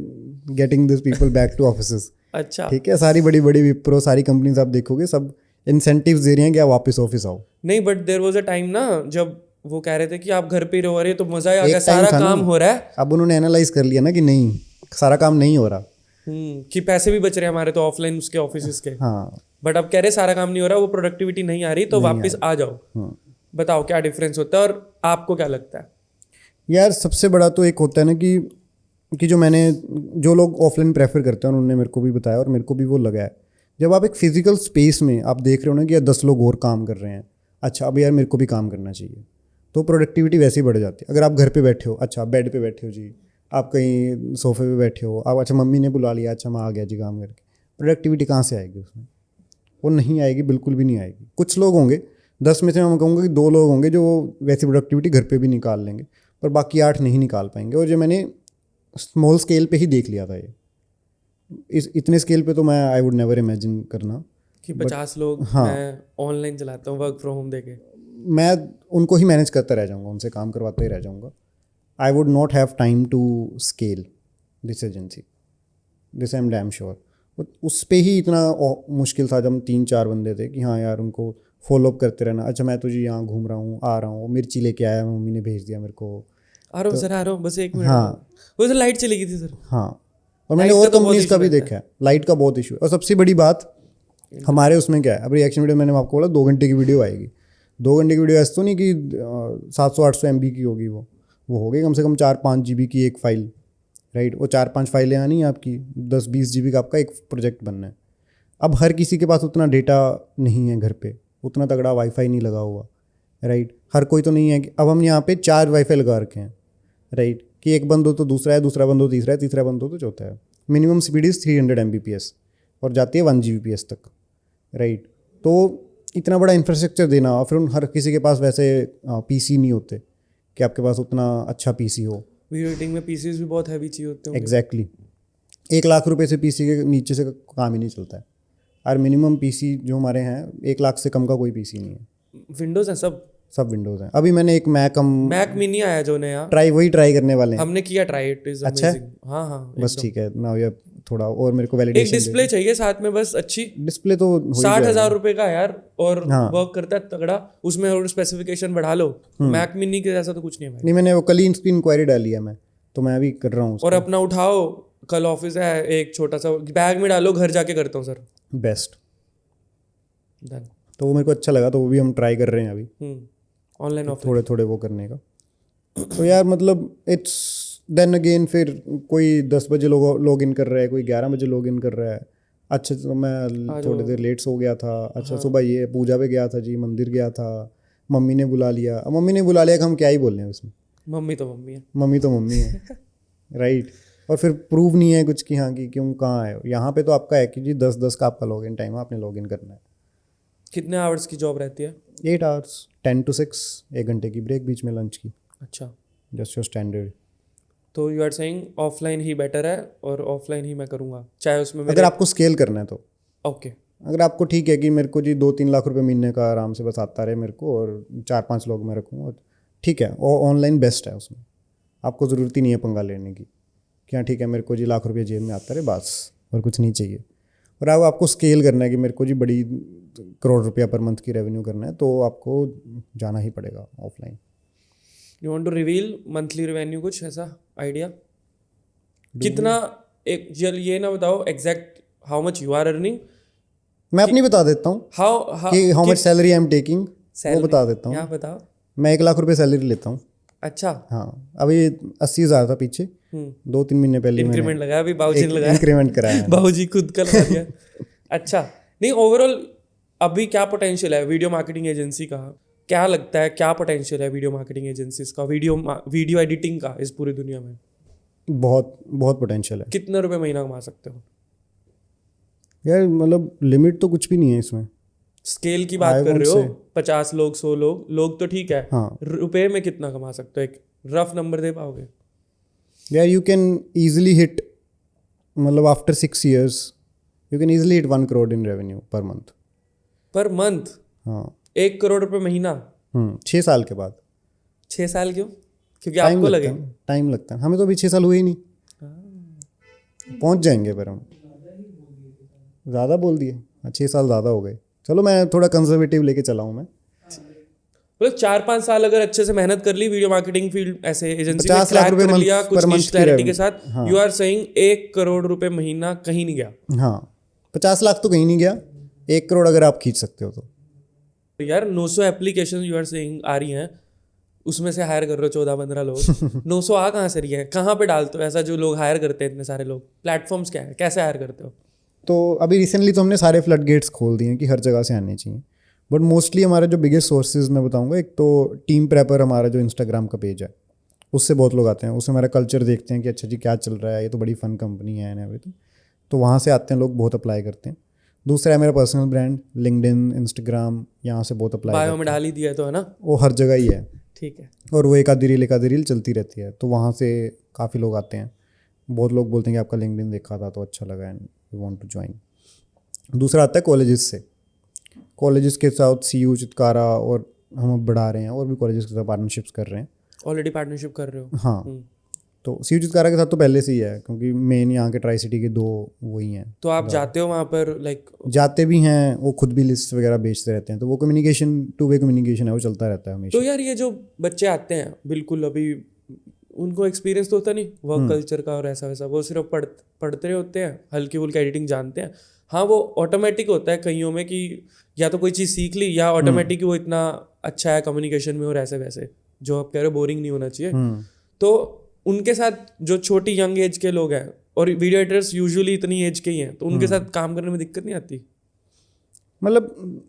getting this people back to offices. अच्छा, ठीक है, सारी बड़ी बड़ी विप्रो, सारी कंपनीज आप देखोगे सब इंसेंटिव्स दे रही हैं कि आप वापस ऑफिस आओ। नहीं, but there was a time ना जब वो कह रहे थे कि आप घर पे ही रहो, अरे तो मजा ही आ गया, एक time सारा था ना, काम हो रहा है। अब उन्होंने एनालाइज कर लिया ना कि नहीं, सारा काम नहीं हो रहा। कि पैसे भी बच रहे हैं हमारे तो ऑफलाइन उसके ऑफिस के। हाँ, बट अब कह रहे सारा काम नहीं हो रहा, वो प्रोडक्टिविटी नहीं आ रही, तो वापस आ जाओ। बताओ क्या डिफरेंस होता है और आपको क्या लगता है? यार सबसे बड़ा तो एक होता है ना कि जो लोग ऑफलाइन प्रेफर करते हैं उन्होंने मेरे को भी बताया और मेरे को भी वो लगा है, जब आप एक फिजिकल स्पेस में आप देख रहे हो ना कि यार 10 लोग और काम कर रहे हैं, अच्छा अब यार मेरे को भी काम करना चाहिए, तो प्रोडक्टिविटी वैसे ही बढ़ जाती है। अगर आप घर पे बैठे हो, अच्छा आप बेड पे बैठे हो जी, आप कहीं सोफे पे बैठे हो, आप अच्छा मम्मी ने बुला लिया, अच्छा मैं आ गया जी काम करके, प्रोडक्टिविटी कहाँ से आएगी उसमें? वो नहीं आएगी, बिल्कुल भी नहीं आएगी। कुछ लोग होंगे, 10 में से मैं कहूँगा कि 2 लोग होंगे जो वैसी प्रोडक्टिविटी घर पे भी निकाल लेंगे, पर बाकी 8 नहीं निकाल पाएंगे। और जो मैंने स्मॉल स्केल पे ही देख लिया था ये, इतने स्केल पे तो मैं आई वुड नेवर इमेजिन करना कि 50 लोग हाँ, मैं ऑनलाइन चलाता हूँ वर्क फ्रॉम होम देके, मैं उनको ही मैनेज करता रह जाऊँगा, उनसे काम करवाते ही रह जाऊँगा। I would not have time to scale this agency, this I am damn sure. उस पर ही इतना मुश्किल था जब हम 3-4 बंदे थे कि हाँ यार उनको फॉलोअप करते रहना, अच्छा मैं तुझे यहाँ घूम रहा हूँ, आ रहा हूँ, मिर्ची लेके आया, मम्मी ने भेज दिया मेरे को, आ रहा हूँ सर, आ रहा हूँ, बस 1 मिनट। हाँ, वो सर लाइट चली गई थी सर। हाँ, और मैंने और कंपनीज का भी देखा है, लाइट का बहुत इशू है। और सबसे बड़ी बात हमारे उसमें क्या है, अब रिएक्शन वीडियो मैंने आपको बोला 2 घंटे की वीडियो आएगी, 2 घंटे की वीडियो ऐसा तो नहीं कि 700-800 MB की होगी, वो होगी कम से कम 4-5 GB की एक फ़ाइल, राइट। वो 4-5 फाइलें आनी है आपकी, 10-20 GB का आपका एक प्रोजेक्ट बनना है। अब हर किसी के पास उतना डेटा नहीं है घर पे, उतना तगड़ा वाईफाई नहीं लगा हुआ, राइट। हर कोई तो नहीं है कि अब हम यहाँ पे 4 वाईफाई लगा रखे हैं, राइट, कि एक बंद हो तो दूसरा है, दूसरा बंद हो तीसरा है, तीसरा बंद हो तो चौथा है। मिनिमम स्पीड इज़ 300 Mbps और जाती है 1 Gbps तक, राइट। तो इतना बड़ा इंफ्रास्ट्रक्चर देना, और फिर उन हर किसी के पास वैसे पीसी नहीं होते कि आपके पास उतना अच्छा पीसी हो। वीडियो एडिटिंग में पीसीज भी बहुत हैवी चाहिए होते हैं। एग्जैक्टली 1 लाख रुपए से पीसी के नीचे से काम ही नहीं चलता है। और मिनिमम पीसी जो हमारे हैं 1 लाख से कम का कोई पीसी नहीं है। विंडोज है सब विंडोज़ हैं। अभी मैंने एक मैक मिनी आया जो नया, ट्राई करने वाले हैं। हमने किया ट्राई, इट इज अच्छा है? अमेजिंग। हाँ बस ठीक है ना, ये थोड़ा और मेरे को एक वैलिडेशन डिस्प्ले चाहिए साथ में, बस अच्छी। डिस्प्ले तो हो ही 60,000 रुपए का यार, और हाँ। वर्क करता है तगड़ा। उसमें और स्पेसिफिकेशन बढ़ा लो, मैक मिनी के जैसा तो कुछ नहीं है भाई। नहीं, मैंने वो कल ही इसकी इंक्वायरी डाली है मैं, तो मैं अभी कर रहा हूँ और अपना उठाओ, कल ऑफिस है, एक छोटा सा बैग में डालो, घर जाके करता हूँ सर। बेस्ट। डन। तो वो मेरे को अच्छा लगा, तो वो भी हम ट्राई कर रहे हैं अभी ऑनलाइन ऑफ थोड़े थोड़े वो करने का। तो यार मतलब इट्स देन अगेन, फिर कोई 10 बजे लॉग इन कर रहा है, कोई 11 बजे लॉग इन कर रहा है। अच्छा, तो मैं थोड़ी देर लेट सो गया था। अच्छा, सुबह ये पूजा पे गया था जी, मंदिर गया था, मम्मी ने बुला लिया। अब मम्मी ने बुला लिया कि हम क्या ही बोल रहे हैं उसमें, मम्मी तो मम्मी है। मम्मी तो मम्मी है राइट। और फिर प्रूव नहीं है कुछ कि हाँ कि क्यों कहाँ है। यहाँ पे तो आपका है कि जी 10-10 का आपका लॉग इन टाइम है, आपने लॉग इन करना है। कितने आवर्स की जॉब रहती है? 8 आवर्स, 10 to 6, 1 घंटे की ब्रेक बीच में लंच की, अच्छा, जस्ट योर स्टैंडर्ड। तो यू आर सेइंग ऑफलाइन ही बेटर है, और ऑफलाइन ही मैं करूँगा, चाहे उसमें अगर आपको स्केल करना है तो। ओके। अगर आपको ठीक है कि मेरे को जी 2-3 लाख रुपए महीने का आराम से बस आता रहे मेरे को, और 4-5 लोग मैं रखूँ, ठीक है, और ऑनलाइन बेस्ट है। उसमें आपको ज़रूरत ही नहीं है पंगा लेने की कि हाँ ठीक है मेरे को जी लाख रुपये जेब में आता रहे बस, और कुछ नहीं चाहिए। और अब आपको स्केल करना है कि मेरे को जी बड़ी करोड़ रुपया पर मंथ की रेवेन्यू करना है, तो आपको जाना ही पड़ेगा offline. You want to reveal monthly revenue, कुछ ऐसा आइडिया कितना? एक ये ना बताओ exact how much you are earning. मैं अपनी बता देता हूँ how much salary I am taking, वो बता देता हूँ। बताओ। मैं 1 लाख रुपये सैलरी लेता हूँ। अच्छा। हाँ, अभी 80,000 था पीछे, 2-3 महीने पहले इंक्रीमेंट लगाया, अभी बाबूजी ने लगाया, इंक्रीमेंट कराया बाबूजी खुद का लगा दिया। अच्छा, नहीं ओवरऑल अभी क्या पोटेंशियल है वीडियो मार्केटिंग एजेंसी का? क्या लगता है क्या पोटेंशियल है वीडियो मार्केटिंग एजेंसीज का, वीडियो एडिटिंग का इस पूरी दुनिया में? बहुत बहुत पोटेंशियल है। कितने रुपए महीना कमा सकते हो यार मतलब लिमिट तो कुछ भी नहीं है इसमें। स्केल की बात कर रहे हो, 50 लोग 100 लोग तो ठीक है। हाँ, रुपए में कितना कमा सकते हो, एक रफ नंबर दे पाओगे? यार यू कैन ईजिली हिट, मतलब after 6 years you can easily hit 1 crore in revenue per month. Per month? हाँ, 1 करोड़ रुपए महीना 6 साल के बाद। 6 साल क्यों? क्योंकि आपको लगे टाइम लगता है, हमें तो अभी 6 साल हुए ही नहीं, पहुंच जाएंगे पर हम। ज़्यादा बोल दिए, 6 साल ज़्यादा हो गए। चलो मैं थोड़ा कंजर्वेटिव लेके चला हूँ मैं। मतलब 4-5 साल अगर अच्छे से मेहनत कर ली वीडियो मार्केटिंग फील्ड ऐसे एजेंसी में 50 लाख रुपए कर मंथ लिया कुछ पर मंथ niche की clarity के revenue। साथ, यू आर सेइंग 1 करोड़ रुपए महीना कहीं नहीं गया। हाँ, 50 लाख तो कहीं नहीं गया, 1 करोड़ अगर आप खींच सकते हो तो। यार 900 एप्लीकेशन यू आर सेइंग आ रही हैं, उसमें से हायर कर रहे हो 14-15 लोग। 900 आ कहाँ से रही है? कहाँ पे डालते हो ऐसा जो लोग हायर करते हैं इतने सारे लोग? प्लेटफॉर्म्स क्या है, कैसे हायर करते हो? तो अभी रिसेंटली तो हमने सारे फ्लड गेट्स खोल दिए हैं कि हर जगह से आने चाहिए, बट मोस्टली हमारे जो बिगेस्ट सोर्सेज मैं बताऊंगा, एक तो टीम प्रेपर हमारा जो इंस्टाग्राम का पेज है, उससे बहुत लोग आते हैं, उससे हमारा कल्चर देखते हैं कि अच्छा जी क्या चल रहा है, ये तो बड़ी फन कंपनी है एंड एवरीथिंग, तो वहाँ से आते हैं लोग, बहुत अप्लाई करते हैं। दूसरा है मेरा पर्सनल ब्रांड, लिंक्डइन, इंस्टाग्राम, यहाँ से बहुत अप्लाई बायो में डाल ही दिया तो है ना, वो हर जगह ही है। ठीक है। और वो एक आधी रील चलती रहती है, तो वहाँ से काफ़ी लोग आते हैं। बहुत लोग बोलते हैं कि आपका लिंक्डइन देखा था तो अच्छा लगा and we want to join. दूसरा आता है कॉलेजेस से, कॉलेजेस के साथ CU चितकारा, और हम अब बढ़ा रहे हैं और भी कॉलेजेस के साथ पार्टनरशिप्स कर रहे हैं। ऑलरेडी पार्टनरशिप कर रहे हो? हाँ, तो CU चितकारा के साथ तो पहले से ही है, क्योंकि मेन यहाँ के ट्राई सिटी के 2 वही हैं। तो आप जाते हो वहाँ पर, लाइक जाते भी हैं, वो खुद भी लिस्ट वगैरह बेचते रहते हैं, तो वो कम्युनिकेशन, 2-way कम्युनिकेशन है, वो चलता रहता है हमेशा। तो यार ये जो बच्चे आते हैं बिल्कुल अभी, उनको एक्सपीरियंस तो होता नहीं वर्क कल्चर का और ऐसा वैसा, वो सिर्फ पढ़ते होते हैं, हल्की फुल्की एडिटिंग जानते हैं। हाँ, वो ऑटोमेटिक होता है कईयों में कि या तो कोई चीज़ सीख ली, या ऑटोमेटिक वो इतना अच्छा है कम्युनिकेशन में और ऐसे वैसे, जो आप कह रहे हो बोरिंग नहीं होना चाहिए। तो उनके साथ जो छोटी यंग एज के लोग हैं, और वीडियो एडिटर्स यूजुअली इतनी एज के ही हैं, तो उनके साथ काम करने में दिक्कत नहीं आती? मतलब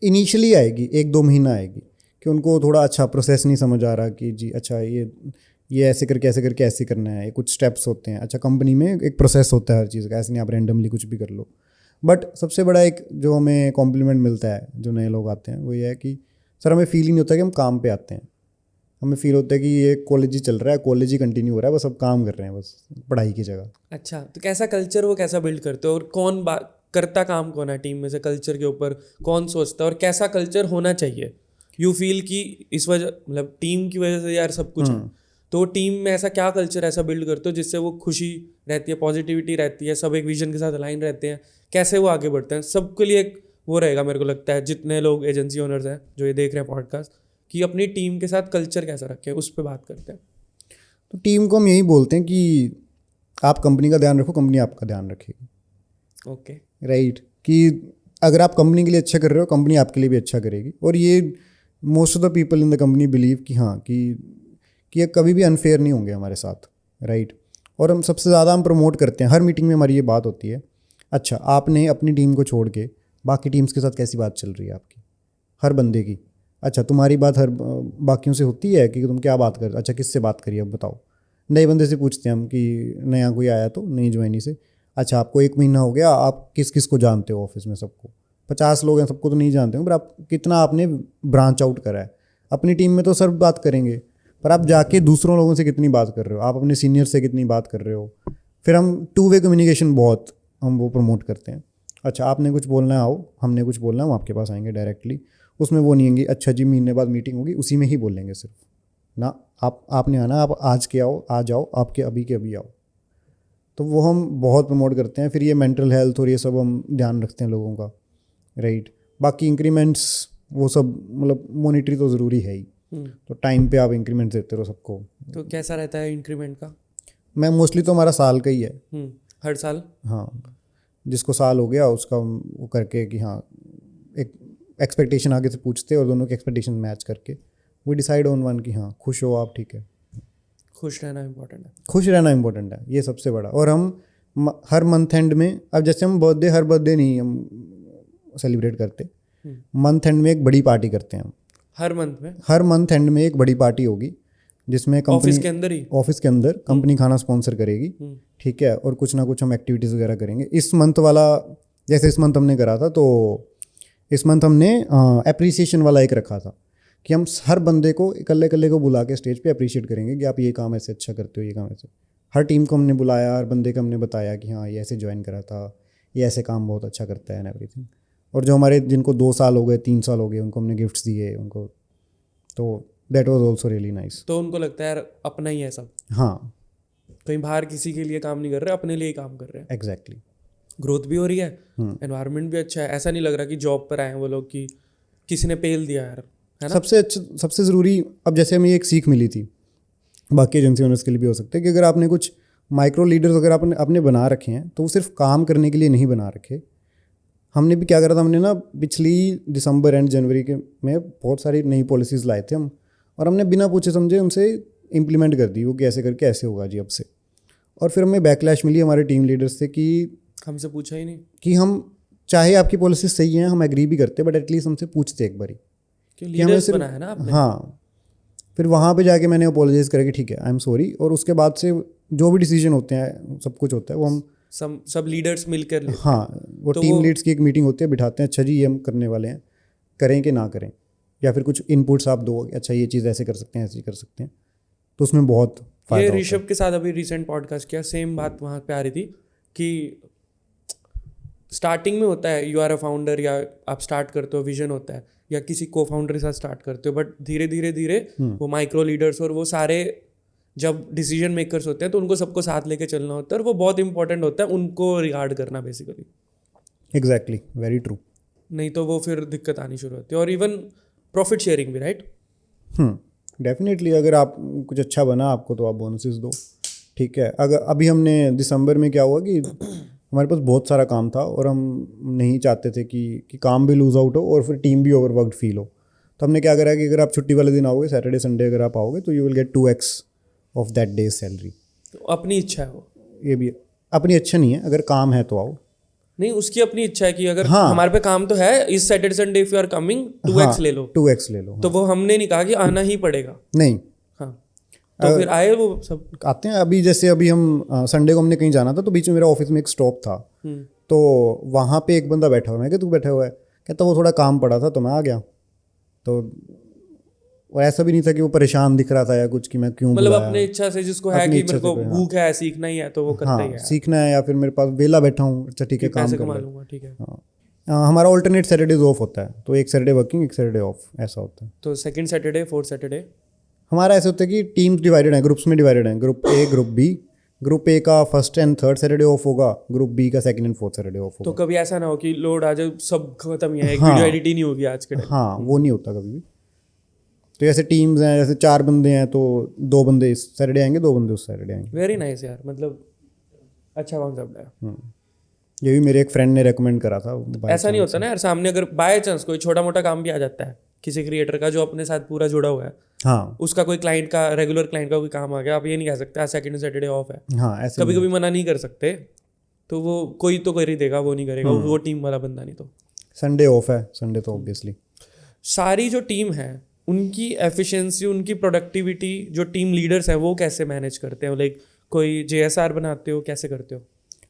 इनिशियली आएगी, 1-2 महीना आएगी, कि उनको थोड़ा अच्छा प्रोसेस नहीं समझ आ रहा कि जी अच्छा ये ऐसे करके ऐसे करना है, ये कुछ स्टेप्स होते हैं। अच्छा कंपनी में एक प्रोसेस होता है हर चीज़ का, ऐसे नहीं आप रैंडमली कुछ भी कर लो। बट सबसे बड़ा एक जो हमें कॉम्प्लीमेंट मिलता है जो नए लोग आते हैं वो ये है कि सर हमें फील ही नहीं होता कि हम काम पे आते हैं। हमें फील होता है कि ये कॉलेज ही चल रहा है, कॉलेज ही कंटिन्यू हो रहा है, बस अब काम कर रहे हैं बस पढ़ाई की जगह। अच्छा, तो कैसा कल्चर वो कैसा बिल्ड करते हो, और कौन करता काम कौन है टीम में से कल्चर के ऊपर, कौन सोचता है और कैसा कल्चर होना चाहिए? यू फील कि इस वजह मतलब टीम की वजह से यार सब कुछ है, तो टीम में ऐसा क्या कल्चर ऐसा बिल्ड करते हो जिससे वो खुशी रहती है, पॉजिटिविटी रहती है, सब एक विजन के साथ अलाइन रहते हैं, कैसे वो आगे बढ़ते हैं? सबके लिए एक वो रहेगा मेरे को लगता है, जितने लोग एजेंसी ओनर्स हैं जो ये देख रहे हैं पॉडकास्ट, कि अपनी टीम के साथ कल्चर कैसा रखें, उस पर बात करते हैं। तो टीम को हम यही बोलते हैं कि आप कंपनी का ध्यान रखो, कंपनी आपका ध्यान रखेगी। ओके। राइट, कि अगर आप कंपनी के लिए अच्छा कर रहे हो, कंपनी आपके लिए भी अच्छा करेगी। और ये most of the people in the company believe कि हाँ कि ये कभी भी अनफेयर नहीं होंगे हमारे साथ। राइट, और हम सबसे ज़्यादा हम प्रमोट करते हैं, हर मीटिंग में हमारी ये बात होती है, अच्छा आपने अपनी टीम को छोड़ के बाकी टीम्स के साथ कैसी बात चल रही है आपकी, हर बंदे की। अच्छा तुम्हारी बात हर बाकियों से होती है कि तुम क्या बात कर, अच्छा किससे बात करिए अब बताओ। नए बंदे से पूछते हैं हम कि नया कोई आया तो नई ज्वाइनी से, अच्छा आपको 1 महीना हो गया, आप किस किस को जानते हो ऑफिस में? सबको। 50 लोग हैं, सबको तो नहीं जानते हो, पर आप कितना आपने ब्रांच आउट करा है। अपनी टीम में तो सर बात करेंगे, पर आप जाके दूसरों लोगों से कितनी बात कर रहे हो, आप अपने सीनियर से कितनी बात कर रहे हो। फिर हम 2 वे कम्युनिकेशन बहुत हम वो प्रमोट करते हैं। अच्छा आपने कुछ बोलना है आओ, हमने कुछ बोलना है हम आपके पास आएंगे डायरेक्टली। उसमें वो नहीं है अच्छा जी महीने बाद मीटिंग होगी उसी में ही बोलेंगे सिर्फ ना, आपने आना, आप आज के आओ, आ जाओ, आपके अभी के अभी आओ। तो वो हम बहुत प्रमोट करते हैं। फिर ये मेंटल हेल्थ और ये सब हम ध्यान रखते हैं लोगों का। राइट, बाकी इंक्रीमेंट्स वो सब मतलब मॉनिटरी तो ज़रूरी है ही, तो टाइम पे आप इंक्रीमेंट देते रहो सबको। तो कैसा रहता है इंक्रीमेंट का? मैं मोस्टली तो हमारा साल का ही है। हर साल? हाँ, जिसको साल हो गया उसका वो करके कि हाँ एक एक्सपेक्टेशन आगे से पूछते और दोनों की एक्सपेक्टेशन मैच करके वी डिसाइड ऑन वन कि हाँ खुश हो आप, ठीक है। खुश रहना इम्पोर्टेंट है। खुश रहना इम्पोर्टेंट है, ये सबसे बड़ा। और हम हर मंथ एंड में, अब जैसे हम हर बर्थडे नहीं हम सेलिब्रेट करते, मंथ एंड में एक बड़ी पार्टी करते हैं हम। हर मंथ एंड में एक बड़ी पार्टी होगी जिसमें कंपनी ऑफिस के अंदर कंपनी खाना स्पॉन्सर करेगी, ठीक है। और कुछ ना कुछ हम एक्टिविटीज़ वगैरह करेंगे। इस मंथ वाला, जैसे इस मंथ हमने करा था, तो इस मंथ हमने अप्रिसिएशन वाला एक रखा था कि हम हर बंदे को इकल्ले को बुला के स्टेज पे अप्रिशिएट करेंगे कि आप ये काम ऐसे अच्छा करते हो, ये काम ऐसे। हर टीम को हमने बुलाया, हर बंदे को हमने बताया कि हाँ ये ऐसे ज्वाइन करा था, ये ऐसे काम बहुत अच्छा करता है एंड एवरीथिंग। और जो हमारे जिनको 2 साल हो गए, 3 साल हो गए, उनको हमने गिफ्ट्स दिए उनको, तो that was also really nice. तो उनको लगता है यार अपना ही है सब। हाँ, कहीं बाहर किसी के लिए काम नहीं कर रहे, अपने लिए ही काम कर रहे हैं। एग्जैक्टली। ग्रोथ भी हो रही है, एनवायरनमेंट भी अच्छा है, ऐसा नहीं लग रहा कि जॉब पर आए हैं वो लोग कि किसी ने पेल दिया यार, है ना? सबसे अच्छा, सबसे ज़रूरी, अब जैसे हमें एक सीख मिली थी, बाकी एजेंसी ओनर्स के लिए भी हो सकता है कि अगर आपने कुछ माइक्रो लीडर्स अगर आपने अपने बना रखे हैं तो वो सिर्फ काम करने के लिए नहीं बना रखे। हमने भी क्या करा था, हमने ना पिछली दिसंबर एंड जनवरी के में बहुत सारी नई पॉलिसीज़ लाए थे हम, और हमने बिना पूछे समझे उनसे इम्प्लीमेंट कर दी वो कि ऐसे करके ऐसे होगा जी अब से। और फिर हमें बैकलैश मिली हमारे टीम लीडर्स से कि हमसे पूछा ही नहीं, कि हम चाहे आपकी पॉलिसी सही है, हम एग्री भी करते, बट एटलीस्ट हमसे पूछते एक बारी कि लीडर्स बना है ना आपने। हाँ, फिर वहाँ पे जाके मैंने अपोलोजाइज़ करा कि ठीक है आई एम सॉरी, और उसके बाद से जो भी डिसीजन होते हैं, सब कुछ होता है, वो हम सब लीडर्स मिलकर लेते हैं। हाँ, वो तो टीम लीड्स की एक मीटिंग होती है, बिठाते हैं, अच्छा जी ये हम करने वाले हैं, करें कि ना करें, या फिर कुछ इनपुट्स आप दो, अच्छा ये चीज़ ऐसे कर सकते हैं, ऐसे कर सकते हैं, तो उसमें बहुत ये ऋषभ के साथ अभी रिसेंट पॉडकास्ट किया, सेम बात वहाँ पे आ रही थी कि स्टार्टिंग में होता है, यू आर अ फाउंडर, या आप स्टार्ट करते हो, विजन होता है, या किसी को फाउंडर के साथ स्टार्ट करते हो, बट धीरे धीरे वो माइक्रो लीडर्स और वो सारे जब डिसीजन मेकर्स होते हैं तो उनको सबको साथ लेके चलना होता है, और वो बहुत इंपॉर्टेंट होता है उनको रिगार्ड करना बेसिकली। Exactly, very true. नहीं तो वो फिर दिक्कत आनी शुरू होती है। और इवन प्रॉफिट शेयरिंग भी, राइट? डेफिनेटली, अगर आप कुछ अच्छा बना आपको तो आप बोनसेस दो, ठीक है। अगर अभी हमने दिसंबर में क्या हुआ कि हमारे पास बहुत सारा काम था और हम नहीं चाहते थे कि काम भी लूज आउट हो और फिर टीम भी ओवरवर्कड फील हो, तो हमने क्या करा कि अगर आप छुट्टी वाले दिन आओगे, सैटरडे संडे अगर आप आओगे, तो you will get 2x of that days salary. तो अपनी इच्छा है वो, ये भी अपनी अच्छा नहीं है, अगर काम है तो आओ, नहीं, उसकी अपनी इच्छा है कि अगर हाँ। हमारे पे काम तो है, इस Saturday Sunday if you are coming 2x ले लो, 2x ले लो। तो वो हमने नहीं कहा कि आना ही पड़ेगा। नहीं, हाँ, तो फिर आए वो सब। आते हैं। अभी जैसे अभी हम संडे को हमने कहीं जाना था, तो बीच में मेरा ऑफिस में एक स्टॉप था, तो वहाँ पे एक बंदा बैठा हुआ है। मैं क्या तू बैठा हुआ है? कहता वो थोड़ा काम पड़ा था तो मैं आ गया। तो और ऐसा भी नहीं था कि वो परेशान दिख रहा था या कुछ कि मैं क्यों मतलब बुलाया। अपने इच्छा से, जिसको है अपनी कि इच्छा मेरे से को कोई, हाँ। भूख है, सीखना ही है, तो वो करता ही हाँ, है, सीखना है, या फिर मेरे पास वेला बैठा हूँ, अच्छा ठीक है काम पैसे कर कमा ले। लूंगा, ठीक है। हाँ, हमारा ऑल्टरनेट सैटरडेज ऑफ होता है, तो एक सैटरडे वर्किंग, एक सैटरडे ऑफ, ऐसा होता है। तो सेकंड सैटरडे, फोर्थ सैटरडे हमारा ऐसे होता है कि टीम्स डिवाइडेड हैं, ग्रुप्स में डिवाइडेड हैं, group A group B. Group A का first and third Saturday off होगा, ग्रुप बी का second and fourth Saturday off तो होगा। कभी ऐसा ना हो कि लोड आ जाए, सब खत्म ही है, एक हाँ। वीडियो एडिट ही नहीं होगी आज के टाइम। हाँ, वो नहीं होता कभी भी। तो जैसे टीम्स हैं, जैसे 4 बंदे हैं तो 2 बंदे इस सैटरडे आएंगे, 2 बंदे उस सैटरडे आएंगे। वेरी नाइस यार, मतलब अच्छा कॉन्सेप्ट है। ये भी मेरे एक फ्रेंड ने रेकमेंड करा था। ऐसा नहीं होता ना यार, सामने अगर बाय चांस कोई छोटा मोटा काम भी आ जाता है किसी क्रिएटर का जो अपने साथ पूरा जुड़ा हुआ है, हाँ उसका कोई क्लाइंट का, रेगुलर क्लाइंट का कोई काम आ गया, आप ये नहीं कह सकते आज सेकंड सैटरडे ऑफ है। हाँ, ऐसे कभी कभी मना नहीं कर सकते, तो वो कोई तो कर ही देगा, वो नहीं करेगा, वो टीम वाला बंदा नहीं। तो संडे ऑफ है, संडे तो ऑब्वियसली। सारी जो टीम है उनकी एफिशिएंसी, उनकी प्रोडक्टिविटी, जो टीम लीडर्स हैं वो कैसे मैनेज करते हो? लाइक कोई JSR बनाते हो, कैसे करते हो?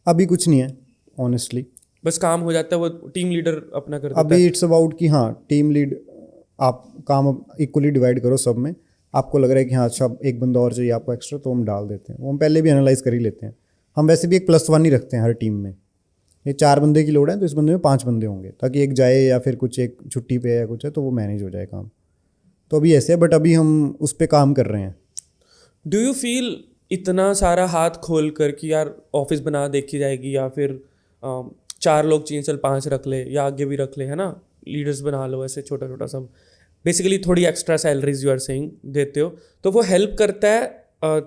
अभी कुछ नहीं है ऑनेस्टली, बस काम हो जाता है, वो टीम लीडर अपना कर देता है। अभी इट्स अबाउट कि हाँ टीम लीड, आप काम इक्वली डिवाइड करो सब में। आपको लग रहा है कि हाँ अच्छा एक बंदा और चाहिए आपको एक्स्ट्रा, तो हम डाल देते हैं। वो हम पहले भी एनालाइज कर ही लेते हैं। हम वैसे भी एक +1 ही रखते हैं हर टीम में। ये 4 बंदे की लोड है तो इस बंदे में 5 बंदे होंगे, ताकि एक जाए या फिर कुछ एक छुट्टी पे या कुछ है तो वो मैनेज हो जाए काम। तो अभी ऐसे है, बट अभी हम उस पर काम कर रहे हैं। डू यू फील इतना सारा हाथ खोल कर कि यार ऑफिस बना देखी जाएगी, या फिर 4 लोग चाहिए, चल 5 रख ले, या आगे भी रख ले, है ना, लीडर्स बना लो, ऐसे छोटा छोटा सब, बेसिकली थोड़ी extra salaries you are saying देते हो, तो वो हेल्प करता है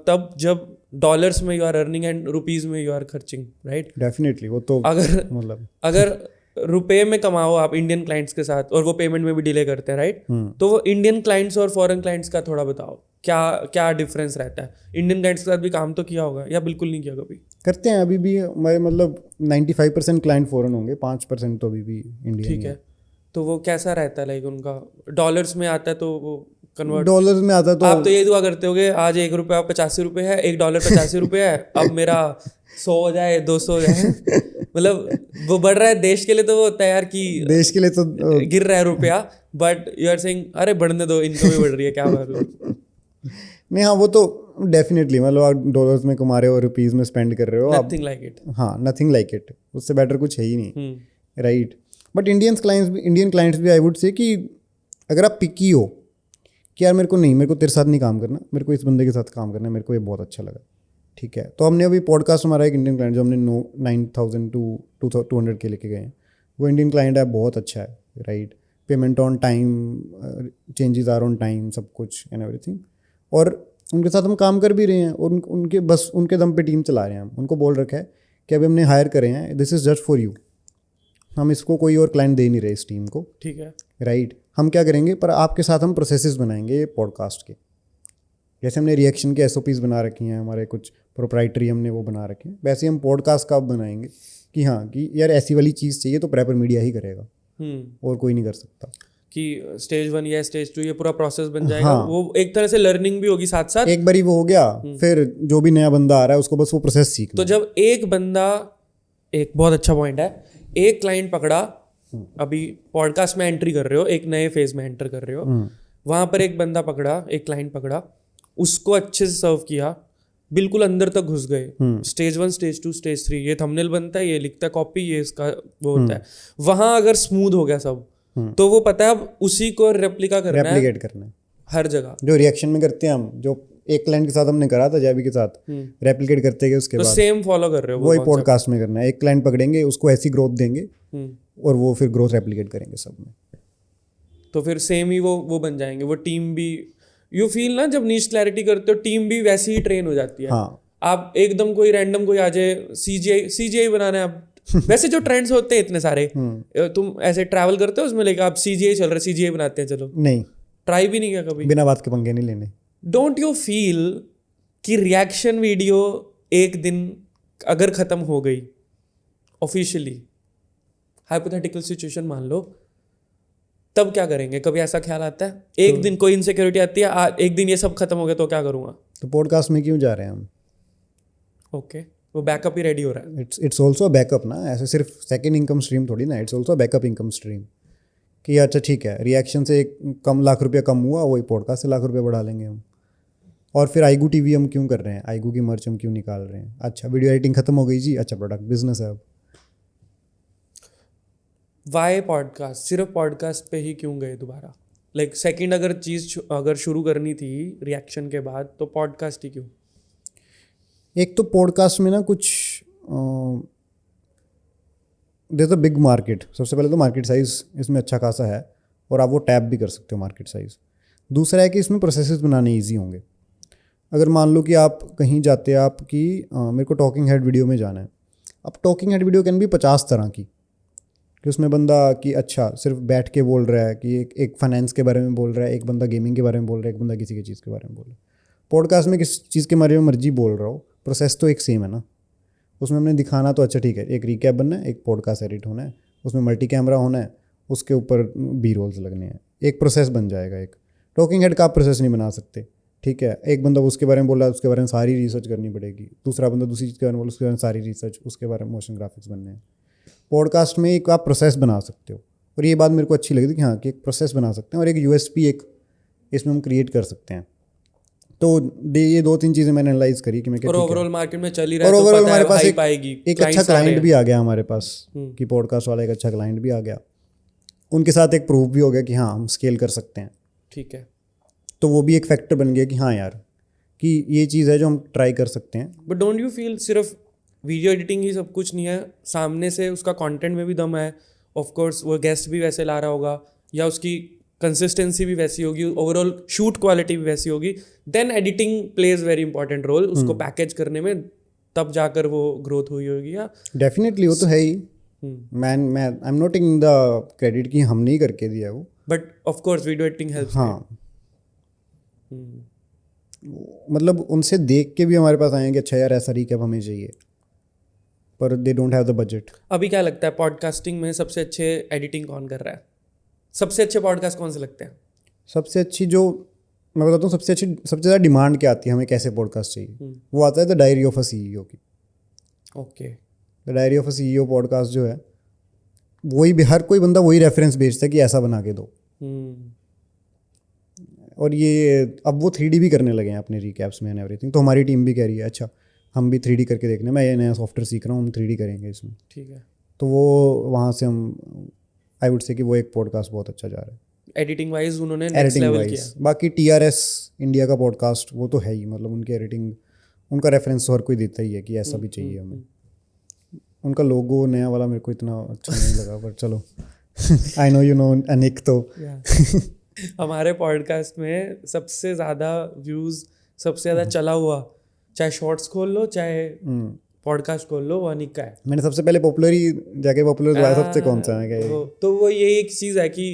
तब जब डॉलर्स में you are earning and rupees में यू आर खर्चिंग, राइट? डेफिनेटली, वो तो अगर मतलब अगर रुपए में कमाओ आप इंडियन क्लाइंट्स के साथ, और वो पेमेंट में भी डिले करते हैं, राइट? तो वो इंडियन क्लाइंट्स और फॉरेन क्लाइंट्स का थोड़ा बताओ, क्या क्या डिफरेंस रहता है? इंडियन क्लाइंट्स के साथ भी काम तो किया होगा, या बिल्कुल नहीं किया कभी? करते हैं अभी भी हमारे, मतलब 95% क्लाइंट फॉरेन होंगे, 5% तो अभी भी इंडिया। ठीक है, तो वो कैसा रहता है? लाइक उनका डॉलर्स में आता है तो वो कन्वर्ट, डॉलर्स में आता है तो आप तो ये दुआ करते होगे आज $1 85 है, $1 85 है, अब मेरा 100 हो जाए, 200 हो जाए। मतलब वो बढ़ रहा है देश के लिए, तो वो होता है यार कि देश के लिए तो गिर रहा है रुपया, बट यू आर सेइंग अरे बढ़ने दो, इनकम भी बढ़ रही है, क्या बात है? नहीं, हाँ वो तो डेफिनेटली, मतलब आप डॉलर्स में कमा रहे हो, रुपीज़ में स्पेंड कर रहे हो आप। Nothing like it. हाँ, नथिंग लाइक इट, उससे बेटर कुछ है ही नहीं, हम्म, राइट? बट इंडियन क्लाइंट्स भी आई वुड से कि अगर आप पिकी हो कि यार मेरे को तेरे साथ नहीं काम करना, मेरे को इस बंदे के साथ काम करना है, मेरे को ये बहुत अच्छा लगा, ठीक है। तो हमने अभी पॉडकास्ट, हमारा एक इंडियन क्लाइंट जो हमने 9,000 to 200 के लेके गए हैं, वो इंडियन क्लाइंट है, बहुत अच्छा है, right? Payment on time, changes are on time, सब कुछ एंड एवरीथिंग। और उनके साथ हम काम कर भी रहे हैं, और उनके बस उनके दम पे टीम चला रहे हैं। हम उनको बोल रखा है कि अभी हमने हायर करे हैं, this is just for you, हम इसको कोई और क्लाइंट दे नहीं रहे इस टीम को, ठीक है, राइट? हम क्या करेंगे, पर आपके साथ हम प्रोसेसेस बनाएंगे पॉडकास्ट के। जैसे हमने रिएक्शन के SOPs बना रखी हैं, हमारे कुछ प्रोप्राइटरी हमने वो बना रखे हैं, वैसे हम पॉडकास्ट का अब बनाएंगे कि हाँ कि यार ऐसी वाली चीज़ चाहिए तो प्रेपर मीडिया ही करेगा, और कोई नहीं कर सकता। कि स्टेज 1 या स्टेज 2 ये पूरा प्रोसेस बन जाएगा। हाँ। वो एक तरह से लर्निंग भी होगी साथ साथ। एक बारी वो हो गया, फिर जो भी नया बंदा आ रहा है उसको बस वो प्रोसेस सीखना। तो जब एक बंदा, एक बहुत अच्छा पॉइंट है, एक क्लाइंट पकड़ा, अभी पॉडकास्ट में एंट्री कर रहे हो, एक नए फेज में एंटर कर रहे हो, वहां पर एक बंदा पकड़ा, एक क्लाइंट पकड़ा, उसको अच्छे से सर्व किया, बिल्कुल अंदर तक घुस गए, स्टेज 1 स्टेज 2 स्टेज 3, ये थंबनेल बनता है, ये लिखता है कॉपी, ये इसका वो होता है, वहां अगर स्मूथ हो गया सब, तो वो पता है अब उसी को रेप्लिकेट करना है हर जगह। जो रिएक्शन में करते हैं हम, जो एक क्लाइंट के साथ हमने करा था जैबी के साथ, रेप्लिकेट करते गए, उसके तो बाद सेम फॉलो कर रहे हो वही पॉडकास्ट में करना है। एक क्लाइंट पकड़ेंगे, उसको ऐसी ग्रोथ देंगे, और वो फिर ग्रोथ रेप्लिकेट करेंगे सब में, तो फिर सेम ही वो बन जाएंगे। वो टीम भी, यू फील ना, जब नीश क्लैरिटी करते हो टीम भी वैसी ही ट्रेन हो जाती है। हाँ। आप एकदम कोई रैंडम कोई आ जाए, CGI बनाना है आप, वैसे जो ट्रेंड्स होते हैं इतने सारे, तुम ऐसे ट्रैवल करते हो उसमें, लेके आप CGI चल रहा है, CGI बनाते हैं, चलो नहीं, ट्राई भी नहीं किया कभी? बिना बात के पंगे नहीं लेने। डोंट यू फील कि रिएक्शन वीडियो एक दिन अगर खत्म हो गई ऑफिशियली, हाइपोथेटिकल सिचुएशन मान लो, तब क्या करेंगे? कभी ऐसा ख्याल आता है एक दिन कोई इनसिक्योरिटी आती है, एक दिन ये सब खत्म हो गया तो क्या करूँगा? तो पॉडकास्ट में क्यों जा रहे हैं हम? ओके, वो बैकअप ही रेडी हो रहा है। इट्स ऑल्सो बैकअप ना, ऐसे सिर्फ सेकेंड इनकम स्ट्रीम थोड़ी ना, it's also backup income stream कि अच्छा ठीक है, रिएक्शन से एक कम लाख रुपया कम हुआ, वही पॉडकास्ट से लाख रुपया बढ़ा लेंगे हम। और फिर आईगू टीवी हम क्यों कर रहे हैं, आईगू की मर्च हम क्यों निकाल रहे हैं? अच्छा वीडियो एडिटिंग खत्म हो गई जी, अच्छा प्रोडक्ट बिजनेस है अब। Y podcast? सिर्फ पॉडकास्ट पे ही क्यों गए दोबारा? लाइक सेकंड अगर चीज़ अगर शुरू करनी थी रिएक्शन के बाद तो पॉडकास्ट ही क्यों? एक तो पॉडकास्ट में ना कुछ देयर अ बिग मार्केट, सबसे पहले तो मार्केट साइज़ इसमें अच्छा खासा है और आप वो टैप भी कर सकते हो मार्केट साइज़। दूसरा है कि इसमें प्रोसेसेस बनाने ईजी होंगे। अगर मान लो कि आप कहीं जाते हैं, आपकी मेरे को टॉकिंग हेड वीडियो में जाना है, अब टॉकिंग हेड वीडियो कैन भी 50 तरह की, कि उसमें बंदा कि अच्छा सिर्फ बैठ के बोल रहा है कि एक फाइनेंस के बारे में बोल रहा है, एक बंदा गेमिंग के बारे में बोल रहा है, एक बंदा किसी की चीज़ के बारे में बोल रहा है। पॉडकास्ट में किस चीज़ के बारे में मर्जी बोल रहा हो, प्रोसेस तो एक सेम है ना। उसमें हमने दिखाना तो अच्छा ठीक है, एक रिकैप बनना है, एक पॉडकास्ट एडिट होना है, उसमें मल्टी कैमरा होना है, उसके ऊपर बी रोल्स लगने हैं, एक प्रोसेस बन जाएगा। एक टॉकिंग हेड का आप प्रोसेस नहीं बना सकते, ठीक है। एक बंदा उसके बारे में बोल रहा है, उसके बारे में सारी रिसर्च करनी पड़ेगी, दूसरा बंदा दूसरी चीज़ के बारे में बोल, उसके बारे में सारी रिसर्च, उसके बारे में मोशन ग्राफिक्स बनने हैं। पॉडकास्ट में एक आप प्रोसेस बना सकते हो, और ये बात मेरे को अच्छी लगी थी कि हाँ कि एक प्रोसेस बना सकते हैं और एक यूएसपी एक इसमें हम क्रिएट कर सकते हैं। तो ये 2-3 चीज़ें मैंने एनालाइज करी कि मैं क्या, और ओवरऑल मार्केट में चल ही रहा और है तो ओवरऑल पता हमारे है पास हाइप आएगी, एक अच्छा clients आ रहे क्लाइंट हैं। भी आ गया हमारे पास कि पॉडकास्ट वाला एक अच्छा क्लाइंट भी आ गया, उनके साथ एक प्रूफ भी हो गया कि हाँ हम स्केल कर सकते हैं। ठीक है, तो वो भी एक फैक्टर बन गया कि हाँ यार कि ये चीज़ है जो हम ट्राई कर सकते हैं। बट डोंट यू फील सिर्फ वीडियो एडिटिंग ही सब कुछ नहीं है, सामने से उसका कंटेंट में भी दम है, ऑफ कोर्स वो गेस्ट भी वैसे ला रहा होगा या उसकी कंसिस्टेंसी भी वैसी होगी, ओवरऑल शूट क्वालिटी भी वैसी होगी, then editing plays very important role उसको पैकेज करने में, तब जाकर वो ग्रोथ हुई होगी। या डेफिनेटली वो तो है ही। मैं I am not taking the credit कि हमने ही करके दिया वो, but of course video editing helps. हाँ मतलब उनसे देख के भी हमारे पास आए कि अच्छा यार ऐसा रिकैप हमें चाहिए, पर they don't have the budget. अभी क्या लगता है पॉडकास्टिंग में सबसे अच्छे एडिटिंग कौन कर रहा है? सबसे अच्छे पॉडकास्ट कौन से लगते हैं? सबसे अच्छी जो मैं बताता हूँ, सबसे ज़्यादा डिमांड क्या आती है हमें, कैसे पॉडकास्ट चाहिए, वो आता है the Diary of a CEO की। Okay, the Diary of a CEO podcast जो है, वही भी हर कोई बंदा वही रेफरेंस भेजता है कि ऐसा बना के दो। और ये अब वो 3D भी करने लगे हैं अपने रिकैप्स में एंड एवरीथिंग। तो हमारी टीम भी कह रही है अच्छा हम भी 3D करके देखने, मैं ये नया सॉफ्टवेयर सीख रहा हूँ, हम 3D करेंगे इसमें। ठीक है, तो वो वहाँ से हम आई वुड से कि वो एक पॉडकास्ट बहुत अच्छा जा रहा है एडिटिंग वाइज उन्होंने नेक्स्ट एडिटिंग लेवल वाइज। किया। बाकी TRS इंडिया का पॉडकास्ट वो तो है ही, मतलब उनकी एडिटिंग, उनका रेफरेंस तो हर कोई देता ही है कि ऐसा भी चाहिए हमें। उनका लोगो नया वाला मेरे को इतना अच्छा नहीं लगा, पर चलो I know you know Anik तो हमारे पॉडकास्ट में सबसे ज़्यादा व्यूज़, सबसे ज़्यादा चला हुआ, चाहे शॉर्ट्स खोल लो चाहे पॉडकास्ट खोल लो, वो अनिक का है। मैंने सबसे पहले पॉपुलर ही जाके पॉपुलर दबाया, सबसे कौन सा है क्या? तो वो ये एक चीज़ है कि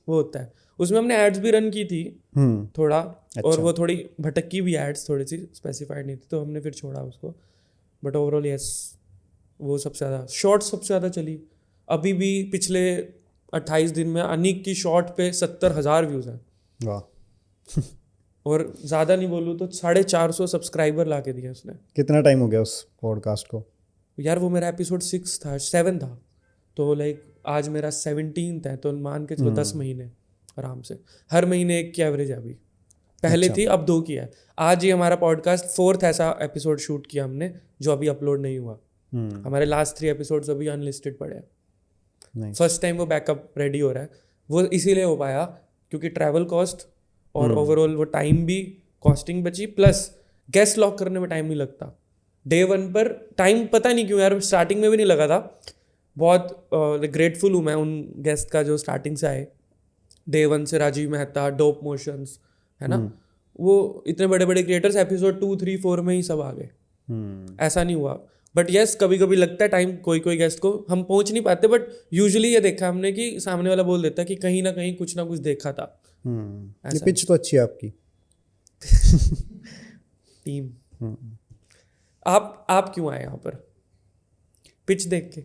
वो होता है, उसमें हमने एड्स भी रन की थी थोड़ा, और वो थोड़ी भटकी भी एड्स, थोड़ी सी स्पेसिफाइड नहीं थी तो हमने फिर छोड़ा उसको। बट ओवरऑल यस, वो सबसे ज़्यादा शॉर्ट्स सबसे ज़्यादा चली। अभी भी पिछले 28 दिन में अनिक की शॉर्ट पे 70,000 व्यूज़ हैं। वाह और ज़्यादा नहीं बोलूँ तो 450 सब्सक्राइबर ला के दिए उसने। कितना टाइम हो गया उस पॉडकास्ट को? यार वो मेरा एपिसोड 6 था, 7 था, तो लाइक आज मेरा 17th है, तो मान के चलो 10 महीने आराम से, हर महीने एक की एवरेज है अभी। पहले थी, अब 2 की है। आज ही हमारा पॉडकास्ट 4th ऐसा एपिसोड शूट किया हमने जो अभी अपलोड नहीं हुआ। हमारे लास्ट 3 एपिसोड्स अभी अनलिस्टेड पड़े हैं। फर्स्ट टाइम वो बैकअप रेडी हो रहा है। वो इसीलिए हो पाया क्योंकि ट्रैवल कॉस्ट और ओवरऑल वो टाइम भी, कॉस्टिंग बची, प्लस गेस्ट लॉक करने में टाइम नहीं लगता। डे 1 पर टाइम पता नहीं क्यों यार, स्टार्टिंग में भी नहीं लगा था। बहुत ग्रेटफुल हूँ मैं उन गेस्ट का जो स्टार्टिंग से आए। डे 1 से राजीव मेहता, डोप मोशंस, है ना, वो इतने बड़े बड़े क्रिएटर्स एपिसोड 2, 3, 4 में ही सब आ गए। ऐसा नहीं हुआ। बट यस, कभी कभी लगता है टाइम, कोई कोई गेस्ट को हम पहुंच नहीं पाते, बट यूजुअली ये देखा हमने कि सामने वाला बोल देता है कि कहीं ना कहीं कुछ ना कुछ देखा था। ये पिच तो अच्छी है आपकी टीम। आप क्यों आए यहाँ पर? पिच देख के?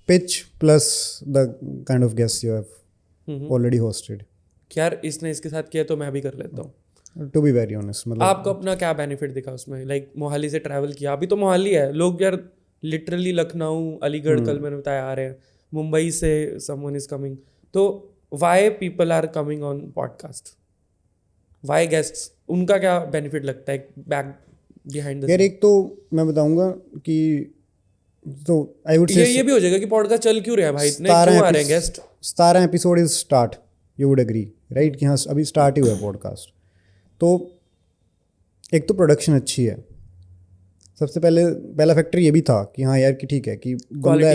pitch plus the kind of guests you have already hosted. कि यार इसने इसके साथ किया तो मैं भी कर लेता हूँ। To be very honest, मतलब आपको अपना क्या बेनिफिट दिखा उसमें? लाइक मोहाली से ट्रैवल किया, अभी तो मोहाली है, लोग यार लिटरली लखनऊ, अलीगढ़, कल मैंने बताया आ रहे हैं, मुंबई से समवन इज कमिंग, तो why people are coming on podcast, why guests, उनका क्या बेनिफिट लगता है बैक बिहाइंड द यार एक तो मैं बताऊंगा कि तो आई वुड से ये भी हो जाएगा कि पॉडकास्ट चल क्यों रहा है भाई, इतने क्यों आ रहे हैं guest? 17 episode is start, you would agree right कि हाँ अभी स्टार्ट ही हुआ है पॉडकास्ट। तो एक तो प्रोडक्शन अच्छी है, सबसे पहला फैक्टर ये भी था कि हाँ यार कि ठीक है कि बंदा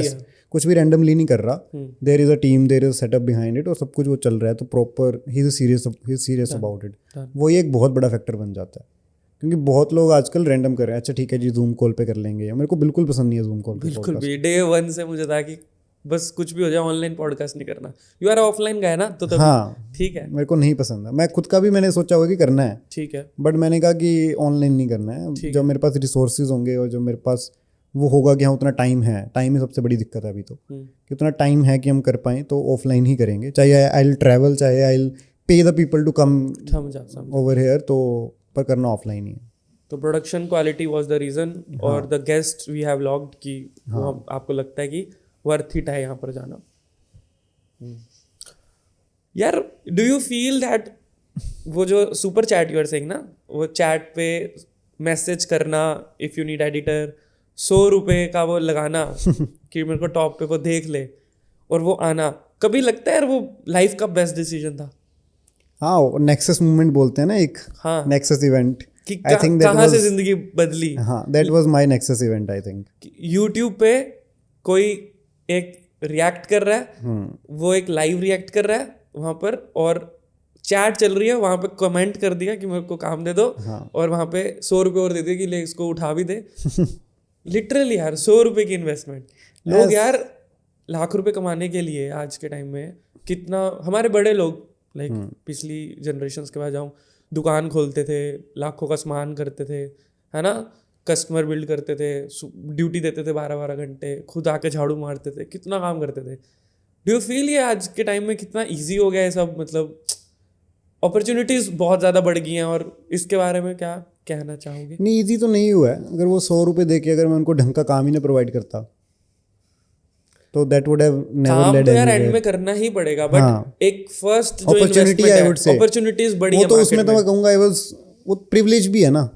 कुछ भी रैंडमली नहीं कर रहा, there is a team, there is setup behind it, और सब कुछ वो चल रहा है, तो प्रॉपर ही इज सीरियस अबाउट इट। वो ये एक बहुत बड़ा फैक्टर बन जाता है, क्योंकि बहुत लोग आजकल रैंडम कर रहे हैं, अच्छा ठीक है जी जूम कॉल पे कर लेंगे, मेरे को बिल्कुल पसंद नहीं है जूम कॉल पे। बिल्कुल भी, डे 1 से मुझे था कि बस कुछ भी हो जाए ऑनलाइन पॉडकास्ट नहीं करना। यू आर ऑफलाइन गए ना तो हाँ ठीक है, मेरे को नहीं पसंद है, मैं खुद का भी मैंने सोचा होगा कि करना है, ठीक है, बट मैंने कहा कि ऑनलाइन नहीं करना है। जब मेरे पास रिसोर्सेज होंगे और जो मेरे पास वो होगा कि हाँ उतना टाइम है, टाइम ही सबसे बड़ी दिक्कत है अभी तो, कि उतना टाइम है कि हम कर पाएँ तो ऑफलाइन ही करेंगे, चाहे आई विल ट्रैवल, चाहे I will pay the people to come over here, तो पर करना ऑफलाइन ही है। तो production quality was the reason, और the guest we have logged कि वो आपको लगता है कि वर्थ इट है यहाँ पर जाना। यार डू यू फील दैट वो जो super chat you are saying ना, वो चैट पे मैसेज करना, इफ यू नीड एडिटर, 100 रुपये का वो लगाना कि मेरे को टॉप पे वो देख ले और वो आना, कभी लगता है यार वो लाइफ का बेस्ट डिसीजन था? हाँ, नेक्सस मूवमेंट बोलते हैं ना एक, हाँ, नेक्सस इवेंट, कि कहाँ से जिंदगी बदली। हाँ, that was my nexus event I think. YouTube पे कोई एक रिएक्ट कर रहा है, वो एक लाइव रिएक्ट कर रहा है वहां पर, और चैट चल रही है, वहां पे कमेंट कर दिया कि मेरे को काम दे दो, और वहां पे 100 रुपये और दे दिए कि ले इसको उठा भी दे। लिटरली यार 100 रुपये की इन्वेस्टमेंट, लोग यार लाख रुपए कमाने के लिए आज के टाइम में कितना, हमारे बड़े लोग लाइक पिछली जनरेशन्स के बाद जाऊँ, दुकान खोलते थे, लाखों का सामान करते थे, है ना, कस्टमर बिल्ड करते थे, ड्यूटी देते थे 12-12 घंटे, खुद आके झाड़ू मारते थे, कितना काम करते थे। डू यू फील ये आज के टाइम में कितना इजी हो गया है सब, मतलब अपॉर्चुनिटीज बहुत ज़्यादा बढ़ गई हैं, और इसके बारे में क्या कहना चाहोगे? नहीं, इजी तो नहीं हुआ है। अगर वो 100 रुपये दे के अगर मैं उनको ढंग का काम ही ना प्रोवाइड करता तो that would have never led तो यार एंड में करना ही पड़ेगा, बट एक फर्स्ट जो अपॉर्चुनिटी आई वुड से, अपॉर्चुनिटीज बड़ी वो तो उसमें तो मैं कहूँगा आई वाज, वो प्रिविलेज भी है ना,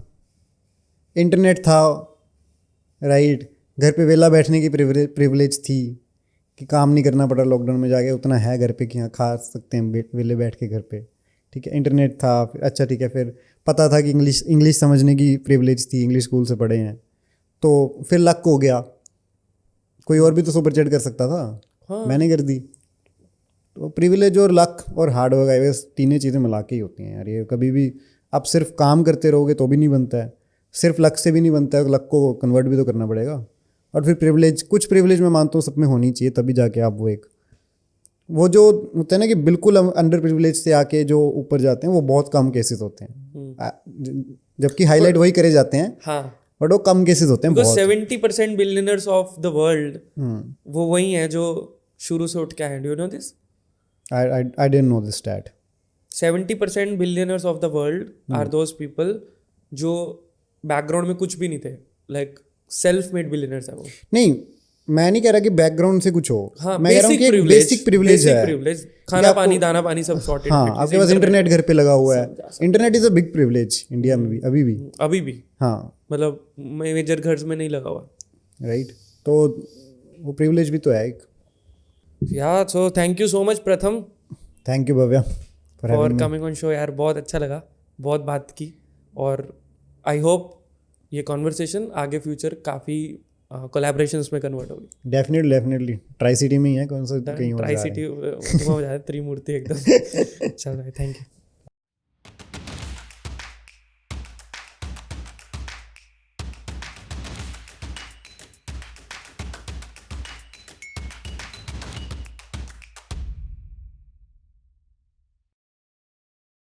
इंटरनेट था राइट, घर पे वेला बैठने की प्रिविलेज थी कि काम नहीं करना पड़ा लॉकडाउन में जाके, उतना है घर पे कि हाँ खा सकते हैं वेले बैठ के घर पे, ठीक है। इंटरनेट था, फिर अच्छा ठीक है, फिर पता था कि इंग्लिश समझने की प्रिविलेज थी, इंग्लिश स्कूल से पढ़े हैं, तो फिर लक हो गया, कोई और भी तो सुपर चैट कर सकता था, मैंने कर दी। तो प्रिविलेज और लक और हार्ड वर्क, आई गेस तीनों चीज़ें मिला के ही होती हैं यार। ये कभी भी आप सिर्फ काम करते रहोगे तो भी नहीं बनता है, सिर्फ लक से भी नहीं बनता है, लक को कन्वर्ट भी तो करना पड़ेगा। और फिर प्रिविलेज, कुछ प्रिविलेज मैं मानता हूँ सब में होनी चाहिए, तभी जाके आप वो जो होता है ना कि बिल्कुल अंडर प्रिविलेज से आके जो ऊपर जाते हैं, वो बहुत कम केसेस होते हैं, जबकि हाईलाइट वही करे जाते हैं, हाँ, बट वो कम केसेस होते हैं बहुत। 70% बिलियनर्स ऑफ द वर्ल्ड वो वही हैं जो शुरू से उठ के आए। Do you know this? I didn't know this stat. 70% billionaires of the world are those people जो बैकग्राउंड में कुछ भी नहीं थे, लाइक सेल्फ मेड बिलियनर्स है वो। नहीं, मैं नहीं कह रहा कि बैकग्राउंड से कुछ हो, हाँ, मैं कह रहा हूँ कि बेसिक प्रिविलेज है, खाना पानी दाना पानी सब सॉर्टेड। हाँ, आपके पास इंटरनेट घर पे लगा हुआ है, internet is a big privilege India में भी, अभी भी हाँ, मतलब मेजर घर में नहीं लगा हुआ, राइट। तो वो प्रिविलेज भी तो है एक। यार so thank you so much Pratham, thank you Bhavya for coming on show. यार बहुत अच्छा लगा, बहुत बात की, और आई होप ये कॉन्वर्सेशन आगे फ्यूचर काफ़ी कोलैबोरेशंस में कन्वर्ट होगी। डेफिनेटली ट्राई सिटी में ही है, कौन सा कहीं और ट्राई सिटी हो जाए, त्रिमूर्ति एकदम। चल भाई, थैंक यू।